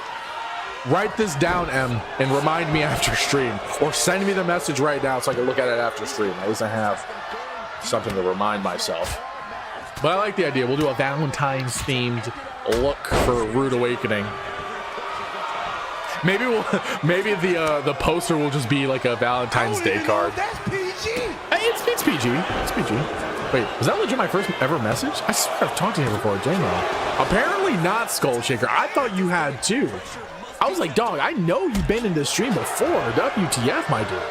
Write this down, M, and remind me after stream, or send me the message right now so I can look at it after stream. At least I have something to remind myself. But I like the idea. We'll do a Valentine's themed look for Rude Awakening. Maybe the poster will just be like a Valentine's Day card. That's PG. Hey, it's PG. It's PG. Wait, was that legit my first ever message? I swear I've talked to him before, J-Mo. Apparently not, Skull Shaker. I thought you had too. I was like, dog, I know you've been in this stream before. WTF, my dude.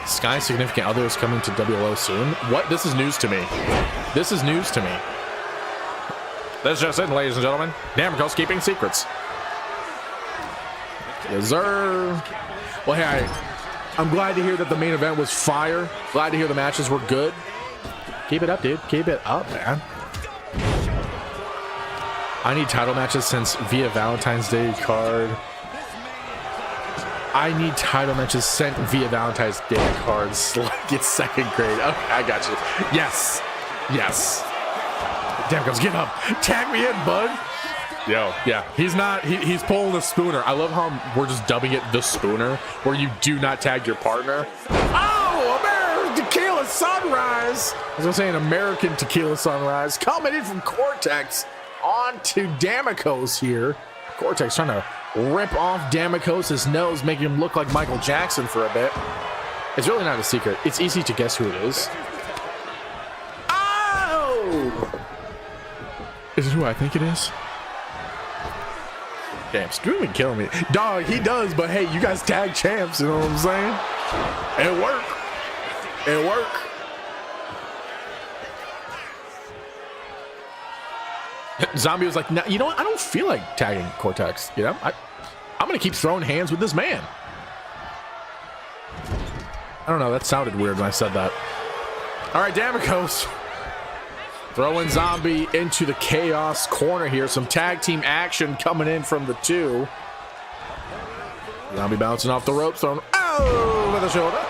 Sky significant other is coming to WLO soon. What? This is news to me. This is just it, ladies and gentlemen. Damn girls keeping secrets. Yes, sir. Well, hey, I'm glad to hear that the main event was fire. Glad to hear the matches were good. Keep it up, dude. Keep it up, man. I need title matches since via Valentine's Day card. I need title matches sent via Valentine's Day cards like it's second grade. Okay, I got you. Yes. Yes. Damn, comes get up. Tag me in, bud. Yo, yeah. He's pulling the spooner. I love how we're just dubbing it the spooner, where you do not tag your partner. Oh, American Tequila Sunrise. I was gonna say an American Tequila Sunrise coming in from Cortex onto Damicos here. Cortex trying to rip off Damicos' nose, making him look like Michael Jackson for a bit. It's really not a secret. It's easy to guess who it is. Oh! Is it who I think it is? Damn, Screaming killing me. Dog, he does, but hey, you guys tag champs, you know what I'm saying? It worked. It worked. Zombie was like, nah, you know what? I don't feel like tagging Cortex. You know, I'm going to keep throwing hands with this man. I don't know. That sounded weird when I said that. All right, Damicos. Throwing Zombie into the chaos corner here. Some tag team action coming in from the two. Zombie bouncing off the ropes. Thrown over the shoulder.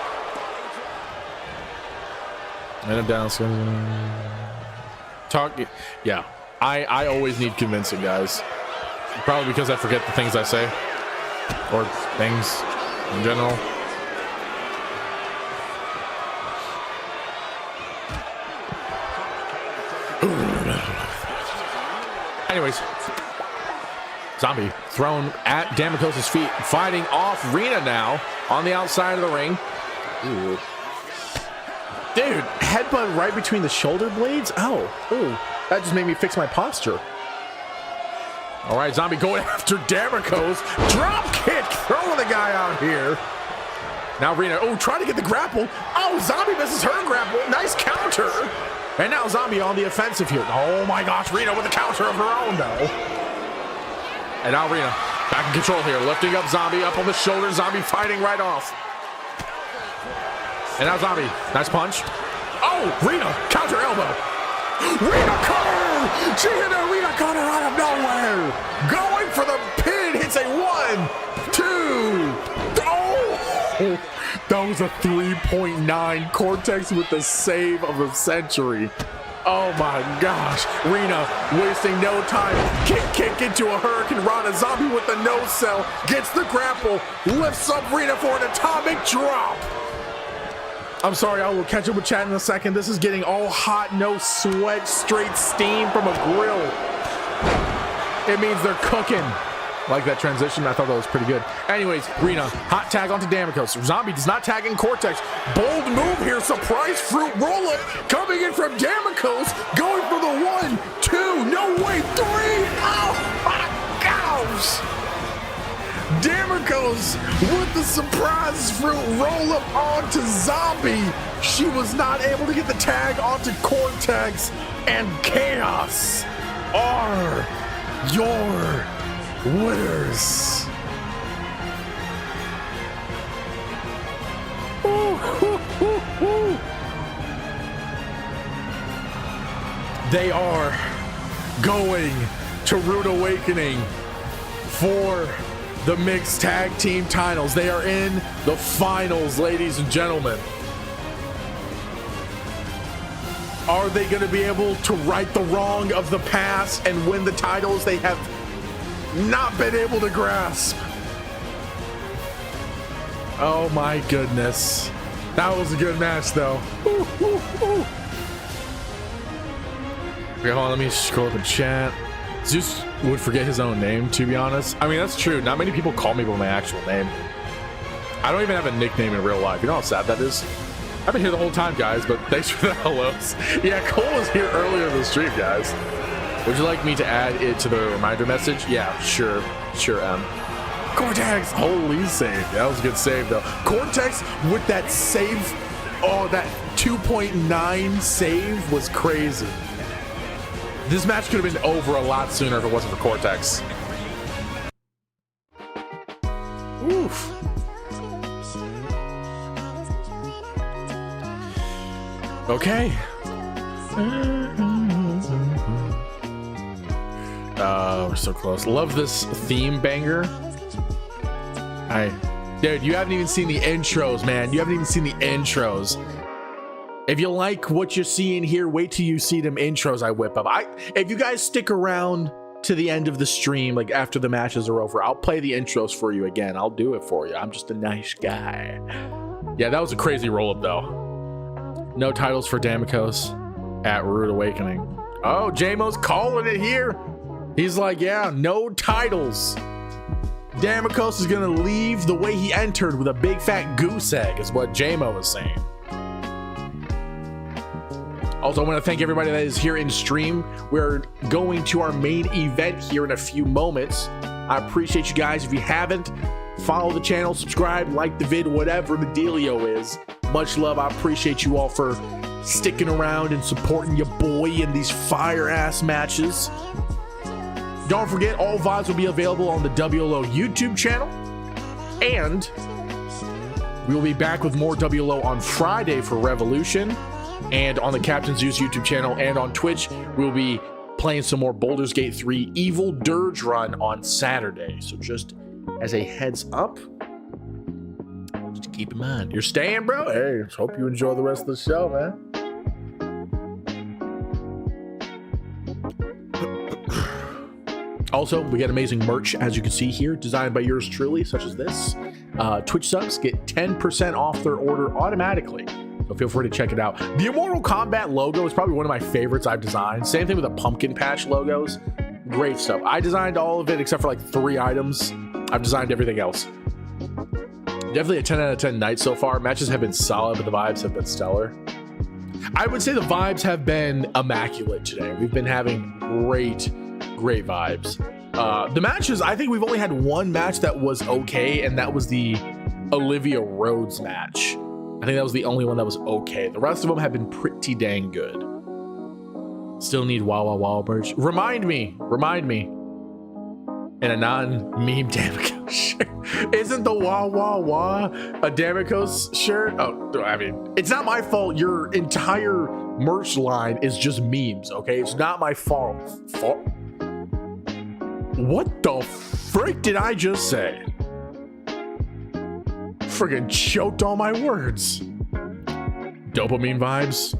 And down. Yeah. I always need convincing, guys. Probably because I forget the things I say. Or things in general. Anyways. Zombie thrown at Damicos' feet. Fighting off Rena now on the outside of the ring. Ooh. Dude, headbutt right between the shoulder blades? Oh, ooh. That just made me fix my posture. All right, Zombie going after Damicos. Drop kick, throwing the guy out here. Now Rena, oh, trying to get the grapple. Oh, Zombie misses her grapple. Nice counter. And now Zombie on the offensive here. Oh my gosh, Rena with a counter of her own though. And now Rena back in control here, lifting up Zombie up on the shoulder. Zombie fighting right off. And now Zombie, nice punch. Oh, Rena, counter elbow. Rena cutter! She hit a Rena cutter out of nowhere. Going for the pin, hits a 1, 2. Oh! That was a 3.9. Cortex with the save of the century. Oh my gosh. Rena wasting no time. Kick into a Hurricane Rana. Zombie with the no sell. Gets the grapple. Lifts up Rena for an atomic drop. I'm sorry, I will catch up with chat in a second. This is getting all hot, no sweat, straight steam from a grill. It means they're cooking. Like that transition, I thought that was pretty good. Anyways, Rena, hot tag onto Damicos. Zombie does not tag in Cortex. Bold move here, surprise fruit roll-up coming in from Damicos. Going for the 1, 2, no way, 3. Oh my gosh. Damicos with the surprise fruit roll up onto Zombie. She was not able to get the tag onto Cortex, and Chaos are your winners. Ooh, ooh, ooh, ooh. They are going to Rude Awakening for the mixed tag team titles. They are in the finals, ladies and gentlemen. Are they going to be able to right the wrong of the past and win the titles they have not been able to grasp? Oh my goodness. That was a good match though. Ooh, ooh, ooh. Okay, hold on, let me scroll up and chat. Zeus would forget his own name, to be honest. I mean, that's true. Not many people call me by my actual name. I don't even have a nickname in real life. You know how sad that is? I've been here the whole time, guys, but thanks for the hellos. Yeah, Cole was here earlier in the stream, guys. Would you like me to add it to the reminder message? Yeah, sure. Sure, Cortex! Holy save. That was a good save, though. Cortex with that save. Oh, that 2.9 save was crazy. This match could have been over a lot sooner if it wasn't for Cortex. Oof. Okay. We're so close. Love this theme banger. Dude, you haven't even seen the intros, man. You haven't even seen the intros. If you like what you're seeing here, wait till you see them intros I whip up. If you guys stick around to the end of the stream, like after the matches are over, I'll play the intros for you again. I'll do it for you. I'm just a nice guy. Yeah, that was a crazy roll-up, though. No titles for Damikos at Rude Awakening. Oh, J-Mo's calling it here. He's like, yeah, no titles. Damikos is going to leave the way he entered with a big fat goose egg, is what J-Mo was saying. Also, I want to thank everybody that is here in stream. We're going to our main event here in a few moments. I appreciate you guys. If you haven't, follow the channel, subscribe, like the vid, whatever the dealio is. Much love. I appreciate you all for sticking around and supporting your boy in these fire-ass matches. Don't forget, all VODs will be available on the WLO YouTube channel. And we will be back with more WLO on Friday for Revolution. And on the Captain Zeus YouTube channel and on Twitch, we'll be playing some more Baldur's Gate 3 Evil Dirge Run on Saturday. So just as a heads up, just keep in mind. You're staying, bro? Hey, hope you enjoy the rest of the show, man. Also, we get amazing merch, as you can see here, designed by yours truly, such as this. Twitch subs get 10% off their order automatically. So feel free to check it out. The Immortal Kombat logo is probably one of my favorites I've designed. Same thing with the Pumpkin Patch logos. Great stuff. I designed all of it except for like 3 items. I've designed everything else. Definitely a 10 out of 10 night so far. Matches have been solid, but the vibes have been stellar. I would say the vibes have been immaculate today. We've been having great vibes. The matches, I think we've only had one match that was okay, and that was the Olivia Rhodes match. I think that was the only one that was okay. The rest of them have been pretty dang good. Still need Wow merch. Remind me in a non-meme Damikos shirt. Isn't the Wow a Damikos shirt? Oh, I mean, it's not my fault. Your entire merch line is just memes, okay? It's not my fault. What the frick did I just say? Friggin' choked all my words. Dopamine vibes.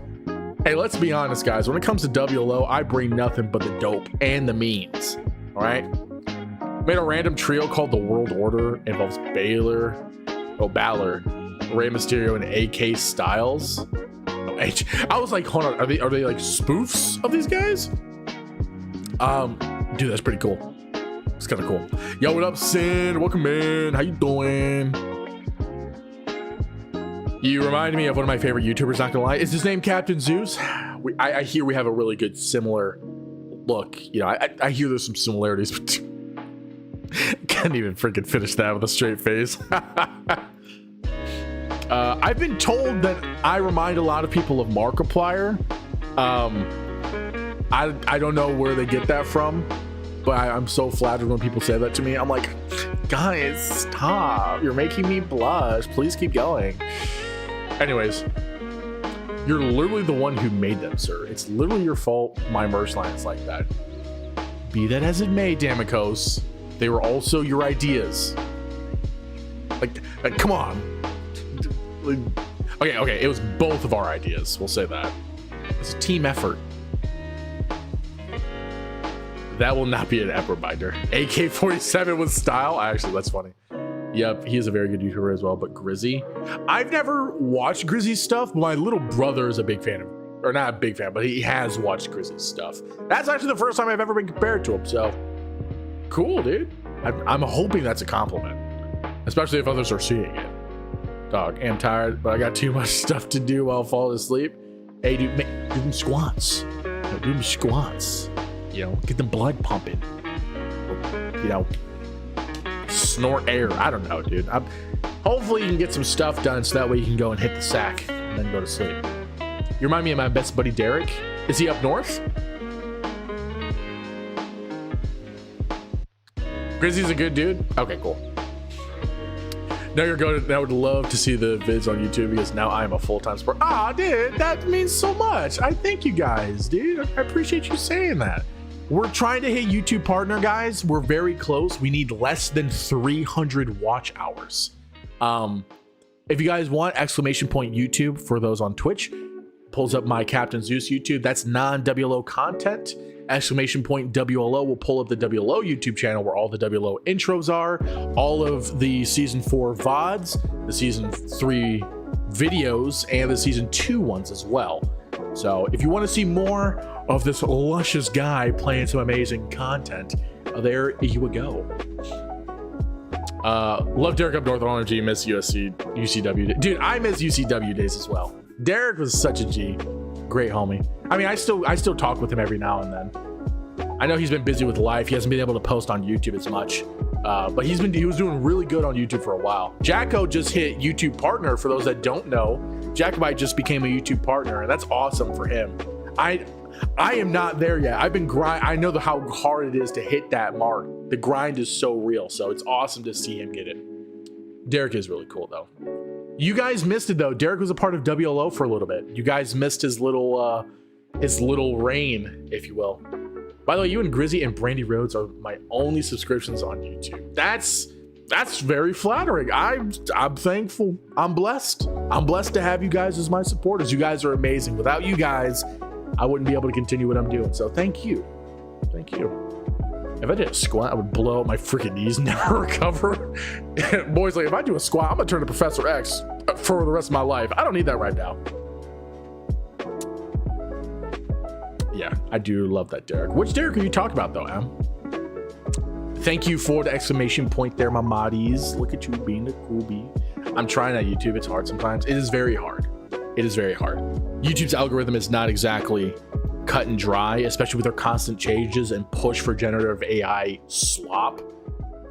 Hey, let's be honest, guys. When it comes to WLO, I bring nothing but the dope and the memes. All right. Made a random trio called the World Order. Involves Balor, Rey Mysterio, and AK Styles. I was like, hold on, are they like spoofs of these guys? Dude, that's pretty cool. It's kind of cool. Yo, what up, Sin? Welcome in. How you doing? You remind me of one of my favorite YouTubers, not gonna lie. Is his name Captain Zeus? I hear we have a really good similar look. You know, I hear there's some similarities, but can't even freaking finish that with a straight face. I've been told that I remind a lot of people of Markiplier. I don't know where they get that from, but I'm so flattered when people say that to me. I'm like, guys, stop. You're making me blush. Please keep going. Anyways, you're literally the one who made them, sir. It's literally your fault my merch line is like that. Be that as it may, Damikos, they were also your ideas. Like come on. Okay, it was both of our ideas. We'll say that. It's a team effort. That will not be an Epper binder. AK-47 with style. Actually, that's funny. Yep, he is a very good YouTuber as well, but Grizzy. I've never watched Grizzy's stuff, but my little brother is a big fan of, or not a big fan, but he has watched Grizzy's stuff. That's actually the first time I've ever been compared to him, so cool, dude. I'm hoping that's a compliment, especially if others are seeing it. Dog, I'm tired, but I got too much stuff to do while falling asleep. Hey, dude, do them squats. Do them squats. You know, get the blood pumping. You know, snort air. I don't know, dude. Hopefully you can get some stuff done so that way you can go and hit the sack and then go to sleep. You remind me of my best buddy Derek. Is he up north? Grizzy's a good dude? Okay, cool. Now you're going to, I would love to see the vids on YouTube because now I'm a full-time sport. Ah, dude, that means so much. I thank you guys, dude. I appreciate you saying that. We're trying to hit YouTube partner, guys. We're very close. We need less than 300 watch hours. If you guys want, exclamation point YouTube for those on Twitch. Pulls up my Captain Zeus YouTube. That's non-WLO content. Exclamation point WLO will pull up the WLO YouTube channel where all the WLO intros are, all of the season 4 VODs, the season 3 videos, and the season 2 ones as well. So if you want to see more of this luscious guy playing some amazing content, there you would go. Love Derek up north on G, miss UCW. Dude, I miss UCW days as well. Derek was such a G. Great homie. I mean, I still talk with him every now and then. I know he's been busy with life. He hasn't been able to post on YouTube as much. But he was doing really good on YouTube for a while. Jacko just hit YouTube partner. For those that don't know, Jacobite just became a YouTube partner, and that's awesome for him. I am not there yet. I've been grind. I know how hard it is to hit that mark. The grind is so real, so it's awesome to see him get it. Derek is really cool though. You guys missed it though. Derek was a part of WLO for a little bit. You guys missed his little reign, if you will. By the way, you and Grizzy and Brandy Rhodes are my only subscriptions on YouTube. That's very flattering. I'm thankful. I'm blessed. I'm blessed to have you guys as my supporters. You guys are amazing. Without you guys, I wouldn't be able to continue what I'm doing. So thank you. Thank you. If I did a squat, I would blow out my freaking knees, never recover. Boys, like, if I do a squat, I'm gonna turn to Professor X for the rest of my life. I don't need that right now. Yeah, I do love that Derek. Which Derek are you talking about though, Em? Thank you for the exclamation point there, my moddies. Look at you being a cool bee. I'm trying that YouTube. It's hard sometimes. It is very hard. It is very hard. YouTube's algorithm is not exactly cut and dry, especially with their constant changes and push for generative AI slop.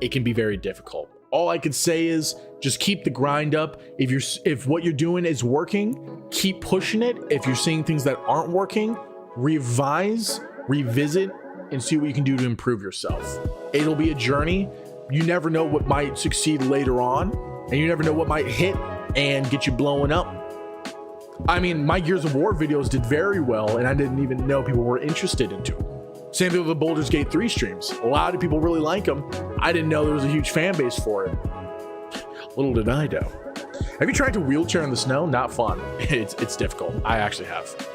It can be very difficult. All I could say is just keep the grind up. If what you're doing is working, keep pushing it. If you're seeing things that aren't working, revise, revisit, and see what you can do to improve yourself. It'll be a journey. You never know what might succeed later on, and you never know what might hit and get you blowing up. I mean, my Gears of War videos did very well, and I didn't even know people were interested into it. Same thing with the Baldur's Gate 3 streams. A lot of people really like them. I didn't know there was a huge fan base for it. Little did I know. Have you tried to wheelchair in the snow? Not fun. It's difficult. I actually have.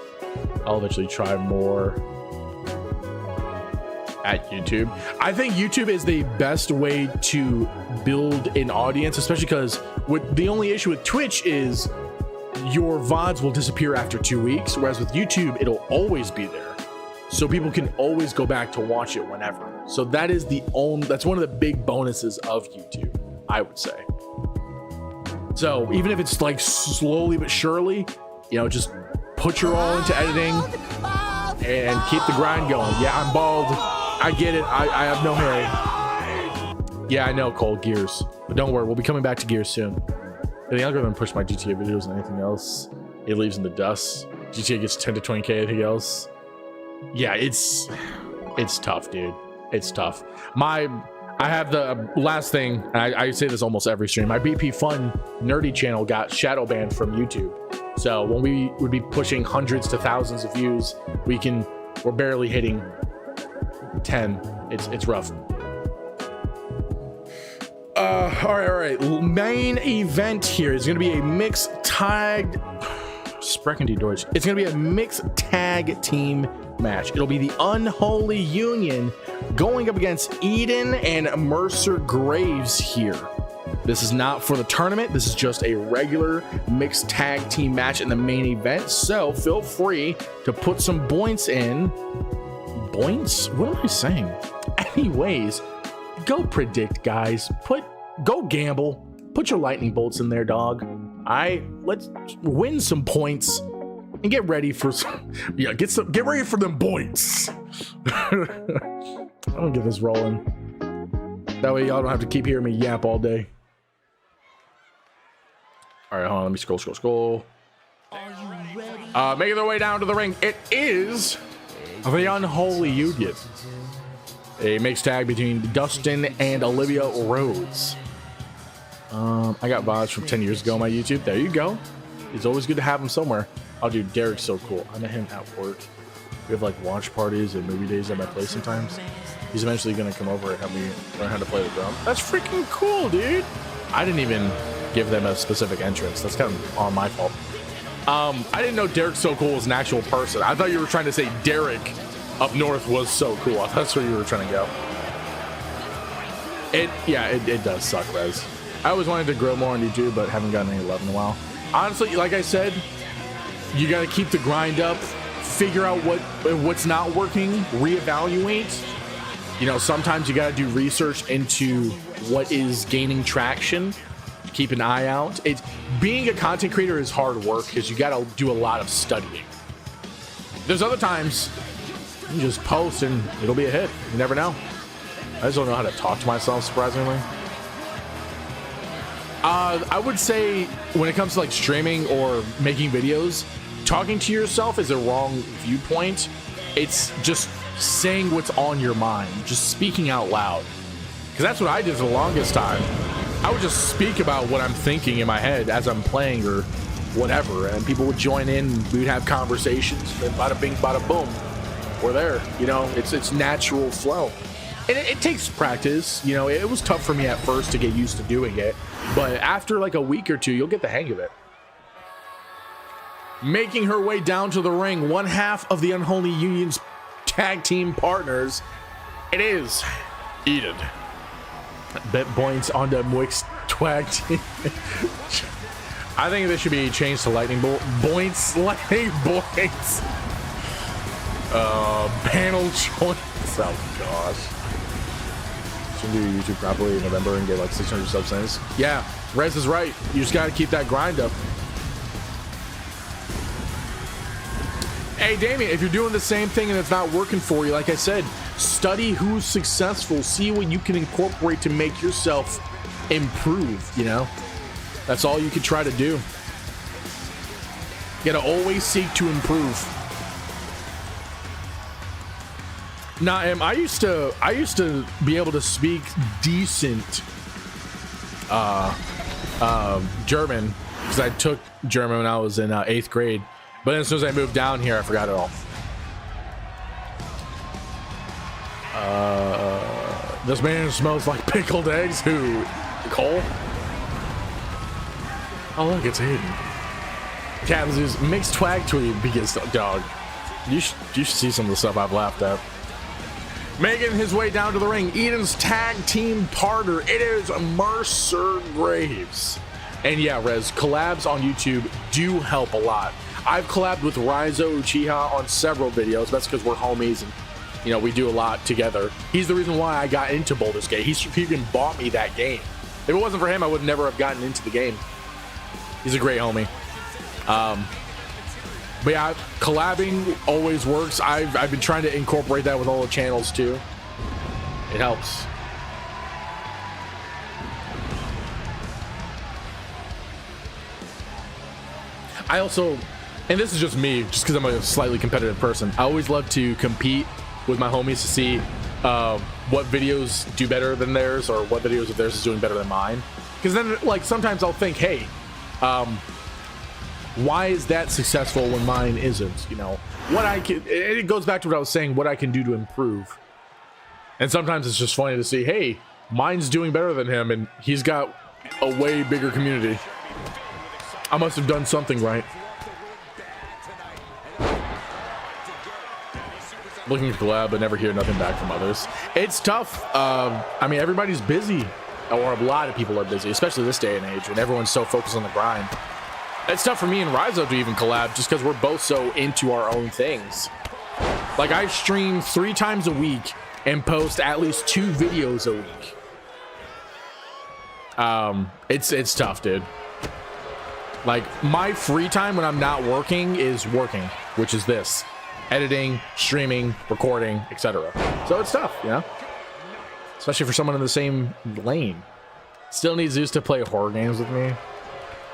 I'll eventually try more at YouTube. I think YouTube is the best way to build an audience, especially because the only issue with Twitch is your VODs will disappear after 2 weeks, whereas with YouTube, it'll always be there. So people can always go back to watch it whenever. So that's one of the big bonuses of YouTube, I would say. So even if it's like slowly but surely, just put your all into editing and keep the grind going. Yeah, I'm bald. I get it. I have no hair. Yeah, I know, Cole, Gears. But don't worry, we'll be coming back to Gears soon. The algorithm pushed my GTA videos and anything else, it leaves in the dust. GTA gets 10 to 20K, anything else. Yeah, it's tough, dude. It's tough. I have the last thing, and I say this almost every stream, my BP Fun nerdy channel got shadow banned from YouTube. So when we would be pushing hundreds to thousands of views, we're barely hitting 10. It's rough. All right. Main event here is going to be a mixed tag. Sprechen die Deutsch. It's going to be a mixed tag team match. It'll be the Unholy Union going up against Eden and Mercer Graves here. This is not for the tournament. This is just a regular mixed tag team match in the main event. So feel free to put some points in. Points? What am I saying? Anyways, go predict, guys. Go gamble. Put your lightning bolts in there, dog. Let's win some points and get ready for some. Yeah, get ready for them points. I'm gonna get this rolling. That way y'all don't have to keep hearing me yap all day. All right, hold on. Let me scroll. Making their way down to the ring. It is the Unholy Union. A mixed tag between Dustin and Olivia Rhodes. I got VODs from 10 years ago on my YouTube. There you go. It's always good to have him somewhere. Oh, dude, Derek's so cool. I met him at work. We have like watch parties and movie days at my place sometimes. He's eventually gonna come over and help me learn how to play the drum. That's freaking cool, dude. I didn't even give them a specific entrance. That's kind of on my fault. I didn't know Derek So Cool was an actual person. I thought you were trying to say Derek up north was so cool. I thought that's where you were trying to go. It does suck, Rez. I always wanted to grow more on YouTube, but haven't gotten any love in a while. Honestly, like I said, you got to keep the grind up, figure out what's not working, reevaluate. You know, sometimes you got to do research into what is gaining traction. Keep an eye out. Being a content creator is hard work because you got to do a lot of studying. There's other times you just post and it'll be a hit. You never know. I just don't know how to talk to myself, surprisingly. I would say when it comes to like streaming or making videos, talking to yourself is a wrong viewpoint. It's just saying what's on your mind, just speaking out loud. Because that's what I did for the longest time. I would just speak about what I'm thinking in my head as I'm playing or whatever, and people would join in, and we'd have conversations, and bada bing, bada boom, we're there. You know, it's natural flow. And it takes practice. You know, it was tough for me at first to get used to doing it, but after like a week or two, you'll get the hang of it. Making her way down to the ring, one half of the Unholy Union's tag team partners, it is Eden. Bet points on the Mwix twag team. I think this should be changed to lightning bolt. Boints, lightning boints. Panel joints. Oh gosh. Should do YouTube properly in November and get like 600 subs. Yeah, Rez is right. You just got to keep that grind up. Hey, Damien, if you're doing the same thing and it's not working for you, like I said, study who's successful. See what you can incorporate to make yourself improve, you know? That's all you could try to do. You gotta always seek to improve. Now, I used to be able to speak decent German because I took German when I was in 8th grade. But then as soon as I moved down here, I forgot it all. This man smells like pickled eggs. Who? Cole? Oh, look, it's Hayden. Captain's mixed twag tweet because, dog, you should see some of the stuff I've laughed at. Making his way down to the ring, Eden's tag team partner, it is Mercer Graves. And yeah, Rez, collabs on YouTube do help a lot. I've collabed with Raizo Uchiha on several videos. That's because we're homies and, you know, we do a lot together. He's the reason why I got into Baldur's Gate. He even bought me that game. If it wasn't for him, I would never have gotten into the game. He's a great homie. But yeah, collabing always works. I've been trying to incorporate that with all the channels too. It helps. I also, and this is just me, just because I'm a slightly competitive person, I always love to compete with my homies to see what videos do better than theirs or what videos of theirs is doing better than mine. Because then, like, sometimes I'll think, hey, why is that successful when mine isn't? You know, what I can, it goes back to what I was saying, what I can do to improve. And sometimes it's just funny to see, hey, mine's doing better than him and he's got a way bigger community. I must have done something right. Looking at the lab but never hear nothing back from others. It's tough. I mean, everybody's busy, or a lot of people are busy, especially this day and age when everyone's so focused on the grind. It's tough for me and Raizo to even collab just because we're both so into our own things. Like, I stream 3 times a week and post at least 2 videos a week. It's tough, dude. Like, my free time when I'm not working is working, which is this: editing, streaming, recording, etc. So it's tough, you know, especially for someone in the same lane. Still need Zeus to play horror games with me.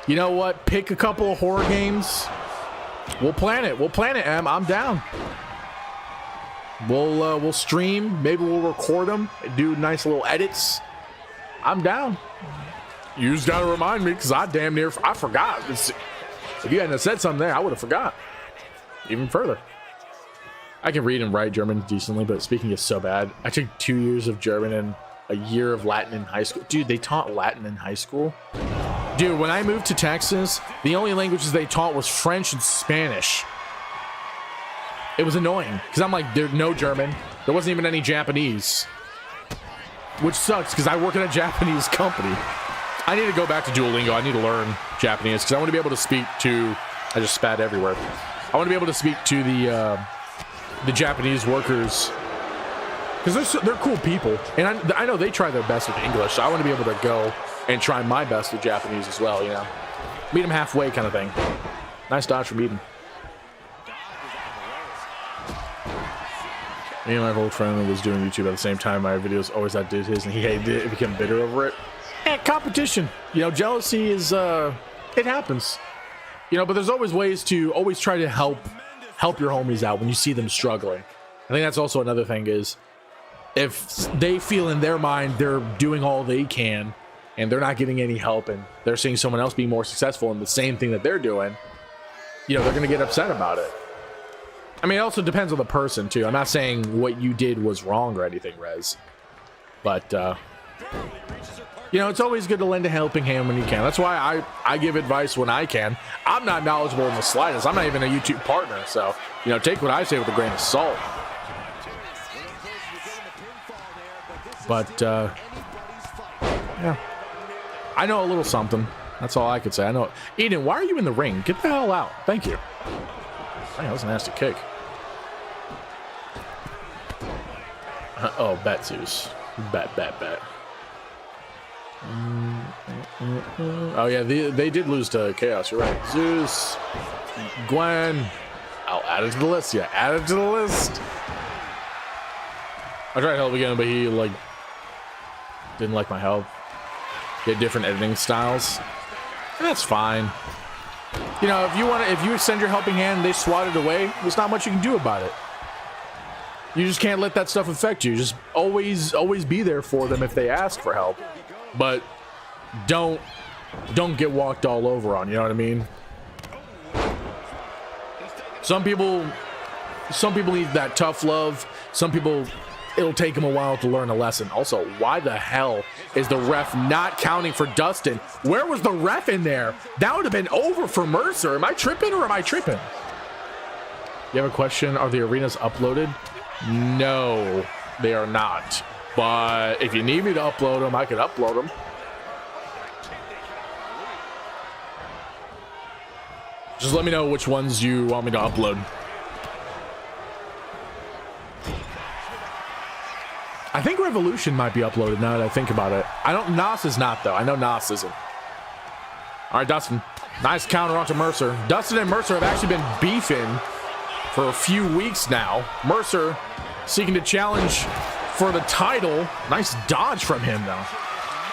You know what? Pick a couple of horror games. We'll plan it. We'll plan it, Em. I'm down. We'll stream. Maybe we'll record them. Do nice little edits. I'm down. You just gotta remind me, because I damn near I forgot. If you hadn't said something there, I would have forgot even further. I can read and write German decently, but speaking is so bad. I took 2 years of German and a year of Latin in high school. Dude, they taught Latin in high school. Dude, when I moved to Texas, the only languages they taught was French and Spanish. It was annoying because I'm like, there's no German. There wasn't even any Japanese, which sucks because I work at a Japanese company. I need to go back to Duolingo. I need to learn Japanese because I want to be able to speak to, I just spat everywhere. I want to be able to speak to the Japanese workers because they're cool people. And I know they try their best with English. So I want to be able to go and try my best with Japanese as well, you know. Meet them halfway kind of thing. Nice dodge from Eden. Me and my old friend was doing YouTube at the same time. My videos always outdid his, and he hated it. He became bitter over it. And competition, you know, jealousy is it happens, you know. But there's always ways to always try to help your homies out when you see them struggling. I think that's also another thing is if they feel in their mind they're doing all they can and they're not getting any help, and they're seeing someone else be more successful in the same thing that they're doing, you know, they're gonna get upset about it. I mean, it also depends on the person, too. I'm not saying what you did was wrong or anything, Rez. But, you know, it's always good to lend a helping hand when you can. That's why I give advice when I can. I'm not knowledgeable in the slightest. I'm not even a YouTube partner. So, you know, take what I say with a grain of salt. But, yeah. I know a little something. That's all I could say. I know. Eden, why are you in the ring? Get the hell out. Thank you. Man, that was a nasty kick. Oh, bet, Zeus. Bet. Oh, yeah, they did lose to Chaos. You're right. Zeus. Gwen. I'll add it to the list. Yeah, add it to the list. I tried to help again, but he, like, didn't like my help. He had different editing styles. And that's fine. You know, if you extend your helping hand and they swat it away, there's not much you can do about it. You just can't let that stuff affect you. Just always be there for them if they ask for help. But don't get walked all over on, you know what I mean? Some people need that tough love. Some people, it'll take them a while to learn a lesson. Also, why the hell is the ref not counting for Dustin? Where was the ref in there? That would have been over for Mercer. Am I tripping or am I tripping? You have a question? Are the arenas uploaded? No, they are not. But if you need me to upload them, I can upload them. Just let me know which ones you want me to upload. I think Revolution might be uploaded now that I think about it. I don't. NOS is not, though. I know NOS isn't. All right, Dustin. Nice counter onto Mercer. Dustin and Mercer have actually been beefing for a few weeks now. Mercer seeking to challenge for the title. Nice dodge from him, though.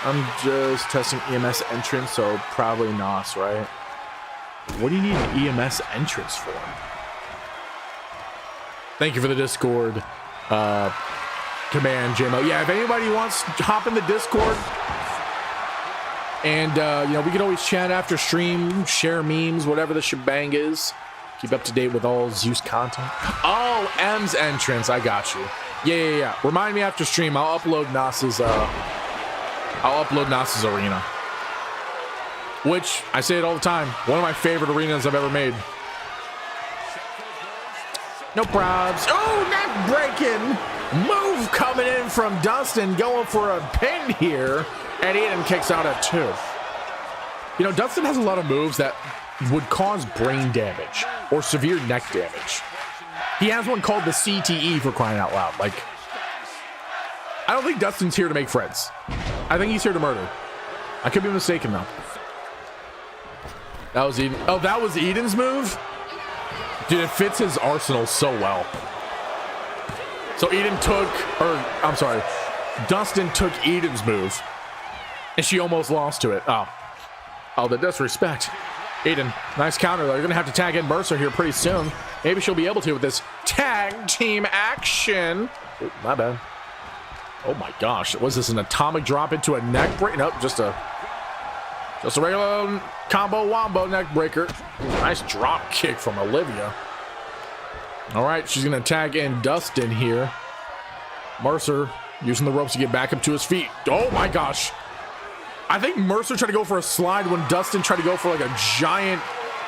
I'm just testing EMS entrance, so probably NOS, right? What do you need an EMS entrance for? Thank you for the Discord command, JMO. Yeah, if anybody wants to hop in the Discord and, you know, we can always chat after stream, share memes, whatever the shebang is. Keep up to date with all Zeus content. Oh, M's entrance. I got you. Yeah. Remind me after stream. I'll upload NOS's arena. Which, I say it all the time, one of my favorite arenas I've ever made. No probs. Oh, neck breaking. Move coming in from Dustin, going for a pin here. And Eden kicks out at 2. You know, Dustin has a lot of moves that would cause brain damage or severe neck damage. He has one called the CTE, for crying out loud. Like, I don't think Dustin's here to make friends. I think he's here to murder. I could be mistaken, though. That was Eden. Oh, that was Eden's move? Dude, it fits his arsenal so well. So Dustin took Eden's move. And she almost lost to it. Oh, the disrespect. Eden, nice counter, though. You're going to have to tag in Mercer here pretty soon. Maybe she'll be able to with this tag team action. Ooh, my bad. Oh, my gosh. Was this an atomic drop into a neck break? Nope, just a Just a regular combo wombo neck breaker. Nice drop kick from Olivia. All right, she's going to tag in Dustin here. Mercer using the ropes to get back up to his feet. Oh my gosh. I think Mercer tried to go for a slide when Dustin tried to go for like a giant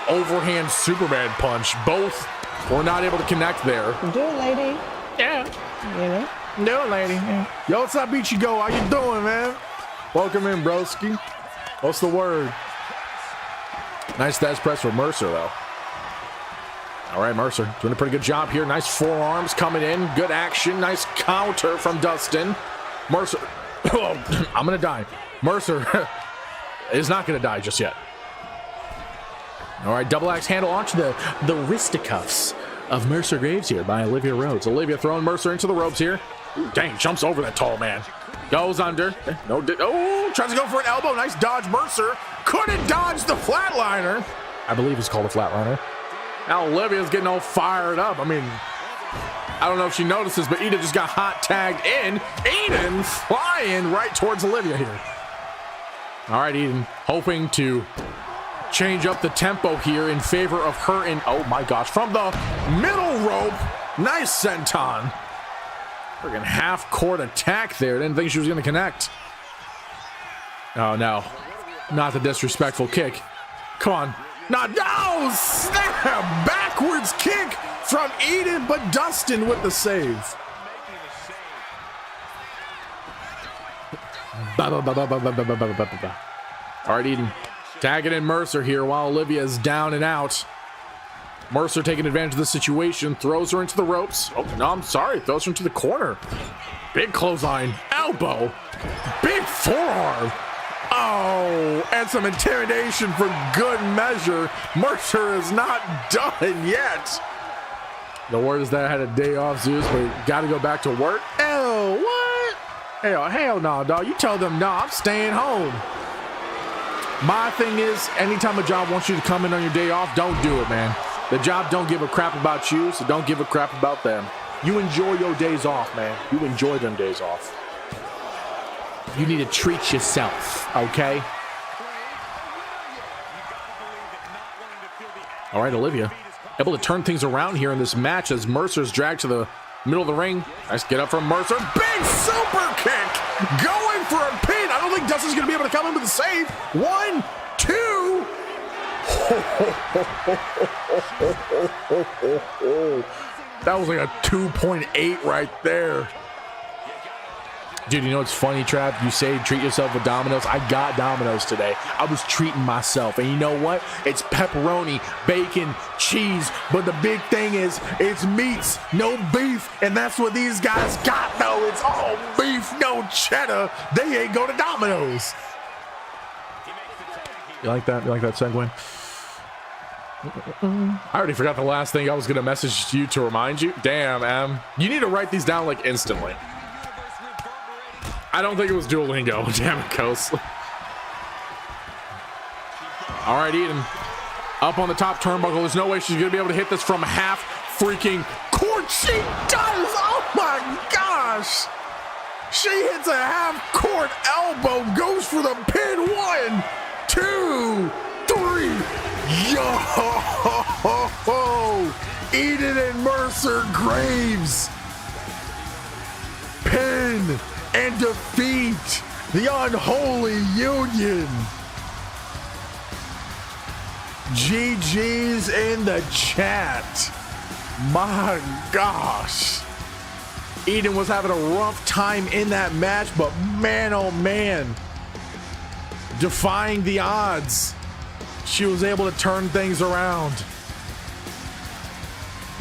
overhand Superman punch. Both were not able to connect there. Do it, lady. Yeah. You know? Do it, lady. Yeah. Yo, what's up, Ichigo? How you doing, man? Welcome in, broski. What's the word? Nice stats press for Mercer, though. All right, Mercer doing a pretty good job here. Nice forearms coming in. Good action. Nice counter from Dustin. Mercer. Oh, I'm going to die. Mercer is not going to die just yet. All right, double axe handle onto the wristicuffs of Mercer Graves here by Olivia Rhodes. Olivia throwing Mercer into the ropes here. Ooh, dang, jumps over that tall man. Goes under. No, oh, tries to go for an elbow. Nice dodge. Mercer couldn't dodge the flatliner. I believe it's called a flatliner. Now Olivia's getting all fired up. I mean, I don't know if she notices, but Eden just got hot tagged in. Eden flying right towards Olivia here. All right, Eden hoping to change up the tempo here in favor of her. In oh my gosh, from the middle rope. Nice senton. Friggin' half court attack there. Didn't think she was going to connect. Oh no, not the disrespectful kick. Come on. No, snap! Backwards kick from Eden, but Dustin with the save. All right, Eden tagging in Mercer here while Olivia is down and out. Mercer taking advantage of the situation, throws her into the ropes. Oh, no, I'm sorry. Throws her into the corner. Big clothesline, elbow, big forearm. Oh, and some intimidation for good measure. Mercer is not done yet. The word is that I had a day off, Zeus, but got to go back to work. Oh, what? Hell no, dog. You tell them, no, I'm staying home. My thing is, anytime a job wants you to come in on your day off, don't do it, man. The job don't give a crap about you, so don't give a crap about them. You enjoy your days off, man. You enjoy them days off. You need to treat yourself, okay? All right, Olivia, able to turn things around here in this match as Mercer's dragged to the middle of the ring. Nice get up from Mercer. Big super kick. Going for a pin. I don't think Dustin's going to be able to come in with a save. 1, 2. That was like a 2.8 right there. Dude, you know what's funny, Trav? You say treat yourself with Domino's. I got Domino's today. I was treating myself. And you know what? It's pepperoni, bacon, cheese. But the big thing is, it's meats, no beef. And that's what these guys got, though. It's all beef, no cheddar. They ain't go to Domino's. You like that? You like that segue? I already forgot the last thing I was going to message you to remind you. Damn, Em. You need to write these down, like, instantly. I don't think it was Duolingo. Damn it, Coast. All right, Eden. Up on the top turnbuckle. There's no way she's going to be able to hit this from half freaking court. She does! Oh, my gosh! She hits a half court elbow. Goes for the pin. 1, 2, 3. Yo! Eden and Mercer Graves. Pin and defeat the unholy union. GG's in the chat. My gosh. Eden was having a rough time in that match, but man, oh man. Defying the odds. She was able to turn things around.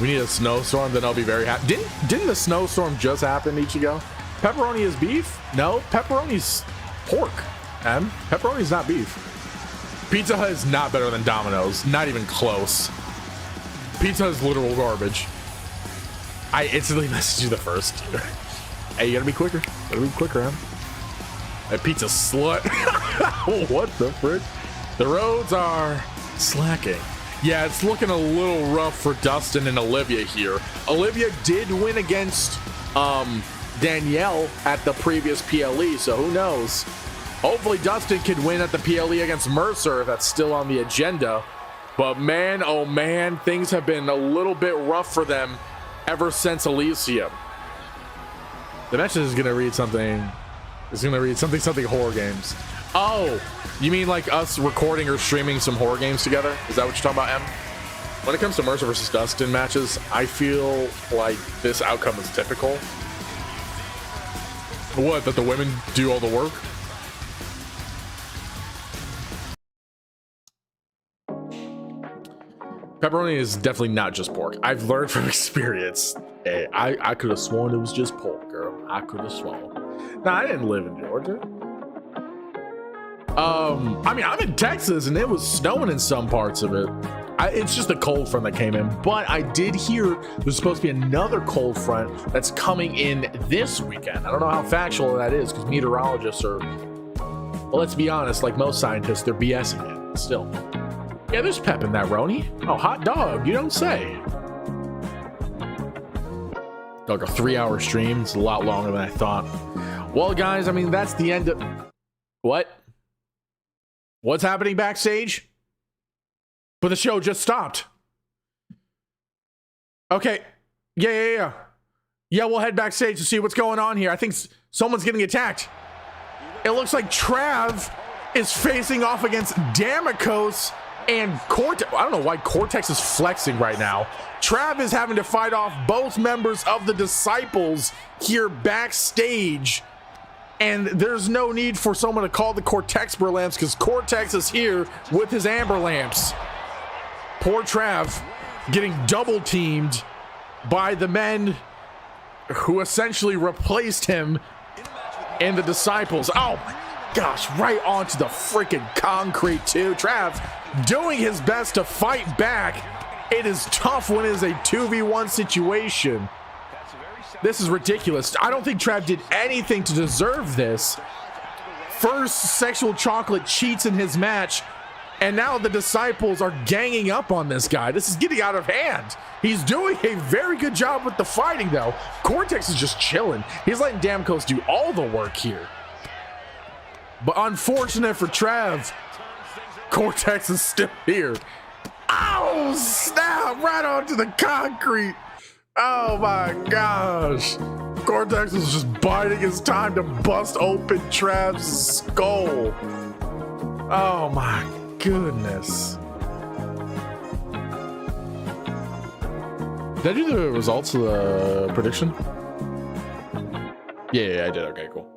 We need a snowstorm, then I'll be very happy. Didn't the snowstorm just happen, Ichigo? Pepperoni is beef? No, pepperoni's pork. And pepperoni's not beef. Pizza Hut is not better than Domino's. Not even close. Pizza Hut is literal garbage. I instantly messaged you the first. Hey, you gotta be quicker. Gotta be quicker, man. That pizza slut. What the frick? The roads are slacking. Yeah, it's looking a little rough for Dustin and Olivia here. Olivia did win against Danielle at the previous PLE, so who knows? Hopefully Dustin can win at the PLE against Mercer if that's still on the agenda. But man, oh man, things have been a little bit rough for them ever since Elysium. The message is going to read something. It's going to read something horror games. Oh, you mean like us recording or streaming some horror games together? Is that what you're talking about, Em? When it comes to Mercer versus Dustin matches, I feel like this outcome is typical. What, that the women do all the work? Pepperoni is definitely not just pork. I've learned from experience. Hey, I could have sworn it was just pork, girl. I could have sworn. Nah, I didn't live in Georgia. I mean, I'm in Texas and it was snowing in some parts of it. It's just a cold front that came in, but I did hear there's supposed to be another cold front that's coming in this weekend. I don't know how factual that is because meteorologists are, well, let's be honest, like most scientists, they're BSing it still. Yeah, there's pep in that, Roni. Oh, hot dog, you don't say. Like a 3-hour stream. It's a lot longer than I thought. Well, guys, I mean, that's the end of... What? What's happening backstage? But the show just stopped. Okay. Yeah. Yeah, we'll head backstage to see what's going on here. I think someone's getting attacked. It looks like Trav is facing off against Damikos and Cortex. I don't know why Cortex is flexing right now. Trav is having to fight off both members of the Disciples here backstage. And there's no need for someone to call the Cortex lamps because Cortex is here with his amber lamps. Poor Trav getting double teamed by the men who essentially replaced him in the Disciples. Oh my gosh, right onto the freaking concrete too. Trav doing his best to fight back. It is tough when it is a 2v1 situation. This is ridiculous. I don't think Trav did anything to deserve this. First, Sexual Chocolate cheats in his match, and now the Disciples are ganging up on this guy. This is getting out of hand. He's doing a very good job with the fighting, though. Cortex is just chilling. He's letting Damikos do all the work here. But unfortunate for Trav, Cortex is still here. Oh, snap! Right onto the concrete. Oh my gosh. Cortex is just biding his time to bust open Trav's skull. Oh my goodness. Did I do the results of the prediction? Yeah, I did. Okay, cool.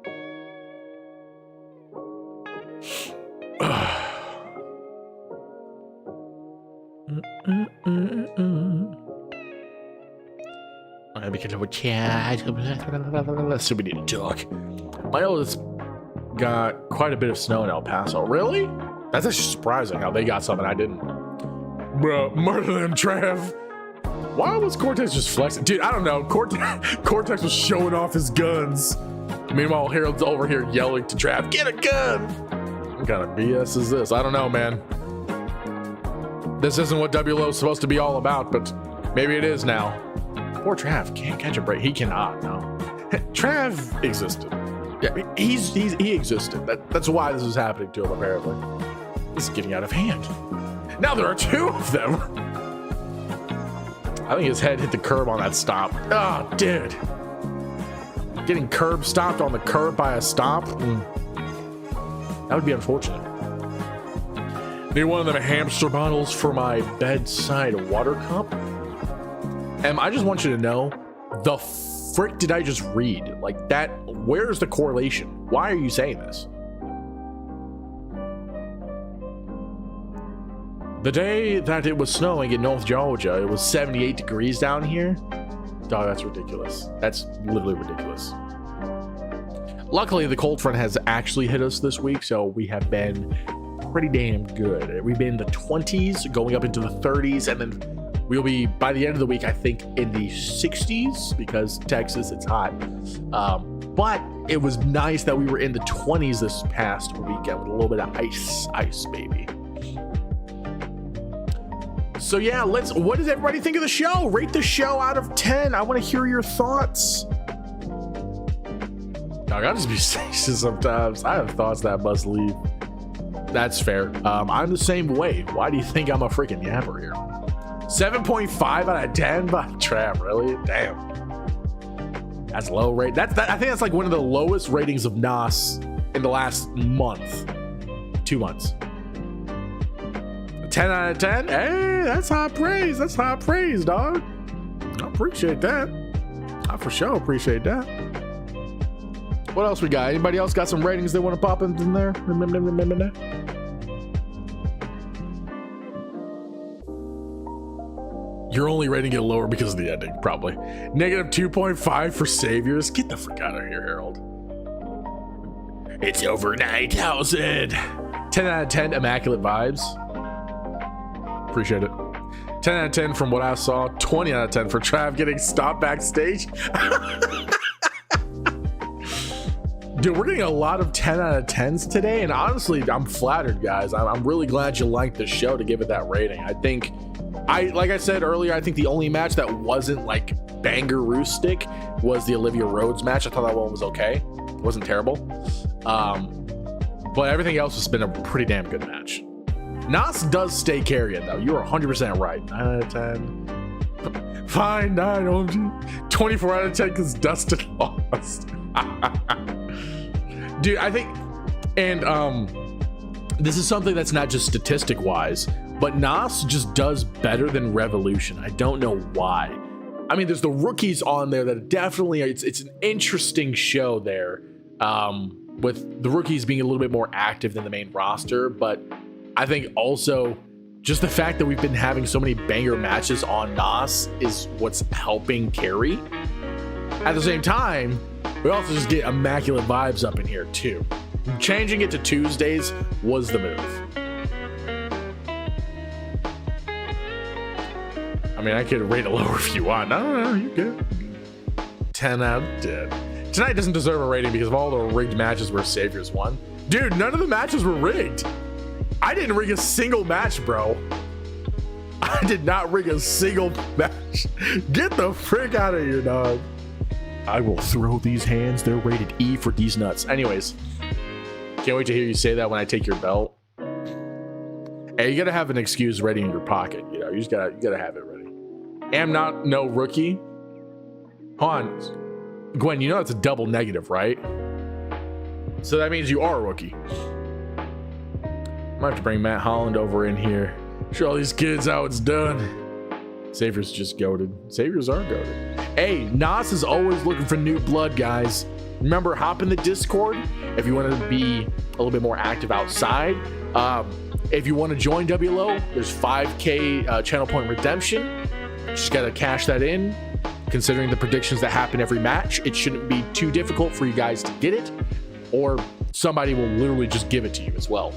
Let me get over chat. So we need to talk. I know it's got quite a bit of snow in El Paso. Really? That's actually surprising how they got something I didn't. Bro, murder them, Trav. Why was Cortex just flexing? Dude, I don't know. Cortex was showing off his guns. Meanwhile, Harold's over here yelling to Trav, get a gun! What kind of BS is this? I don't know, man. This isn't what WLO is supposed to be all about, but maybe it is now. Poor Trav can't catch a break. He cannot, no. Trav existed. Yeah, he existed. That's why this is happening to him, apparently. This is getting out of hand. Now there are two of them. I think his head hit the curb on that stop. Oh, dude. Getting curb stopped on the curb by a stop? That would be unfortunate. Need one of them hamster bottles for my bedside water cup? I just want you to know, the frick did I just read? Like that, where's the correlation? Why are you saying this? The day that it was snowing in North Georgia, it was 78 degrees down here. Dog, that's ridiculous. That's literally ridiculous. Luckily, the cold front has actually hit us this week, so we have been pretty damn good. We've been in the 20s, going up into the 30s, and then we'll be, by the end of the week, I think, in the 60s, because Texas, it's hot. But it was nice that we were in the 20s this past weekend with a little bit of ice, baby. So yeah, what does everybody think of the show? Rate the show out of 10. I want to hear your thoughts. dog. I'll just be sexist sometimes. I have thoughts that must leave. That's fair. I'm the same way. Why do you think I'm a freaking yapper here? 7.5 out of 10 by Trav, really? Damn. That's low rate. I think that's like one of the lowest ratings of NOS in the last month. 2 months. 10 out of 10? Hey, that's high praise. That's high praise, dog. I appreciate that. I for sure appreciate that. What else we got? Anybody else got some ratings they want to pop in there? You're only rating it lower because of the ending, probably. Negative 2.5 for Saviors. Get the frick out of here, Harold. It's over 9,000. 10 out of 10 immaculate vibes. Appreciate it. 10 out of 10 from what I saw. 20 out of 10 for Trav getting stopped backstage. Dude, we're getting a lot of 10 out of 10s today, and honestly, I'm flattered, guys. I'm really glad you liked the show to give it that rating. I think, like I said earlier, I think the only match that wasn't like banger-roostic was the Olivia Rhodes match. I thought that one was okay. It wasn't terrible. But everything else has been a pretty damn good match. NOS does stay carrying, though. You are 100% right. 9 out of 10. Fine, 9, OMG. 24 out of 10 because Dustin lost. Dude, I think, and this is something that's not just statistic wise, but NOS just does better than Revolution. I don't know why. I mean, there's the rookies on there that definitely, it's an interesting show there, with the rookies being a little bit more active than the main roster. But I think also just the fact that we've been having so many banger matches on NOS is what's helping carry. At the same time, we also just get immaculate vibes up in here too. Changing it to Tuesdays was the move. I mean, I could rate it lower if you want. No, you good. 10 out of 10. Tonight doesn't deserve a rating because of all the rigged matches where Saviors won. Dude, none of the matches were rigged. I didn't rig a single match, bro. I did not rig a single match. Get the frick out of here, dog. I will throw these hands. They're rated E for these nuts. Anyways, can't wait to hear you say that when I take your belt. Hey, you gotta have an excuse ready in your pocket. You know, you gotta have it ready. Am not no rookie. Hold on, Gwen. You know that's a double negative, right? So that means you are a rookie. I might have to bring Matt Holland over in here. Show all these kids how it's done. Saviors just goated. Saviors are goated. Hey, NOS is always looking for new blood, guys. Remember, hop in the Discord if you want to be a little bit more active outside. If you want to join WLO, there's 5K channel point redemption. Just got to cash that in. Considering the predictions that happen every match, it shouldn't be too difficult for you guys to get it, or somebody will literally just give it to you as well.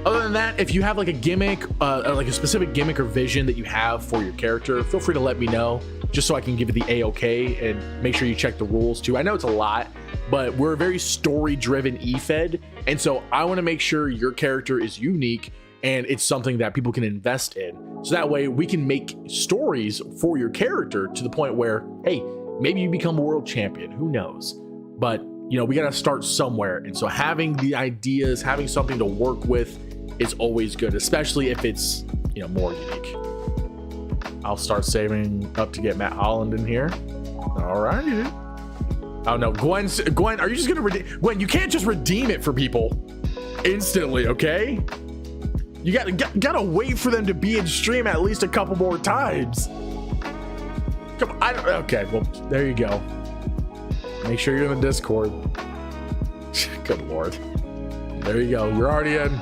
Other than that, if you have like a gimmick, like a specific gimmick or vision that you have for your character, feel free to let me know, just so I can give it the A-OK and make sure you check the rules too. I know it's a lot, but we're a very story-driven efed, and so I want to make sure your character is unique and it's something that people can invest in. So that way we can make stories for your character to the point where, hey, maybe you become a world champion, who knows? But, you know, we got to start somewhere. And so having the ideas, having something to work with is always good, especially if it's, you know, more unique. I'll start saving up to get Matt Holland in here. All right. Oh no, Gwen, are you just gonna redeem? Gwen, you can't just redeem it for people instantly, okay? You gotta wait for them to be in stream at least a couple more times. Come on, okay, well, there you go. Make sure you're in the Discord. Good Lord. There you go, you're already in.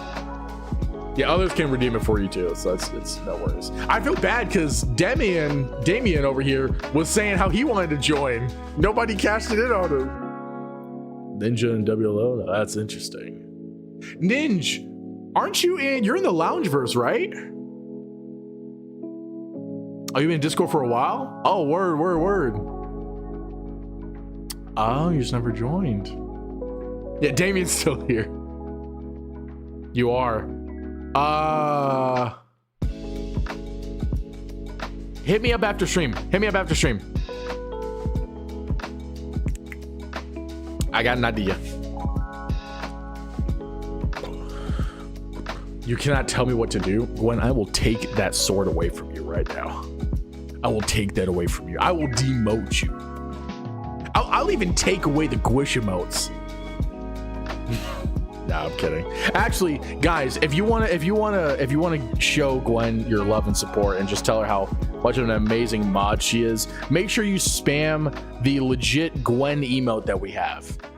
Yeah, others can redeem it for you too, so it's no worries. I feel bad because Damien over here was saying how he wanted to join. Nobody cashed it in on him. Ninja and WLO? No, that's interesting. Ninja, aren't you in? You're in the Loungeverse, right? Oh, you've been in Discord for a while? Oh, word. Oh, you just never joined. Yeah, Damien's still here. You are. Hit me up after stream. I got an idea. You cannot tell me what to do. Gwen, I will take that sword away from you right now. I will take that away from you. I will demote you. I'll even take away the Gwish emotes. Nah, I'm kidding. Actually, guys, if you wanna show Gwen your love and support and just tell her how much of an amazing mod she is, make sure you spam the legit Gwen emote that we have.